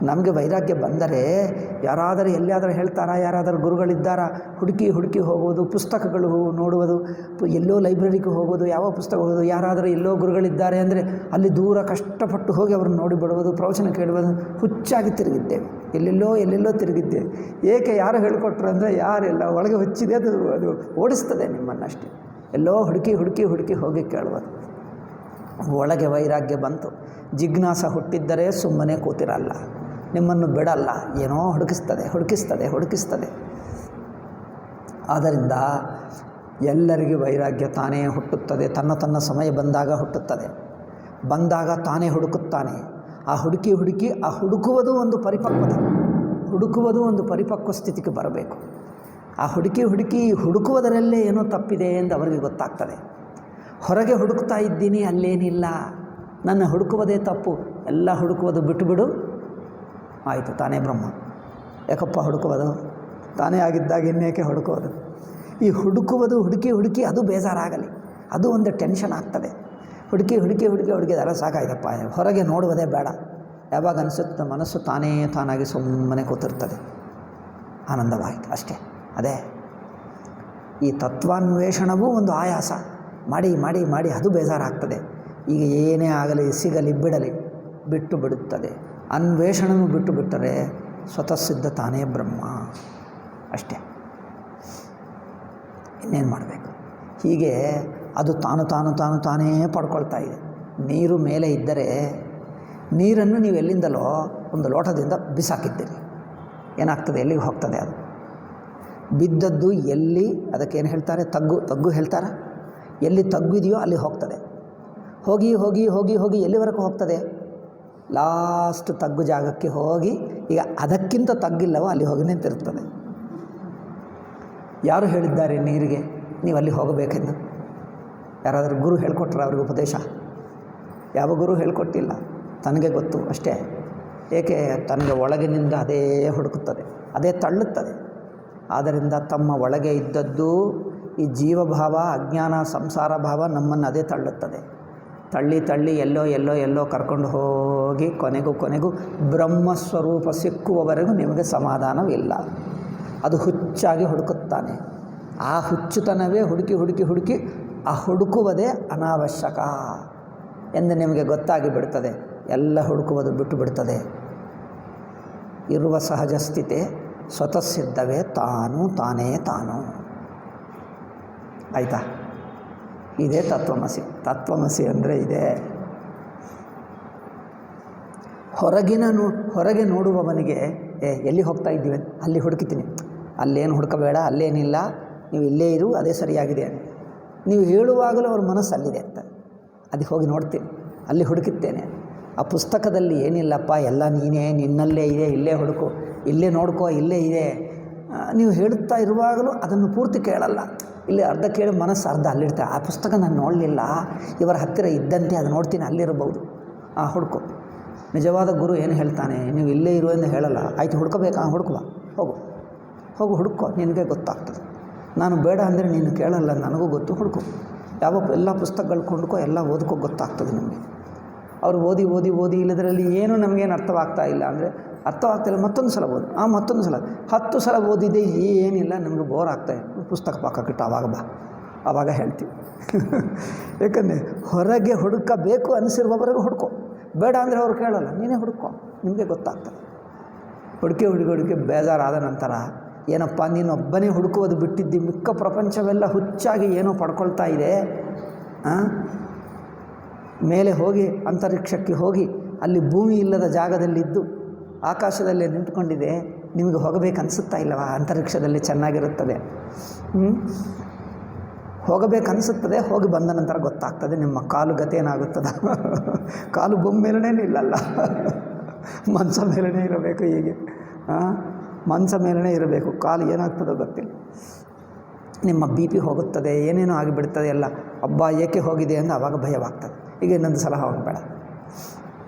ನಮಗೆ ವೈರಾಗ್ಯ ಬಂದರೆ ಯಾರಾದರೂ ಎಲ್ಲಿಯಾದರೂ ಹೇಳ್ತಾರಾ, ಯಾರಾದರೂ ಗುರುಗಳಿದ್ದಾರಾ, ಹುಡುಕಿ ಹೋಗುವುದು, ಪುಸ್ತಕಗಳು ನೋಡುವುದು, ಎಲ್ಲೋ ಲೈಬ್ರರಿಗೆ ಹೋಗೋದು, ಯಾವ ಪುಸ್ತಕ ಓದೋದು, ಯಾರಾದರೂ ಎಲ್ಲೋ ಗುರುಗಳಿದ್ದಾರೆ ಅಂದರೆ ಅಲ್ಲಿ ದೂರ ಕಷ್ಟಪಟ್ಟು ಹೋಗಿ ಅವ್ರನ್ನ ನೋಡಿಬಿಡುವುದು, ಪ್ರವಚನ ಕೇಳುವುದು. ಹುಚ್ಚಾಗಿ ತಿರುಗಿದ್ದೇವೆ, ಎಲ್ಲೆಲ್ಲೋ ತಿರುಗಿದ್ದೇವೆ. ಏಕೆ, ಯಾರು ಹೇಳಿಕೊಟ್ರು ಅಂದರೆ ಯಾರೆಲ್ಲ ಒಳಗೆ ಹುಚ್ಚಿದೆ, ಅದು ಓಡಿಸ್ತದೆ ನಿಮ್ಮನ್ನಷ್ಟೇ. ಎಲ್ಲೋ ಹುಡುಕಿ ಹೋಗಿ ಕೇಳುವುದು. ಒಳಗೆ ವೈರಾಗ್ಯ ಬಂತು, ಜಿಜ್ಞಾಸ ಹುಟ್ಟಿದ್ದರೆ ಸುಮ್ಮನೆ ಕೂತಿರಲ್ಲ, ನಿಮ್ಮನ್ನು ಬಿಡಲ್ಲ, ಏನೋ ಹುಡುಕಿಸ್ತದೆ. ಆದ್ದರಿಂದ ಎಲ್ಲರಿಗೂ ವೈರಾಗ್ಯ ತಾನೇ ಹುಟ್ಟುತ್ತದೆ, ತನ್ನ ಸಮಯ ಬಂದಾಗ ಹುಟ್ಟುತ್ತದೆ. ಬಂದಾಗ ತಾನೇ ಹುಡುಕುತ್ತಾನೆ. ಆ ಹುಡುಕಿ ಆ ಹುಡುಕುವುದು ಒಂದು ಪರಿಪಕ್ವತೆ, ಹುಡುಕುವುದು ಒಂದು ಪರಿಪಕ್ವ ಸ್ಥಿತಿಗೆ ಬರಬೇಕು. ಆ ಹುಡುಕಿ ಹುಡುಕುವುದರಲ್ಲೇ ಏನೋ ತಪ್ಪಿದೆ ಎಂದು ಅವರಿಗೆ ಗೊತ್ತಾಗ್ತದೆ. ಹೊರಗೆ ಹುಡುಕ್ತಾ ಇದ್ದೀನಿ, ಅಲ್ಲೇನಿಲ್ಲ, ನನ್ನ ಹುಡುಕುವುದೇ ತಪ್ಪು, ಎಲ್ಲ ಹುಡುಕುವುದು ಬಿಟ್ಟುಬಿಡು, ಆಯಿತು ತಾನೇ ಬ್ರಹ್ಮ. ಯಾಕಪ್ಪ ಹುಡುಕುವುದು? ತಾನೇ ಆಗಿದ್ದಾಗ ಇನ್ನೇಕೆ ಹುಡುಕುವುದು? ಈ ಹುಡುಕುವುದು ಹುಡುಕಿ ಅದು ಬೇಜಾರಾಗಲಿ, ಅದು ಒಂದು ಟೆನ್ಷನ್ ಆಗ್ತದೆ. ಹುಡುಕಿ ಅದರ ಸಾಕಾಯ್ತಪ್ಪ, ಹೊರಗೆ ನೋಡುವುದೇ ಬೇಡ. ಯಾವಾಗ ಅನಿಸುತ್ತೆ ಮನಸ್ಸು ತಾನಾಗಿ ಸುಮ್ಮನೆ ಕೂತಿರ್ತದೆ, ಆನಂದವಾಯಿತು ಅಷ್ಟೇ. ಅದೇ ಈ ತತ್ವಾನ್ವೇಷಣವೂ ಒಂದು ಆಯಾಸ, ಮಾಡಿ ಅದು ಬೇಜಾರಾಗ್ತದೆ. ಈಗ ಏನೇ ಆಗಲಿ ಸಿಗಲಿ ಬಿಡಲಿ ಬಿಟ್ಟು ಬಿಡುತ್ತದೆ. ಅನ್ವೇಷಣೆಯೂ ಬಿಟ್ಟು ಬಿಟ್ಟರೆ ಸ್ವತಃ ಸಿದ್ಧ ತಾನೇ ಬ್ರಹ್ಮ ಅಷ್ಟೇ. ಇನ್ನೇನು ಮಾಡಬೇಕು? ಹೀಗೆ ಅದು ತಾನೇ ಪಡ್ಕೊಳ್ತಾ ಇದೆ. ನೀರು ಮೇಲೆ ಇದ್ದರೆ ನೀರನ್ನು ನೀವು ಎಲ್ಲಿಂದಲೋ ಒಂದು ಲೋಟದಿಂದ ಬಿಸಾಕಿದ್ದೀರಿ, ಏನಾಗ್ತದೆ? ಎಲ್ಲಿಗೆ ಹೋಗ್ತದೆ? ಅದು ಬಿದ್ದದ್ದು ಎಲ್ಲಿ, ಅದಕ್ಕೇನು ಹೇಳ್ತಾರೆ? ತಗ್ಗು ಹೇಳ್ತಾರೆ. ಎಲ್ಲಿ ತಗ್ಗಿದೆಯೋ ಅಲ್ಲಿ ಹೋಗ್ತದೆ. ಹೋಗಿ ಎಲ್ಲಿವರೆಗೂ ಹೋಗ್ತದೆ? ಲಾಸ್ಟ್ ತಗ್ಗು ಜಾಗಕ್ಕೆ ಹೋಗಿ, ಈಗ ಅದಕ್ಕಿಂತ ತಗ್ಗಿಲ್ಲವೋ ಅಲ್ಲಿ ಹೋಗಿ ನಿಂತಿರ್ತದೆ. ಯಾರು ಹೇಳಿದ್ದಾರೆ ನೀರಿಗೆ ನೀವು ಅಲ್ಲಿ ಹೋಗಬೇಕೆಂದು? ಯಾರಾದರೂ ಗುರು ಹೇಳಿಕೊಟ್ರೆ ಅವ್ರಿಗೆ ಉಪದೇಶ? ಯಾವ ಗುರು ಹೇಳಿಕೊಟ್ಟಿಲ್ಲ, ತನಗೆ ಗೊತ್ತು ಅಷ್ಟೇ. ಏಕೆ? ತನಗೆ ಒಳಗಿನಿಂದ ಅದೇ ಹುಡುಕುತ್ತದೆ, ಅದೇ ತಳ್ಳುತ್ತದೆ. ಆದ್ದರಿಂದ ತಮ್ಮ ಒಳಗೆ ಇದ್ದದ್ದು ಈ ಜೀವಭಾವ, ಅಜ್ಞಾನ, ಸಂಸಾರ ಭಾವ ನಮ್ಮನ್ನು ಅದೇ ತಳ್ಳುತ್ತದೆ. ತಳ್ಳಿ ಎಲ್ಲೋ ಕರ್ಕೊಂಡು ಹೋಗಿ ಕೊನೆಗೂ ಬ್ರಹ್ಮಸ್ವರೂಪ ಸಿಕ್ಕುವವರೆಗೂ ನಿಮಗೆ ಸಮಾಧಾನವಿಲ್ಲ. ಅದು ಹುಚ್ಚಾಗಿ ಹುಡುಕುತ್ತಾನೆ. ಆ ಹುಚ್ಚುತನವೇ ಹುಡುಕಿ ಆ ಹುಡುಕುವುದೇ ಅನಾವಶ್ಯಕ ಎಂದು ನಿಮಗೆ ಗೊತ್ತಾಗಿ ಬಿಡ್ತದೆ. ಎಲ್ಲ ಹುಡುಕುವುದು ಬಿಟ್ಟು ಬಿಡ್ತದೆ. ಇರುವ ಸಹಜ ಸ್ಥಿತಿ ಸ್ವತಃ ಸಿದ್ಧವೇ ತಾನೇ. ಆಯಿತಾ? ಇದೇ ತತ್ವಮಸಿ ಅಂದರೆ ಇದೆ. ಹೊರಗೆ ನೋಡುವವನಿಗೆ ಎಲ್ಲಿ ಹೋಗ್ತಾ ಇದ್ದೀವಿ, ಅಲ್ಲಿ ಹುಡುಕಿತೀನಿ, ಅಲ್ಲೇನು ಹುಡುಕಬೇಡ, ಅಲ್ಲೇನಿಲ್ಲ, ನೀವು ಇಲ್ಲೇ ಇರು, ಅದೇ ಸರಿಯಾಗಿದೆ. ನೀವು ಹೇಳುವಾಗಲೂ ಅವ್ರ ಮನಸ್ಸು ಅಲ್ಲಿದೆ ಅಂತ, ಅದಕ್ಕೆ ಹೋಗಿ ನೋಡ್ತೀನಿ, ಅಲ್ಲಿ ಹುಡುಕುತ್ತೇನೆ. ಆ ಪುಸ್ತಕದಲ್ಲಿ ಏನಿಲ್ಲಪ್ಪ, ಎಲ್ಲ ನೀನೇ, ನಿನ್ನಲ್ಲೇ ಇದೆ, ಇಲ್ಲೇ ಹುಡುಕು, ಇಲ್ಲೇ ನೋಡ್ಕೋ, ಇಲ್ಲೇ ಇದೆ. ನೀವು ಹೇಳುತ್ತಾ ಇರುವಾಗಲೂ ಅದನ್ನು ಪೂರ್ತಿ ಕೇಳಲ್ಲ. ಇಲ್ಲಿ ಅರ್ಧ ಕೇಳಿ ಮನಸ್ಸು ಅರ್ಧ ಅಲ್ಲಿಡ್ತಾರೆ. ಆ ಪುಸ್ತಕ ನಾನು ನೋಡಲಿಲ್ಲ, ಇವರ ಹತ್ತಿರ ಇದ್ದಂತೆ ಅದು ನೋಡ್ತೀನಿ, ಅಲ್ಲಿರಬಹುದು, ಹುಡುಕು. ನಿಜವಾದ ಗುರು ಏನು ಹೇಳ್ತಾನೆ? ನೀವು ಇಲ್ಲೇ ಇರು ಎಂದು ಹೇಳಲ್ಲ. ಆಯಿತು, ಹುಡ್ಕೋಬೇಕಾ? ಹುಡುಕುವ, ಹೋಗು ಹುಡುಕೋ, ನಿನಗೆ ಗೊತ್ತಾಗ್ತದೆ. ನಾನು ಬೇಡ ಅಂದರೆ ನೀನು ಕೇಳಲ್ಲ, ನನಗೂ ಗೊತ್ತು, ಹುಡುಕು. ಎಲ್ಲ ಪುಸ್ತಕಗಳು ಕೊಂಡ್ಕೋ, ಎಲ್ಲ ಓದ್ಕೋ, ಗೊತ್ತಾಗ್ತದೆ ನಿಮಗೆ. ಅವರು ಓದಿ ಇಲ್ಲದರಲ್ಲಿ ಏನೂ ನಮಗೇನು ಅರ್ಥವಾಗ್ತಾ ಇಲ್ಲ ಅಂದರೆ, ಅರ್ಥವಾಗ್ತಿಲ್ಲ, ಮತ್ತೊಂದು ಸಲ ಓದಿ, ಮತ್ತೊಂದು ಸಲ 10 ಸಲ ಓದಿದೆ, ಏನಿಲ್ಲ, ನಮಗೆ ಬೋರ್ ಆಗ್ತಾಯಿದೆ, ಪುಸ್ತಕ ಪಕ್ಕಕ್ಕಿಟ್ಟು ಆವಾಗ ಹೇಳ್ತೀವಿ. ಏಕೆಂದರೆ ಹೊರಗೆ ಹುಡುಕಬೇಕು ಅನಿಸಿರುವವರೆಗೂ ಹುಡುಕೋ, ಬೇಡ ಅಂದರೆ ಅವ್ರು ಕೇಳಲ್ಲ, ನೀನೇ ಹುಡುಕೋ, ನಿಮಗೆ ಗೊತ್ತಾಗ್ತದೆ. ಹುಡುಕಿ ಬೇಜಾರಾದ ನಂತರ ಏನಪ್ಪ ನೀನೊಬ್ಬನೇ ಹುಡುಕುವುದು ಬಿಟ್ಟಿದ್ದಿ, ಮಿಕ್ಕ ಪ್ರಪಂಚವೆಲ್ಲ ಹುಚ್ಚಾಗಿ ಏನೋ ಪಡ್ಕೊಳ್ತಾ ಇದೆ. ಮೇಲೆ ಹೋಗಿ ಅಂತರಿಕ್ಷಕ್ಕೆ ಹೋಗಿ ಅಲ್ಲಿ ಭೂಮಿ ಇಲ್ಲದ ಜಾಗದಲ್ಲಿದ್ದು ಆಕಾಶದಲ್ಲೇ ನಿಂತ್ಕೊಂಡಿದೆ, ನಿಮಗೆ ಹೋಗಬೇಕು ಅನಿಸುತ್ತಾ ಇಲ್ಲವಾ? ಅಂತರಿಕ್ಷದಲ್ಲಿ ಚೆನ್ನಾಗಿರುತ್ತದೆ, ಹೋಗಬೇಕು ಅನಿಸುತ್ತದೆ. ಹೋಗಿ ಬಂದ ನಂತರ ಗೊತ್ತಾಗ್ತದೆ ನಿಮ್ಮ ಕಾಲು ಗತಿ ಏನಾಗುತ್ತದೆ. ಕಾಲು ಭೂಮಿ ಮೇಲೇ ನಿಲ್ಲಲ್ಲ, ಮಂಚ ಮೇಲೇ ಇರಬೇಕು. ಹೀಗೆ ಮಂಚ ಮೇಲೇ ಇರಬೇಕು, ಕಾಲು ಏನಾಗ್ತದೋ ಗೊತ್ತಿಲ್ಲ. ನಿಮ್ಮ BP ಹೋಗುತ್ತದೆ, ಏನೇನೋ ಆಗಿಬಿಡ್ತದೆ ಎಲ್ಲ. ಹಬ್ಬ ಏಕೆ ಹೋಗಿದೆ ಎಂದು ಆವಾಗ ಭಯವಾಗ್ತದೆ. ಈಗ ಇನ್ನೊಂದು ಸಲ ಹೋಗಬೇಡ,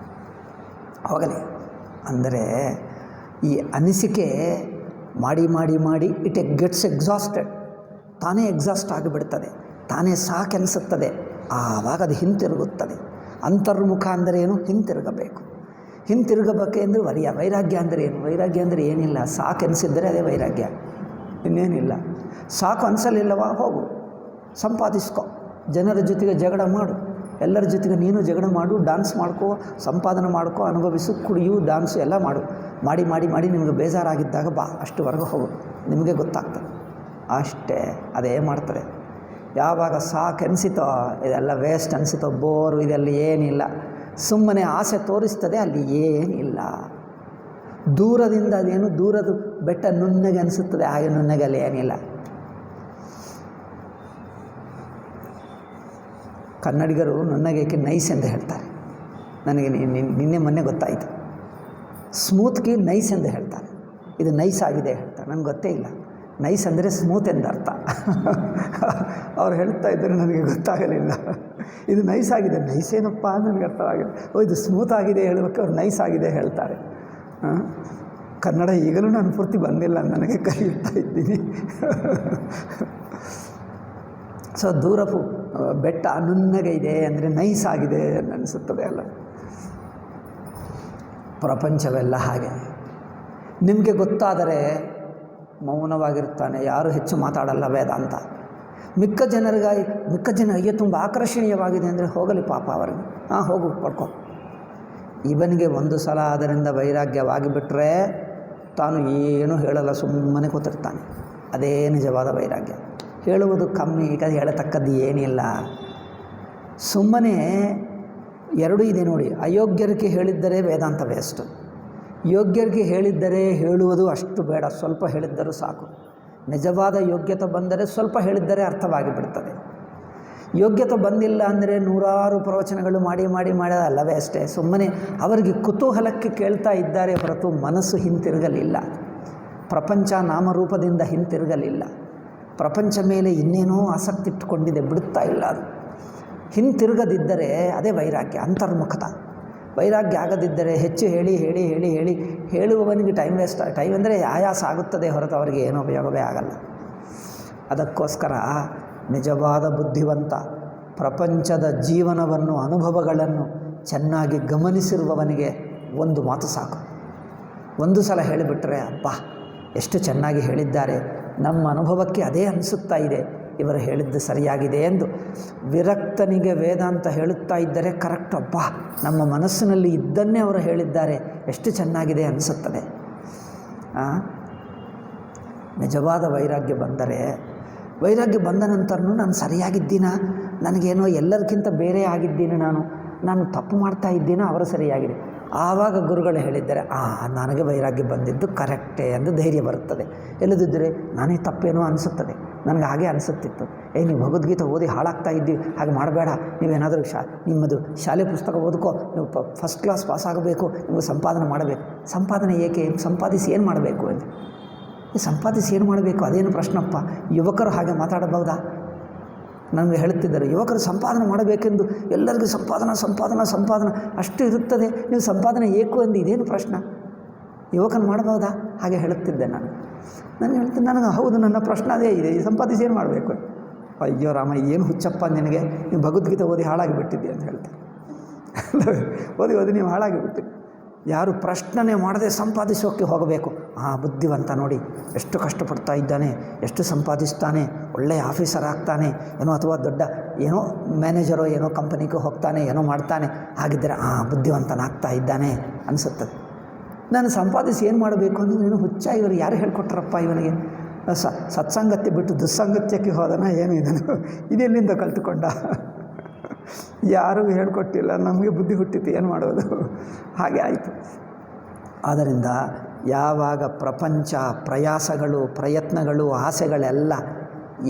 ಹೋಗಲಿ ಅಂದರೆ ಈ ಅನಿಸಿಕೆ ಮಾಡಿ ಇಟ್ ಗೆಟ್ಸ್ ಎಕ್ಸಾಸ್ಟೆಡ್. ತಾನೇ ಎಕ್ಸಾಸ್ಟ್ ಆಗಿಬಿಡ್ತದೆ, ತಾನೇ ಸಾಕೆನಿಸುತ್ತದೆ. ಆವಾಗ ಅದು ಹಿಂತಿರುಗುತ್ತದೆ. ಅಂತರ್ಮುಖ ಅಂದರೆ ಏನು? ಹಿಂತಿರುಗಬೇಕೆಂದರೆ ವೈರಾಗ್ಯ ಅಂದರೆ ಏನು? ವೈರಾಗ್ಯ ಅಂದರೆ ಏನಿಲ್ಲ, ಸಾಕೆನಿಸಿದ್ದರೆ ಅದೇ ವೈರಾಗ್ಯ, ಇನ್ನೇನಿಲ್ಲ. ಸಾಕು ಅನಿಸಲಿಲ್ಲವಾ? ಹೋಗು, ಸಂಪಾದಿಸ್ಕೊ, ಜನರ ಜೊತೆಗೆ ಜಗಳ ಮಾಡು, ಎಲ್ಲರ ಜೊತೆಗೆ ನೀನು ಜಗಳ ಮಾಡು, ಡ್ಯಾನ್ಸ್ ಮಾಡ್ಕೋ, ಸಂಪಾದನೆ ಮಾಡ್ಕೋ, ಅನುಭವಿಸು, ಕುಡಿಯು, ಡ್ಯಾನ್ಸು ಎಲ್ಲ ಮಾಡಿ ನಿಮಗೆ ಬೇಜಾರಾಗಿದ್ದಾಗ ಬಾ, ಅಷ್ಟುವರೆಗೂ ಹೋಗು, ನಿಮಗೆ ಗೊತ್ತಾಗ್ತದೆ. ಅಷ್ಟೇ, ಅದೇ ಮಾಡ್ತದೆ. ಯಾವಾಗ ಸಾಕೆನಿಸಿತೋ ಇದೆಲ್ಲ ವೇಸ್ಟ್ ಅನಿಸಿತೋ, ಬೋರು, ಇದೆಲ್ಲ ಏನಿಲ್ಲ, ಸುಮ್ಮನೆ ಆಸೆ ತೋರಿಸ್ತದೆ, ಅಲ್ಲಿ ಏನಿಲ್ಲ. ದೂರದಿಂದ ಅದೇನು, ದೂರದ ಬೆಟ್ಟ ನುಣ್ಣಗೆ ಅನಿಸುತ್ತದೆ, ಹಾಗೆ ನುಣ್ಣಗೆ ಅಲ್ಲಿ ಏನಿಲ್ಲ. ಕನ್ನಡಿಗರು ನುಣ್ಣಗೇಕೆ ನೈಸ್ ಎಂದು ಹೇಳ್ತಾರೆ. ನನಗೆ ನಿನ್ನೆ ಮೊನ್ನೆ ಗೊತ್ತಾಯಿತು. ಸ್ಮೂತ್ಗೆ ನೈಸ್ ಎಂದು ಹೇಳ್ತಾರೆ, ಇದು ನೈಸ್ ಆಗಿದೆ ಹೇಳ್ತಾರೆ. ನನಗೆ ಗೊತ್ತೇ ಇಲ್ಲ. ನೈಸ್ ಅಂದರೆ ಸ್ಮೂತ್ ಎಂದರ್ಥ. ಅವ್ರು ಹೇಳ್ತಾ ಇದ್ದರೆ ನನಗೆ ಗೊತ್ತಾಗಲಿಲ್ಲ. ಇದು ನೈಸ್ ಆಗಿದೆ, ನೈಸ್ ಏನಪ್ಪ ನನಗೆ ಅರ್ಥವಾಗಿದೆ. ಇದು ಸ್ಮೂತ್ ಆಗಿದೆ ಹೇಳೋಕ್ಕೆ ಅವ್ರು ನೈಸ್ ಆಗಿದೆ ಹೇಳ್ತಾರೆ. ಕನ್ನಡ ಈಗಲೂ ನಾನು ಪೂರ್ತಿ ಬಂದಿಲ್ಲ, ನನಗೆ ಕಲಿಯುತ್ತಾ ಇದ್ದೀನಿ. ಸೊ ದೂರಪು ಬೆಟ್ಟ ನುಣ್ಣಗೆ ಇದೆ ಅಂದರೆ ನೈಸ್ ಆಗಿದೆ ಅನ್ನಿಸುತ್ತದೆ ಅಲ್ಲ. ಪ್ರಪಂಚವೆಲ್ಲ ಹಾಗೆ. ನಿಮಗೆ ಗೊತ್ತಾದರೆ ಮೌನವಾಗಿರ್ತಾನೆ, ಯಾರು ಹೆಚ್ಚು ಮಾತಾಡಲ್ಲ ವೇದಾಂತ. ಮಿಕ್ಕ ಜನ ಅಯ್ಯೋ ತುಂಬ ಆಕರ್ಷಣೀಯವಾಗಿದೆ ಅಂದರೆ ಹೋಗಲಿ ಪಾಪ ಅವರಿಗೆ, ಹೋಗು ಪಡ್ಕೊ. ಇವನಿಗೆ ಒಂದು ಸಲ ಅದರಿಂದ ವೈರಾಗ್ಯವಾಗಿಬಿಟ್ರೆ ತಾನು ಏನೂ ಹೇಳಲ್ಲ, ಸುಮ್ಮನೆ ಕೂತಿರ್ತಾನೆ. ಅದೇ ನಿಜವಾದ ವೈರಾಗ್ಯ. ಹೇಳುವುದು ಕಮ್ಮಿ, ಈಗ ಹೇಳತಕ್ಕದ್ದು ಏನಿಲ್ಲ. ಸುಮ್ಮನೆ ಎರಡೂ ಇದೆ ನೋಡಿ. ಅಯೋಗ್ಯರಿಗೆ ಹೇಳಿದ್ದರೆ ವೇದಾಂತ ವೇಸ್ಟು, ಯೋಗ್ಯರಿಗೆ ಹೇಳಿದ್ದರೆ ಹೇಳುವುದು ಅಷ್ಟು ಬೇಡ, ಸ್ವಲ್ಪ ಹೇಳಿದ್ದರೂ ಸಾಕು. ನಿಜವಾದ ಯೋಗ್ಯತೆ ಬಂದರೆ ಸ್ವಲ್ಪ ಹೇಳಿದ್ದರೆ ಅರ್ಥವಾಗಿ ಬಿಡ್ತದೆ. ಯೋಗ್ಯತೆ ಬಂದಿಲ್ಲ ಅಂದರೆ ನೂರಾರು ಪ್ರವಚನಗಳು ಮಾಡಿ ಅಲ್ಲವೇ ಅಷ್ಟೇ. ಸುಮ್ಮನೆ ಅವರಿಗೆ ಕುತೂಹಲಕ್ಕೆ ಕೇಳ್ತಾ ಇದ್ದಾರೆ ಹೊರತು ಮನಸ್ಸು ಹಿಂತಿರುಗಲಿಲ್ಲ. ಪ್ರಪಂಚ ನಾಮರೂಪದಿಂದ ಹಿಂತಿರುಗಲಿಲ್ಲ. ಪ್ರಪಂಚ ಮೇಲೆ ಇನ್ನೇನೋ ಆಸಕ್ತಿ ಇಟ್ಟುಕೊಂಡಿದೆ, ಬಿಡುತ್ತಾ ಇಲ್ಲ. ಅದು ಹಿಂತಿರುಗದಿದ್ದರೆ ಅದೇ ವೈರಾಗ್ಯ, ಅಂತರ್ಮುಖತ. ವೈರಾಗ್ಯ ಆಗದಿದ್ದರೆ ಹೆಚ್ಚು ಹೇಳುವವನಿಗೆ ಟೈಮ್ ಅಂದರೆ ಆಯಾಸ ಆಗುತ್ತದೆ ಹೊರತು ಅವರಿಗೆ ಏನೂ ಉಪಯೋಗವೇ ಆಗಲ್ಲ. ಅದಕ್ಕೋಸ್ಕರ ನಿಜವಾದ ಬುದ್ಧಿವಂತ ಪ್ರಪಂಚದ ಜೀವನವನ್ನು, ಅನುಭವಗಳನ್ನು ಚೆನ್ನಾಗಿ ಗಮನಿಸಿರುವವನಿಗೆ ಒಂದು ಮಾತು ಸಾಕು. ಒಂದು ಸಲ ಹೇಳಿಬಿಟ್ರೆ ಅಬ್ಬಾ ಎಷ್ಟು ಚೆನ್ನಾಗಿ ಹೇಳಿದ್ದಾರೆ, ನಮ್ಮ ಅನುಭವಕ್ಕೆ ಅದೇ ಅನಿಸುತ್ತಾ ಇದೆ, ಇವರು ಹೇಳಿದ್ದು ಸರಿಯಾಗಿದೆ ಎಂದು ವಿರಕ್ತನಿಗೆ ವೇದಾಂತ ಹೇಳುತ್ತಾ ಇದ್ದರೆ ಕರೆಕ್ಟ್, ಅಬ್ಬಾ ನಮ್ಮ ಮನಸ್ಸಿನಲ್ಲಿ ಇದ್ದನ್ನೇ ಅವರು ಹೇಳಿದ್ದಾರೆ, ಎಷ್ಟು ಚೆನ್ನಾಗಿದೆ ಅನಿಸುತ್ತದೆ. ನಿಜವಾದ ವೈರಾಗ್ಯ ಬಂದರೆ, ವೈರಾಗ್ಯ ಬಂದ ನಂತರನೂ ನಾನು ಸರಿಯಾಗಿದ್ದೀನ, ನನಗೇನೋ ಎಲ್ಲರಿಗಿಂತ ಬೇರೆ ಆಗಿದ್ದೀನಿ, ನಾನು ತಪ್ಪು ಮಾಡ್ತಾ ಇದ್ದೀನೋ ಅವರು ಸರಿಯಾಗಿದೆ. ಆವಾಗ ಗುರುಗಳು ಹೇಳಿದ್ದಾರೆ, ನನಗೆ ವೈರಾಗ್ಯ ಬಂದಿದ್ದು ಕರೆಕ್ಟೇ ಎಂದು ಧೈರ್ಯ ಬರುತ್ತದೆ. ಇಲ್ಲದಿದ್ದರೆ ನಾನೇ ತಪ್ಪೇನೋ ಅನಿಸುತ್ತದೆ. ನನಗೆ ಹಾಗೆ ಅನಿಸುತ್ತಿತ್ತು, ನೀವು ಭಗವದ್ಗೀತೆ ಓದಿ ಹಾಳಾಗ್ತಾ ಇದ್ದೀವಿ, ಹಾಗೆ ಮಾಡಬೇಡ, ನೀವೇನಾದರೂ ನಿಮ್ಮದು ಶಾಲೆ ಪುಸ್ತಕ ಓದ್ಕೋ, ನೀವು ಫಸ್ಟ್ ಕ್ಲಾಸ್ ಪಾಸ್ ಆಗಬೇಕು, ನಿಮಗೆ ಸಂಪಾದನೆ ಮಾಡಬೇಕು. ಸಂಪಾದನೆ ಏಕೆ? ಸಂಪಾದಿಸಿ ಏನು ಮಾಡಬೇಕು ಎಂದು. ಸಂಪಾದಿಸಿ ಏನು ಮಾಡಬೇಕು ಅದೇನು ಪ್ರಶ್ನಪ್ಪ. ಯುವಕರು ಹಾಗೆ ಮಾತಾಡಬಹುದಾ? ನನಗೆ ಹೇಳುತ್ತಿದ್ದರು, ಯುವಕರು ಸಂಪಾದನೆ ಮಾಡಬೇಕೆಂದು ಎಲ್ಲರಿಗೂ ಸಂಪಾದನೆ ಅಷ್ಟು ಇರುತ್ತದೆ, ನೀವು ಸಂಪಾದನೆ ಏಕು ಎಂದು ಇದೇನು ಪ್ರಶ್ನೆ? ಯುವಕನು ಮಾಡಬಹುದಾ? ಹಾಗೆ ಹೇಳುತ್ತಿದ್ದೆ ನಾನು ಹೇಳ್ತೀನಿ, ನನಗೆ ಹೌದು, ನನ್ನ ಪ್ರಶ್ನೆ ಅದೇ ಇದೆ, ಸಂಪಾದಿಸಿ ಏನು ಮಾಡಬೇಕು? ಅಯ್ಯೋ ರಾಮ, ಏನು ಹುಚ್ಚಪ್ಪ ನಿನಗೆ, ನೀವು ಭಗವದ್ಗೀತೆ ಓದಿ ಹಾಳಾಗಿಬಿಟ್ಟಿದ್ದೆ ಅಂತ ಹೇಳ್ತಾರೆ. ಓದಿ ನೀವು ಹಾಳಾಗಿಬಿಟ್ಟಿದ್ದೆ. ಯಾರು ಪ್ರಶ್ನೆ ಮಾಡದೆ ಸಂಪಾದಿಸೋಕ್ಕೆ ಹೋಗಬೇಕು, ಬುದ್ಧಿವಂತ ನೋಡಿ ಎಷ್ಟು ಕಷ್ಟಪಡ್ತಾ ಇದ್ದಾನೆ, ಎಷ್ಟು ಸಂಪಾದಿಸ್ತಾನೆ, ಒಳ್ಳೆಯ ಆಫೀಸರ್ ಆಗ್ತಾನೆ ಏನೋ, ಅಥವಾ ದೊಡ್ಡ ಏನೋ ಮ್ಯಾನೇಜರೋ ಏನೋ ಕಂಪನಿಗೆ ಹೋಗ್ತಾನೆ, ಏನೋ ಮಾಡ್ತಾನೆ, ಹಾಗಿದ್ದರೆ ಬುದ್ಧಿವಂತನಾಗ್ತಾ ಇದ್ದಾನೆ ಅನಿಸುತ್ತದೆ. ನಾನು ಸಂಪಾದಿಸಿ ಏನು ಮಾಡಬೇಕು ಅಂದರೆ, ನೀನು ಹುಚ್ಚ, ಇವರು ಯಾರು ಹೇಳ್ಕೊಟ್ರಪ್ಪ ಇವನಿಗೆ? ಸತ್ಸಂಗತ್ಯ ಬಿಟ್ಟು ದುಸ್ಸಂಗತ್ಯಕ್ಕೆ ಹೋದನ ಏನು ಇದೆಲ್ಲಿಂದ ಕಲ್ತುಕೊಂಡ? ಯಾರೂ ಹೇಳ್ಕೊಟ್ಟಿಲ್ಲ, ನಮಗೆ ಬುದ್ಧಿ ಹುಟ್ಟಿತು, ಏನು ಮಾಡೋದು? ಹಾಗೆ ಆಯಿತು. ಆದ್ದರಿಂದ ಯಾವಾಗ ಪ್ರಪಂಚ ಪ್ರಯಾಸಗಳು, ಪ್ರಯತ್ನಗಳು, ಆಸೆಗಳೆಲ್ಲ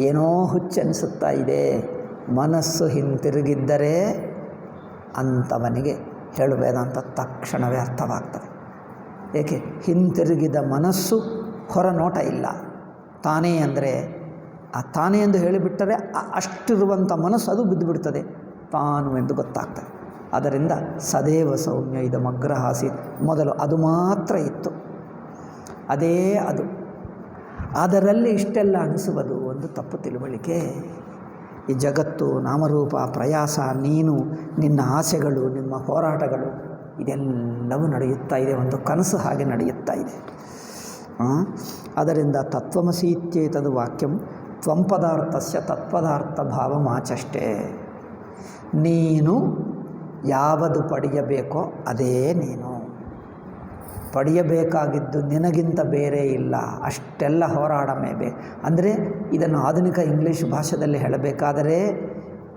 ಏನೋ ಹುಚ್ಚೆನಿಸುತ್ತಾ ಇದೆ, ಮನಸ್ಸು ಹಿಂತಿರುಗಿದ್ದರೆ ಅಂಥವನಿಗೆ ಹೇಳು ವೇದಾಂತ ತಕ್ಷಣವೇ ಅರ್ಥವಾಗ್ತದೆ. ಏಕೆ? ಹಿಂತಿರುಗಿದ ಮನಸ್ಸು ಹೊರ ನೋಟ ಇಲ್ಲ. ತಾನೇ ಅಂದರೆ ತಾನೇ ಎಂದು ಹೇಳಿಬಿಟ್ಟರೆ ಅಷ್ಟಿರುವಂಥ ಮನಸ್ಸು ಅದು ಬಿದ್ದುಬಿಡ್ತದೆ, ತಾನು ಎಂದು ಗೊತ್ತಾಗ್ತದೆ. ಅದರಿಂದ ಸದೇವ ಸೌಮ್ಯ ಇದಮಗ್ರಹಾಸಿ, ಮೊದಲು ಅದು ಮಾತ್ರ ಇತ್ತು, ಅದೇ ಅದು. ಅದರಲ್ಲಿ ಇಷ್ಟೆಲ್ಲ ಅನಿಸುವುದು ಒಂದು ತಪ್ಪು ತಿಳುವಳಿಕೆ. ಈ ಜಗತ್ತು, ನಾಮರೂಪ, ಪ್ರಯಾಸ, ನೀನು, ನಿನ್ನ ಆಸೆಗಳು, ನಿಮ್ಮ ಹೋರಾಟಗಳು, ಇದೆಲ್ಲವೂ ನಡೆಯುತ್ತಾ ಇದೆ, ಒಂದು ಕನಸು ಹಾಗೆ ನಡೆಯುತ್ತಾ ಇದೆ. ಅದರಿಂದ ತತ್ವಮಸಿ ಇತ್ಯೇತದು ವಾಕ್ಯಂ ತ್ವಂ ಪದಾರ್ಥಸ್ಯ ತತ್ಪದಾರ್ಥ ಭಾವಮಾಚಷ್ಟೇ. ನೀನು ಯಾವುದು ಪಡೆಯಬೇಕೋ ಅದೇ ನೀನು. ಪಡೆಯಬೇಕಾಗಿದ್ದು ನಿನಗಿಂತ ಬೇರೆ ಇಲ್ಲ, ಅಷ್ಟೆಲ್ಲ ಹೋರಾಡಮೇಬೇಕು. ಅಂದರೆ ಇದನ್ನು ಆಧುನಿಕ ಇಂಗ್ಲೀಷ್ ಭಾಷೆಯಲ್ಲಿ ಹೇಳಬೇಕಾದರೆ,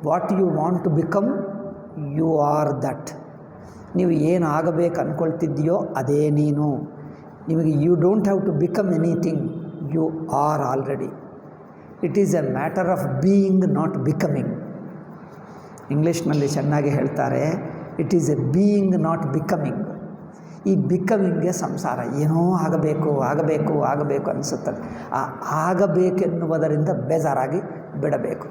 what you want to become, you are that. ನೀವು ಏನು ಆಗಬೇಕು ಅಂದ್ಕೊಳ್ತಿದ್ದೀಯೋ ಅದೇ ನೀನು. ನಿಮಗೆ you don't have to become anything, you are already. It is a matter of being, not becoming. ಇಂಗ್ಲೀಷ್ನಲ್ಲಿ ಚೆನ್ನಾಗಿ ಹೇಳ್ತಾರೆ, it is a being not becoming. ಈ ಬಿಕಮಿಂಗ್ಗೆ ಸಂಸಾರ ಏನೋ ಆಗಬೇಕು ಆಗಬೇಕು ಆಗಬೇಕು ಅನಿಸುತ್ತದೆ. ಆ ಆಗಬೇಕೆನ್ನುವುದರಿಂದ ಬೇಜಾರಾಗಿ ಬಿಡಬೇಕು.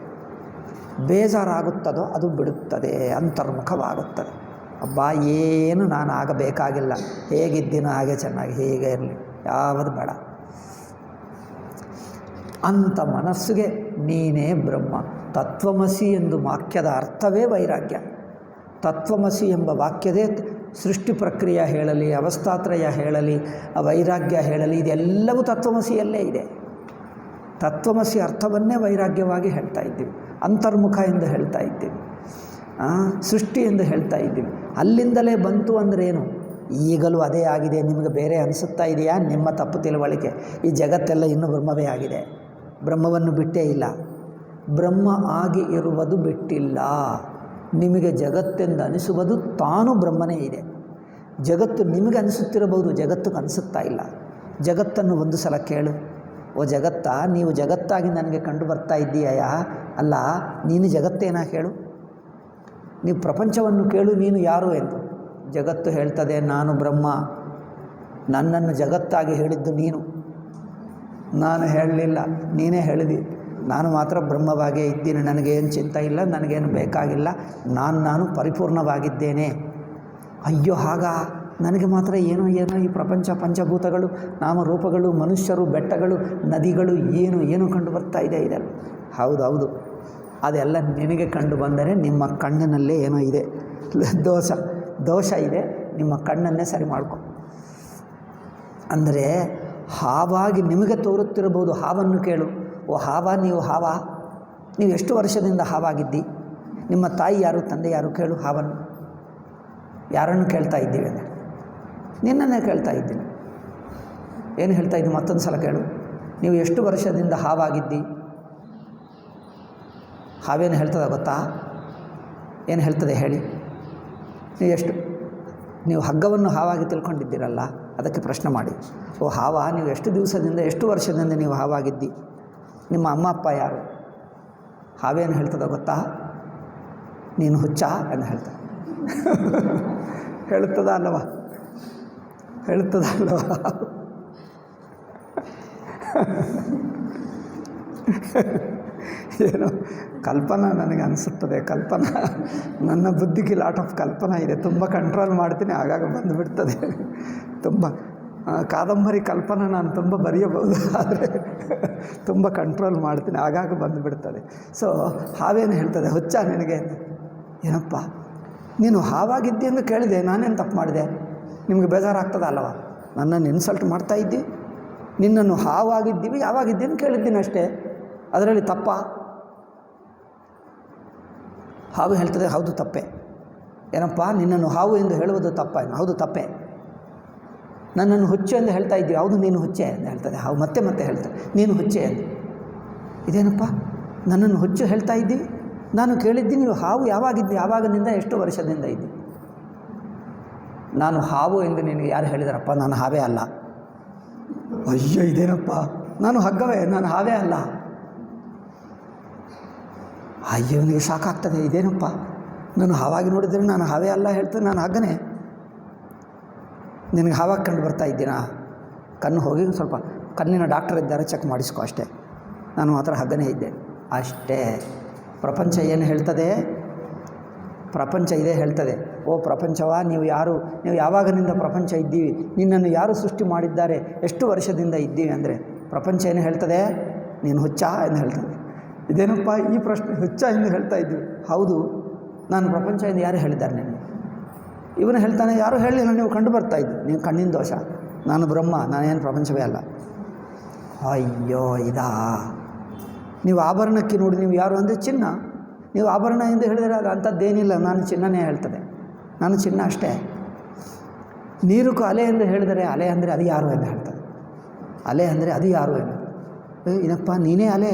ಬೇಜಾರಾಗುತ್ತದೋ ಅದು ಬಿಡುತ್ತದೆ, ಅಂತರ್ಮುಖವಾಗುತ್ತದೆ. ಅಬ್ಬಾ ಏನು ನಾನು ಆಗಬೇಕಾಗಿಲ್ಲ, ಹೇಗಿದ್ದೀನೋ ಹಾಗೆ ಚೆನ್ನಾಗಿ ಹೇಗೆ ಇರಲಿ, ಯಾವುದು ಬೇಡ ಅಂಥ ಮನಸ್ಸಿಗೆ ನೀನೇ ಬ್ರಹ್ಮ. ತತ್ವಮಸಿ ಎಂದು ವಾಕ್ಯದ ಅರ್ಥವೇ ವೈರಾಗ್ಯ. ತತ್ವಮಸಿ ಎಂಬ ವಾಕ್ಯದೇ ಸೃಷ್ಟಿ ಪ್ರಕ್ರಿಯೆ ಹೇಳಲಿ, ಅವಸ್ಥಾತ್ರಯ ಹೇಳಲಿ, ವೈರಾಗ್ಯ ಹೇಳಲಿ, ಇದೆಲ್ಲವೂ ತತ್ವಮಸಿಯಲ್ಲೇ ಇದೆ. ತತ್ವಮಸಿ ಅರ್ಥವನ್ನೇ ವೈರಾಗ್ಯವಾಗಿ ಹೇಳ್ತಾ ಇದ್ದೀವಿ, ಅಂತರ್ಮುಖ ಎಂದು ಹೇಳ್ತಾ ಇದ್ದೀವಿ, ಸೃಷ್ಟಿ ಎಂದು ಹೇಳ್ತಾ ಇದ್ದೀವಿ. ಅಲ್ಲಿಂದಲೇ ಬಂತು ಅಂದ್ರೇನು? ಈಗಲೂ ಅದೇ ಆಗಿದೆ. ನಿಮಗೆ ಬೇರೆ ಅನಿಸುತ್ತಾ ಇದೆಯಾ? ನಿಮ್ಮ ತಪ್ಪು ತಿಳುವಳಿಕೆ. ಈ ಜಗತ್ತೆಲ್ಲ ಇನ್ನೂ ಬ್ರಹ್ಮವೇ ಆಗಿದೆ, ಬ್ರಹ್ಮವನ್ನು ಬಿಟ್ಟೇ ಇಲ್ಲ. ಬ್ರಹ್ಮ ಆಗಿ ಇರುವುದು ಬಿಟ್ಟಿಲ್ಲ. ನಿಮಗೆ ಜಗತ್ತೆಂದು ಅನಿಸುವುದು ತಾನು ಬ್ರಹ್ಮನೇ ಇದೆ. ಜಗತ್ತು ನಿಮಗೆ ಅನಿಸುತ್ತಿರಬಹುದು, ಜಗತ್ತಿಗೆ ಅನಿಸುತ್ತಾ ಇಲ್ಲ. ಜಗತ್ತನ್ನು ಒಂದು ಸಲ ಕೇಳು, ಓ ಜಗತ್ತಾ, ನೀವು ಜಗತ್ತಾಗಿ ನನಗೆ ಕಂಡು ಬರ್ತಾ ಇದ್ದೀಯಾ? ಅಲ್ಲ, ನೀನು ಜಗತ್ತೇನಾ ಹೇಳು. ನೀವು ಪ್ರಪಂಚವನ್ನು ಕೇಳು, ನೀನು ಯಾರು ಎಂದು. ಜಗತ್ತು ಹೇಳ್ತದೆ, ನಾನು ಬ್ರಹ್ಮ. ನನ್ನನ್ನು ಜಗತ್ತಾಗಿ ಹೇಳಿದ್ದು ನೀನು, ನಾನು ಹೇಳಲಿಲ್ಲ, ನೀನೇ ಹೇಳಿದಿ. ನಾನು ಮಾತ್ರ ಬ್ರಹ್ಮವಾಗೇ ಇದ್ದೀನಿ, ನನಗೇನು ಚಿಂತೆ ಇಲ್ಲ, ನನಗೇನು ಬೇಕಾಗಿಲ್ಲ, ನಾನು ಪರಿಪೂರ್ಣವಾಗಿದ್ದೇನೆ. ಅಯ್ಯೋ ಹಾಗ ನನಗೆ ಮಾತ್ರ ಏನೋ ಈ ಪ್ರಪಂಚ, ಪಂಚಭೂತಗಳು, ನಾಮರೂಪಗಳು, ಮನುಷ್ಯರು, ಬೆಟ್ಟಗಳು, ನದಿಗಳು ಏನು ಕಂಡು ಬರ್ತಾ ಇದೆ. ಇದೆಲ್ಲ ಹೌದೌದು, ಅದೆಲ್ಲ ನಿನಗೆ ಕಂಡು ಬಂದರೆ ನಿಮ್ಮ ಕಣ್ಣಿನಲ್ಲೇ ಏನೋ ಇದೆ, ದೋಷ ಇದೆ. ನಿಮ್ಮ ಕಣ್ಣನ್ನೇ ಸರಿ ಮಾಡ್ಕೊ. ಅಂದರೆ ಹಾವಾಗಿ ನಿಮಗೆ ತೋರುತ್ತಿರಬಹುದು. ಹಾವನ್ನು ಕೇಳು, ಓ ಹಾವ, ನೀವು ಎಷ್ಟು ವರ್ಷದಿಂದ ಹಾವಾಗಿದ್ದಿ? ನಿಮ್ಮ ತಾಯಿ ಯಾರು, ತಂದೆ ಯಾರು? ಕೇಳು ಹಾವನ್ನು. ಯಾರನ್ನು ಕೇಳ್ತಾ ಇದ್ದೀವಿ ಅಂದರೆ ನಿನ್ನನ್ನೇ ಕೇಳ್ತಾ ಇದ್ದೀನಿ. ಏನು ಹೇಳ್ತಾ ಇದ್ದೀನಿ ಮತ್ತೊಂದು ಸಲ ಕೇಳು. ನೀವು ಎಷ್ಟು ವರ್ಷದಿಂದ ಹಾವಾಗಿದ್ದಿ? ಹಾವೇನು ಹೇಳ್ತದೆ ಗೊತ್ತಾ? ಏನು ಹೇಳ್ತದೆ ಹೇಳಿ? ನೀವು ಹಗ್ಗವನ್ನು ಹಾವಾಗಿ ತಿಳ್ಕೊಂಡಿದ್ದೀರಲ್ಲ, ಅದಕ್ಕೆ ಪ್ರಶ್ನೆ ಮಾಡಿ. ಓ ಹಾವ, ನೀವು ಎಷ್ಟು ದಿವಸದಿಂದ, ಎಷ್ಟು ವರ್ಷದಿಂದ ನೀವು ಹಾವಾಗಿದ್ದಿ? ನಿಮ್ಮ ಅಮ್ಮ ಅಪ್ಪ ಯಾರು? ಹಾವೇನು ಹೇಳ್ತದೆ ಗೊತ್ತಾ? ನೀನು ಹುಚ್ಚ ಎಂದು ಹೇಳ್ತದೆ. ಹೇಳುತ್ತದ ಅಲ್ಲವಾ? ಏನೋ ಕಲ್ಪನಾ ನನಗೆ ಅನಿಸುತ್ತದೆ. ನನ್ನ ಬುದ್ಧಿಗೆ ಲಾಟ್ ಆಫ್ ಕಲ್ಪನಾ ಇದೆ. ತುಂಬ ಕಂಟ್ರೋಲ್ ಮಾಡ್ತೀನಿ, ಆಗಾಗ ಬಂದುಬಿಡ್ತದೆ. ತುಂಬ ಕಾದಂಬರಿ ಕಲ್ಪನಾ ನಾನು ತುಂಬ ಬರೆಯಬಹುದು, ಆದರೆ ತುಂಬ ಕಂಟ್ರೋಲ್ ಮಾಡ್ತೀನಿ, ಆಗಾಗ ಬಂದುಬಿಡ್ತದೆ. ಸೊ ಹಾವೇನು ಹೇಳ್ತದೆ, ಹುಚ್ಚ ನಿನಗೆ? ಏನಪ್ಪ ನೀನು ಹಾವಾಗಿದ್ದಿ ಎಂದು ಕೇಳಿದೆ, ನಾನೇನು ತಪ್ಪು ಮಾಡಿದೆ? ನಿಮಗೆ ಬೇಜಾರಾಗ್ತದ ಅಲ್ಲವಾ? ನನ್ನನ್ನು ಇನ್ಸಲ್ಟ್ ಮಾಡ್ತಾ ಇದ್ದಿ. ನಿನ್ನನ್ನು ಹಾವಾಗಿದ್ದೀವಿ, ಯಾವಾಗಿದ್ದೀನಿ ಕೇಳಿದ್ದೀನಿ ಅಷ್ಟೇ, ಅದರಲ್ಲಿ ತಪ್ಪ? ಹಾವು ಹೇಳ್ತದೆ, ಹೌದು ತಪ್ಪೆ. ಏನಪ್ಪ ನಿನ್ನನ್ನು ಹಾವು ಎಂದು ಹೇಳುವುದು ತಪ್ಪ? ಹೌದು ತಪ್ಪೆ. ನನ್ನನ್ನು ಹುಚ್ಚು ಎಂದು ಹೇಳ್ತಾ ಇದ್ದೀವಿ, ಹೌದು ನೀನು ಹುಚ್ಚೆ ಎಂದು ಹೇಳ್ತದೆ. ಹಾವು ಮತ್ತೆ ಹೇಳ್ತದೆ, ನೀನು ಹುಚ್ಚೆ ಎಂದು. ಇದೇನಪ್ಪ ನನ್ನನ್ನು ಹುಚ್ಚು ಹೇಳ್ತಾ ಇದ್ದೀವಿ? ನಾನು ಕೇಳಿದ್ದೀನಿ ನೀವು ಹಾವು ಯಾವಾಗಿನಿಂದ ಎಷ್ಟು ವರ್ಷದಿಂದ ಇದ್ದಿ? ನಾನು ಹಾವು ಎಂದು ನಿನಗೆ ಯಾರು ಹೇಳಿದಾರಪ್ಪ? ನಾನು ಹಾವೇ ಅಲ್ಲ. ಅಯ್ಯೋ ಇದೇನಪ್ಪ, ನಾನು ಹಗ್ಗವೇ, ನಾನು ಹಾವೇ ಅಲ್ಲ. ಅಯ್ಯೋ ನೀವು ಸಾಕಾಗ್ತದೆ. ಇದೇನಪ್ಪ, ನಾನು ಹಾವಾಗಿ ನೋಡಿದರೆ ನಾನು ಹಾವೇ ಅಲ್ಲ ಹೇಳ್ತೇನೆ, ನಾನು ಹಗ್ಗನೇ. ನಿನಗೆ ಹಾವಾಗಿ ಕಂಡು ಬರ್ತಾ ಇದ್ದೀನಾ? ಕಣ್ಣು ಹೋಗಿ ಸ್ವಲ್ಪ ಕಣ್ಣಿನ ಡಾಕ್ಟರ್ ಇದ್ದಾರೆ, ಚೆಕ್ ಮಾಡಿಸ್ಕೊ ಅಷ್ಟೇ. ನಾನು ಮಾತ್ರ ಹಗ್ಗನೇ ಇದ್ದೆ ಅಷ್ಟೇ. ಪ್ರಪಂಚ ಏನು ಹೇಳ್ತದೆ? ಪ್ರಪಂಚ ಇದೇ ಹೇಳ್ತದೆ, ಓ ಪ್ರಪಂಚವ, ನೀವು ಯಾರು? ನೀವು ಯಾವಾಗಿನಿಂದ ಪ್ರಪಂಚ ಇದ್ದೀವಿ? ನಿನ್ನನ್ನು ಯಾರು ಸೃಷ್ಟಿ ಮಾಡಿದ್ದಾರೆ? ಎಷ್ಟು ವರ್ಷದಿಂದ ಇದ್ದೀವಿ? ಅಂದರೆ ಪ್ರಪಂಚ ಏನು ಹೇಳ್ತದೆ? ನೀನು ಹುಚ್ಚ ಎಂದು ಹೇಳ್ತದೆ. ಇದೇನಪ್ಪ ಈ ಪ್ರಶ್ನೆ, ಹುಚ್ಚ ಎಂದು ಹೇಳ್ತಾ ಇದ್ದೀವಿ? ಹೌದು, ನಾನು ಪ್ರಪಂಚ ಎಂದು ಯಾರು ಹೇಳಿದ್ದಾರೆ ನಿನಗೆ? ಇವನು ಹೇಳ್ತಾನೆ, ಯಾರೂ ಹೇಳಲಿಲ್ಲ, ನೀವು ಕಂಡು ಬರ್ತಾ ಇದ್ದು, ನೀವು ಕಣ್ಣಿನ ದೋಷ. ನಾನು ಬ್ರಹ್ಮ, ನಾನೇನು ಪ್ರಪಂಚವೇ ಅಲ್ಲ. ಅಯ್ಯೋ ಇದಾ? ನೀವು ಆಭರಣಕ್ಕೆ ನೋಡಿ, ನೀವು ಯಾರು ಅಂದರೆ ಚಿನ್ನ. ನೀವು ಆಭರಣ ಎಂದು ಹೇಳಿದರೆ ಅದು ಅಂಥದ್ದೇನಿಲ್ಲ, ನಾನು ಚಿನ್ನನೇ ಹೇಳ್ತದೆ, ನಾನು ಚಿನ್ನ ಅಷ್ಟೇ. ನೀರುಕು ಅಲೆ ಎಂದು ಹೇಳಿದರೆ ಅಲೆ ಅಂದರೆ ಅದು ಯಾರು ಎಂದು ಹೇಳ್ತದೆ. ಅಲೆ ಅಂದರೆ ಅದು ಯಾರು ಎಂದು. ಇದಪ್ಪ ನೀನೇ ಅಲೆ,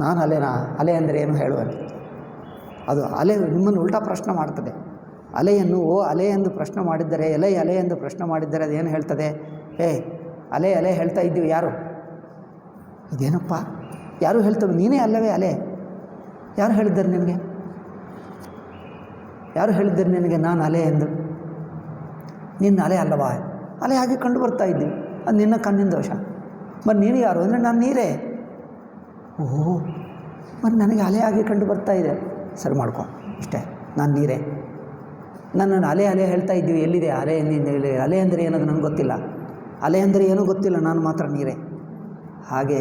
ನಾನು ಅಲೆನಾ? ಅಲೆ ಅಂದರೆ ಏನು ಹೇಳುವಂತ? ಅದು ಅಲೆ ನಿಮ್ಮನ್ನು ಉಲ್ಟಾ ಪ್ರಶ್ನೆ ಮಾಡ್ತದೆ. ಅಲೆಯನ್ನು ಓ ಅಲೆ ಎಂದು ಪ್ರಶ್ನೆ ಮಾಡಿದ್ದರೆ, ಅಲೆ ಎಂದು ಪ್ರಶ್ನೆ ಮಾಡಿದ್ದರೆ ಅದೇನು ಹೇಳ್ತದೆ? ಅಲೆ ಹೇಳ್ತಾ ಇದ್ದೀವಿ, ಯಾರು? ಇದೇನಪ್ಪ ಯಾರು ಹೇಳ್ತವೆ? ನೀನೇ ಅಲ್ಲವೇ ಅಲೆ? ಯಾರು ಹೇಳಿದ್ದಾರೆ ನಿನಗೆ? ಯಾರು ಹೇಳಿದ್ದರು ನಿನಗೆ ನಾನು ಅಲೆ ಎಂದು? ನಿನ್ನ ಅಲೆ ಅಲ್ಲವಾ? ಅಲೆ ಹಾಗೆ ಕಂಡು ಬರ್ತಾ ಇದ್ದೀವಿ, ಅದು ನಿನ್ನ ಕಣ್ಣಿನ ದೋಷ. ಮತ್ತು ನೀನು ಯಾರು ಅಂದರೆ ನಾನು ನೀರೇ. ಓಹೋ, ಮತ್ತು ನನಗೆ ಅಲೆ ಹಾಗೆ ಕಂಡು ಬರ್ತಾ ಇದೆ, ಸರಿ ಮಾಡ್ಕೊ ಇಷ್ಟೇ, ನಾನು ನೀರೇ. ನನ್ನನ್ನು ಅಲೆ ಅಲೆ ಹೇಳ್ತಾ ಇದ್ದೀವಿ, ಎಲ್ಲಿದೆ ಅಲೆ? ಅಲೆ ಅಂದರೆ ಏನದು ನನಗೆ ಗೊತ್ತಿಲ್ಲ, ಅಲೆ ಅಂದರೆ ಏನೂ ಗೊತ್ತಿಲ್ಲ, ನಾನು ಮಾತ್ರ ನೀರೇ. ಹಾಗೆ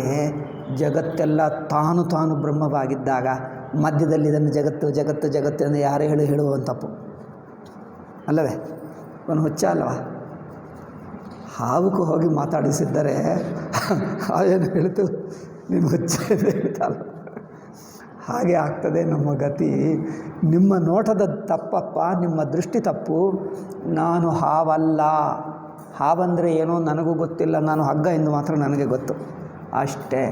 ಜಗತ್ತೆಲ್ಲ ತಾನು ತಾನು ಬ್ರಹ್ಮವಾಗಿದ್ದಾಗ ಮಧ್ಯದಲ್ಲಿ ಇದನ್ನು ಜಗತ್ತು ಜಗತ್ತು ಜಗತ್ತು ಅಂದರೆ ಯಾರೇ ಹೇಳುವಂಥ ತಪ್ಪು ಅಲ್ಲವೇ? ಅವನು ಹುಚ್ಚ ಅಲ್ಲವಾ? ಹಾವುಕು ಹೋಗಿ ಮಾತಾಡಿಸಿದ್ದರೆ ಹಾವೇನು ಹೇಳ್ತು, ನೀನು ಹುಚ್ಚ ಎಂದು ಹೇಳ್ತಲ್ಲ. ಹಾಗೆ ಆಗ್ತದೆ ನಮ್ಮ ಗತಿ. ನಿಮ್ಮ ನೋಟದ ತಪ್ಪಪ್ಪ, ನಿಮ್ಮ ದೃಷ್ಟಿ ತಪ್ಪು. ನಾನು ಹಾವಲ್ಲ, ಹಾವಂದರೆ ಏನೋ ನನಗೂ ಗೊತ್ತಿಲ್ಲ, ನಾನು ಹಗ್ಗ ಎಂದು ಮಾತ್ರ ನನಗೆ ಗೊತ್ತು, ಅಷ್ಟೇ.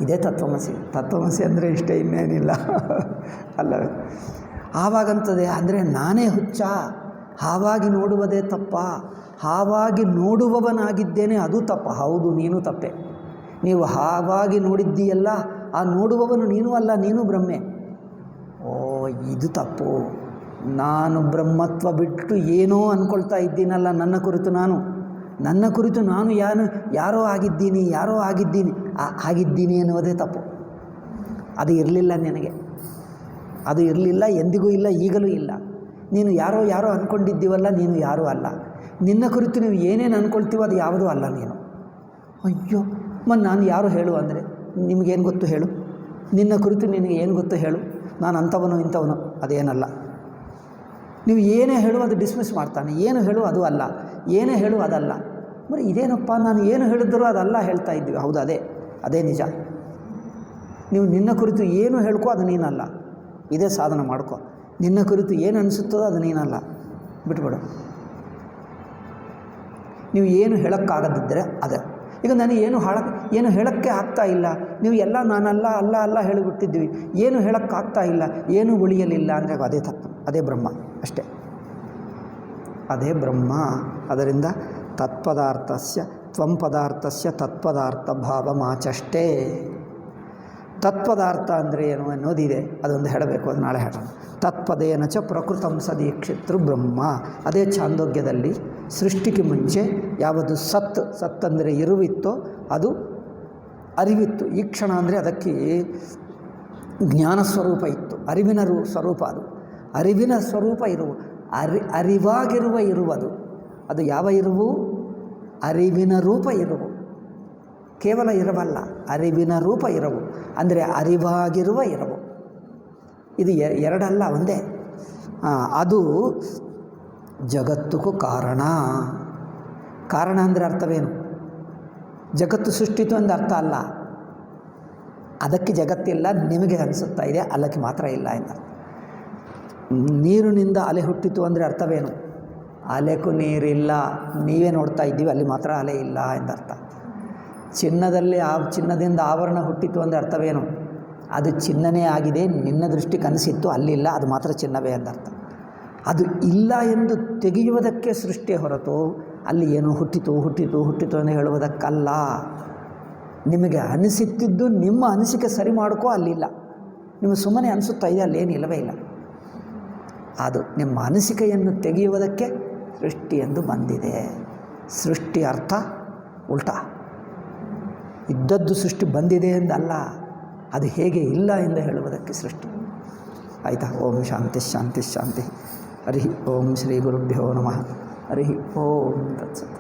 ಇದೇ ತತ್ವಮಸಿ. ತತ್ವಮಸಿ ಅಂದರೆ ಇಷ್ಟೇ, ಇನ್ನೇನಿಲ್ಲ ಅಲ್ಲವೇ? ಆವಾಗಂತದೆ ಅಂದರೆ ನಾನೇ ಹುಚ್ಚ, ಹಾವಾಗಿ ನೋಡುವುದೇ ತಪ್ಪ, ಹಾವಾಗಿ ನೋಡುವವನಾಗಿದ್ದೇನೆ ಅದು ತಪ್ಪ. ಹೌದು, ನೀನು ತಪ್ಪೆ. ನೀವು ಹಾವಾಗಿ ನೋಡಿದ್ದೀಯಲ್ಲ, ಆ ನೋಡುವವನು ನೀನು ಅಲ್ಲ, ನೀನು ಬ್ರಹ್ಮೆ. ಓ, ಇದು ತಪ್ಪು. ನಾನು ಬ್ರಹ್ಮತ್ವ ಬಿಟ್ಟು ಏನೋ ಅಂದ್ಕೊಳ್ತಾ ಇದ್ದೀನಲ್ಲ, ನನ್ನ ಕುರಿತು ನಾನು ಯಾರೋ ಆಗಿದ್ದೀನಿ ಅನ್ನೋದೇ ತಪ್ಪು. ಅದು ಇರಲಿಲ್ಲ ನಿನಗೆ, ಅದು ಇರಲಿಲ್ಲ, ಎಂದಿಗೂ ಇಲ್ಲ, ಈಗಲೂ ಇಲ್ಲ. ನೀನು ಯಾರೋ ಅಂದ್ಕೊಂಡಿದ್ದೀವಲ್ಲ, ನೀನು ಯಾರೂ ಅಲ್ಲ. ನಿನ್ನ ಕುರಿತು ನೀವು ಏನೇನು ಅಂದ್ಕೊಳ್ತೀವೋ ಅದು ಯಾವುದೂ ಅಲ್ಲ ನೀನು. ಅಯ್ಯೋ, ಮತ್ತು ನಾನು ಯಾರು ಹೇಳು ಅಂದರೆ ನಿಮಗೇನು ಗೊತ್ತು ಹೇಳು? ನಿನ್ನ ಕುರಿತು ನಿನಗೆ ಏನು ಗೊತ್ತು ಹೇಳು? ನಾನು ಅಂಥವನು ಇಂಥವನು ಅದೇನಲ್ಲ. ನೀವು ಏನೇ ಹೇಳು ಅದು ಡಿಸ್ಮಿಸ್ ಮಾಡ್ತಾನೆ, ಏನು ಹೇಳು ಅದು ಅಲ್ಲ, ಏನೇ ಹೇಳು ಅದಲ್ಲ. మరి ಇದೇನಪ್ಪ, ನಾನು ಏನು ಹೇಳಿದ್ದರೂ ಅದಲ್ಲ ಹೇಳ್ತಾ ಇದ್ದೀವಿ. ಹೌದು, ಅದೇ ನಿಜ. ನೀವು ನಿನ್ನ ಕುರಿತು ಏನು ಹೇಳ್ಕೋ ಅದು ನೀನಲ್ಲ, ಇದೇ ಸಾಧನೆ ಮಾಡ್ಕೋ. ನಿನ್ನ ಕುರಿತು ಏನು ಅನಿಸುತ್ತದೋ ಅದು ನೀನಲ್ಲ, ಬಿಟ್ಬಿಡು. ನೀವು ಏನು ಹೇಳೋಕ್ಕಾಗದಿದ್ದರೆ ಅದೇ. ಈಗ ನನಗೆ ಏನು ಹೇಳೋಕ್ಕೆ ಆಗ್ತಾ ಇಲ್ಲ, ನೀವು ಎಲ್ಲ ನಾನಲ್ಲ ಅಲ್ಲ ಹೇಳಿಬಿಟ್ಟಿದ್ದೀವಿ, ಏನು ಹೇಳೋಕ್ಕಾಗ್ತಾ ಇಲ್ಲ, ಏನು ಉಳಿಯಲಿಲ್ಲ ಅಂದರೆ ಅದೇ ತತ್ವ, ಅದೇ ಬ್ರಹ್ಮ, ಅಷ್ಟೇ. ಅದೇ ಬ್ರಹ್ಮ. ಅದರಿಂದ ತತ್ಪದಾರ್ಥಸ್ಯ ತ್ವಂ ಪದಾರ್ಥಸ್ಯ ತತ್ಪದಾರ್ಥ ಭಾವಮಾಚಷ್ಟೇ. ತತ್ಪದಾರ್ಥ ಅಂದರೆ ಏನು ಅನ್ನೋದಿದೆ, ಅದೊಂದು ಹೇಳಬೇಕು, ಅದು ನಾಳೆ ಹೇಳೋಣ. ತತ್ಪದೇನ ಚ ಪ್ರಕೃತಂ ಸದೀಕ್ಷಿತೃ ಬ್ರಹ್ಮ. ಅದೇ ಛಾಂದೋಗ್ಯದಲ್ಲಿ ಸೃಷ್ಟಿಗೆ ಮುಂಚೆ ಯಾವುದು ಸತ್ ಅಂದರೆ ಇರುವಿತ್ತೋ ಅದು ಅರಿವಿತ್ತು. ಈ ಕ್ಷಣ ಅಂದರೆ ಅದಕ್ಕೆ ಜ್ಞಾನ ಸ್ವರೂಪ ಇತ್ತು, ಅರಿವಿನ ಸ್ವರೂಪ. ಅದು ಅರಿವಿನ ಸ್ವರೂಪ ಅರಿವಾಗಿರುವ ಇರುವುದು. ಅದು ಯಾವ ಇರುವು? ಅರಿವಿನ ರೂಪ ಇರುವು, ಕೇವಲ ಇರವಲ್ಲ, ಅರಿವಿನ ರೂಪ ಇರುವು ಅಂದರೆ ಅರಿವಾಗಿರುವ ಇರುವು. ಇದು ಎರಡಲ್ಲ, ಒಂದೇ. ಅದು ಜಗತ್ತಕ್ಕೂ ಕಾರಣ ಅಂದರೆ ಅರ್ಥವೇನು? ಜಗತ್ತು ಸೃಷ್ಟಿತು ಅಂದರೆ ಅರ್ಥ ಅಲ್ಲ, ಅದಕ್ಕೆ ಜಗತ್ತಿಲ್ಲ ನಿಮಗೆ ಅನಿಸುತ್ತಾ ಇದೆ, ಅಲ್ಲಕ್ಕೆ ಮಾತ್ರ ಇಲ್ಲ ಎಂದ. ನೀರಿನಿಂದ ಅಲೆ ಹುಟ್ಟಿತು ಅಂದರೆ ಅರ್ಥವೇನು? ಅಲೆಗೂ ನೀರಿಲ್ಲ, ನೀವೇ ನೋಡ್ತಾ ಇದ್ದೀವಿ, ಅಲ್ಲಿ ಮಾತ್ರ ಅಲೆ ಇಲ್ಲ ಎಂದರ್ಥ. ಚಿನ್ನದಿಂದ ಆವರಣ ಹುಟ್ಟಿತು ಅಂದರೆ ಅರ್ಥವೇನು? ಅದು ಚಿನ್ನನೇ ಆಗಿದೆ, ನಿನ್ನ ದೃಷ್ಟಿ ಕನಸಿತ್ತು, ಅಲ್ಲಿಲ್ಲ, ಅದು ಮಾತ್ರ ಚಿನ್ನವೇ ಎಂದರ್ಥ. ಅದು ಇಲ್ಲ ಎಂದು ತೆಗೆಯುವುದಕ್ಕೆ ಸೃಷ್ಟಿಯ ಹೊರತು ಅಲ್ಲಿ ಏನೋ ಹುಟ್ಟಿತು ಎಂದು ಹೇಳುವುದಕ್ಕಲ್ಲ. ನಿಮಗೆ ಅನಿಸುತ್ತಿದ್ದು ನಿಮ್ಮ ಅನಿಸಿಕೆ ಸರಿ ಮಾಡ್ಕೋ, ಅಲ್ಲಿಲ್ಲ. ನಿಮಗೆ ಸುಮ್ಮನೆ ಅನಿಸುತ್ತಾ ಇದೆ, ಅಲ್ಲೇನಿಲ್ಲವೇ ಇಲ್ಲ. ಅದು ನಿಮ್ಮ ಅನಿಸಿಕೆಯನ್ನು ತೆಗೆಯುವುದಕ್ಕೆ ಸೃಷ್ಟಿ ಎಂದು ಬಂದಿದೆ. ಸೃಷ್ಟಿ ಅರ್ಥ ಉಲ್ಟಾ, ಇದ್ದದ್ದು ಸೃಷ್ಟಿ ಬಂದಿದೆ ಎಂದಲ್ಲ, ಅದು ಹೇಗೆ ಇಲ್ಲ ಎಂದು ಹೇಳುವುದಕ್ಕೆ ಸೃಷ್ಟಿ. ಆಯಿತಾ? ಓಂ ಶಾಂತಿ ಶಾಂತಿ ಶಾಂತಿ. ಹರಿ ಓಂ ಶ್ರೀ ಗುರುಭ್ಯೋ ನಮಃ. ಹರಿ ಓಂ ತತ್ಸತ್.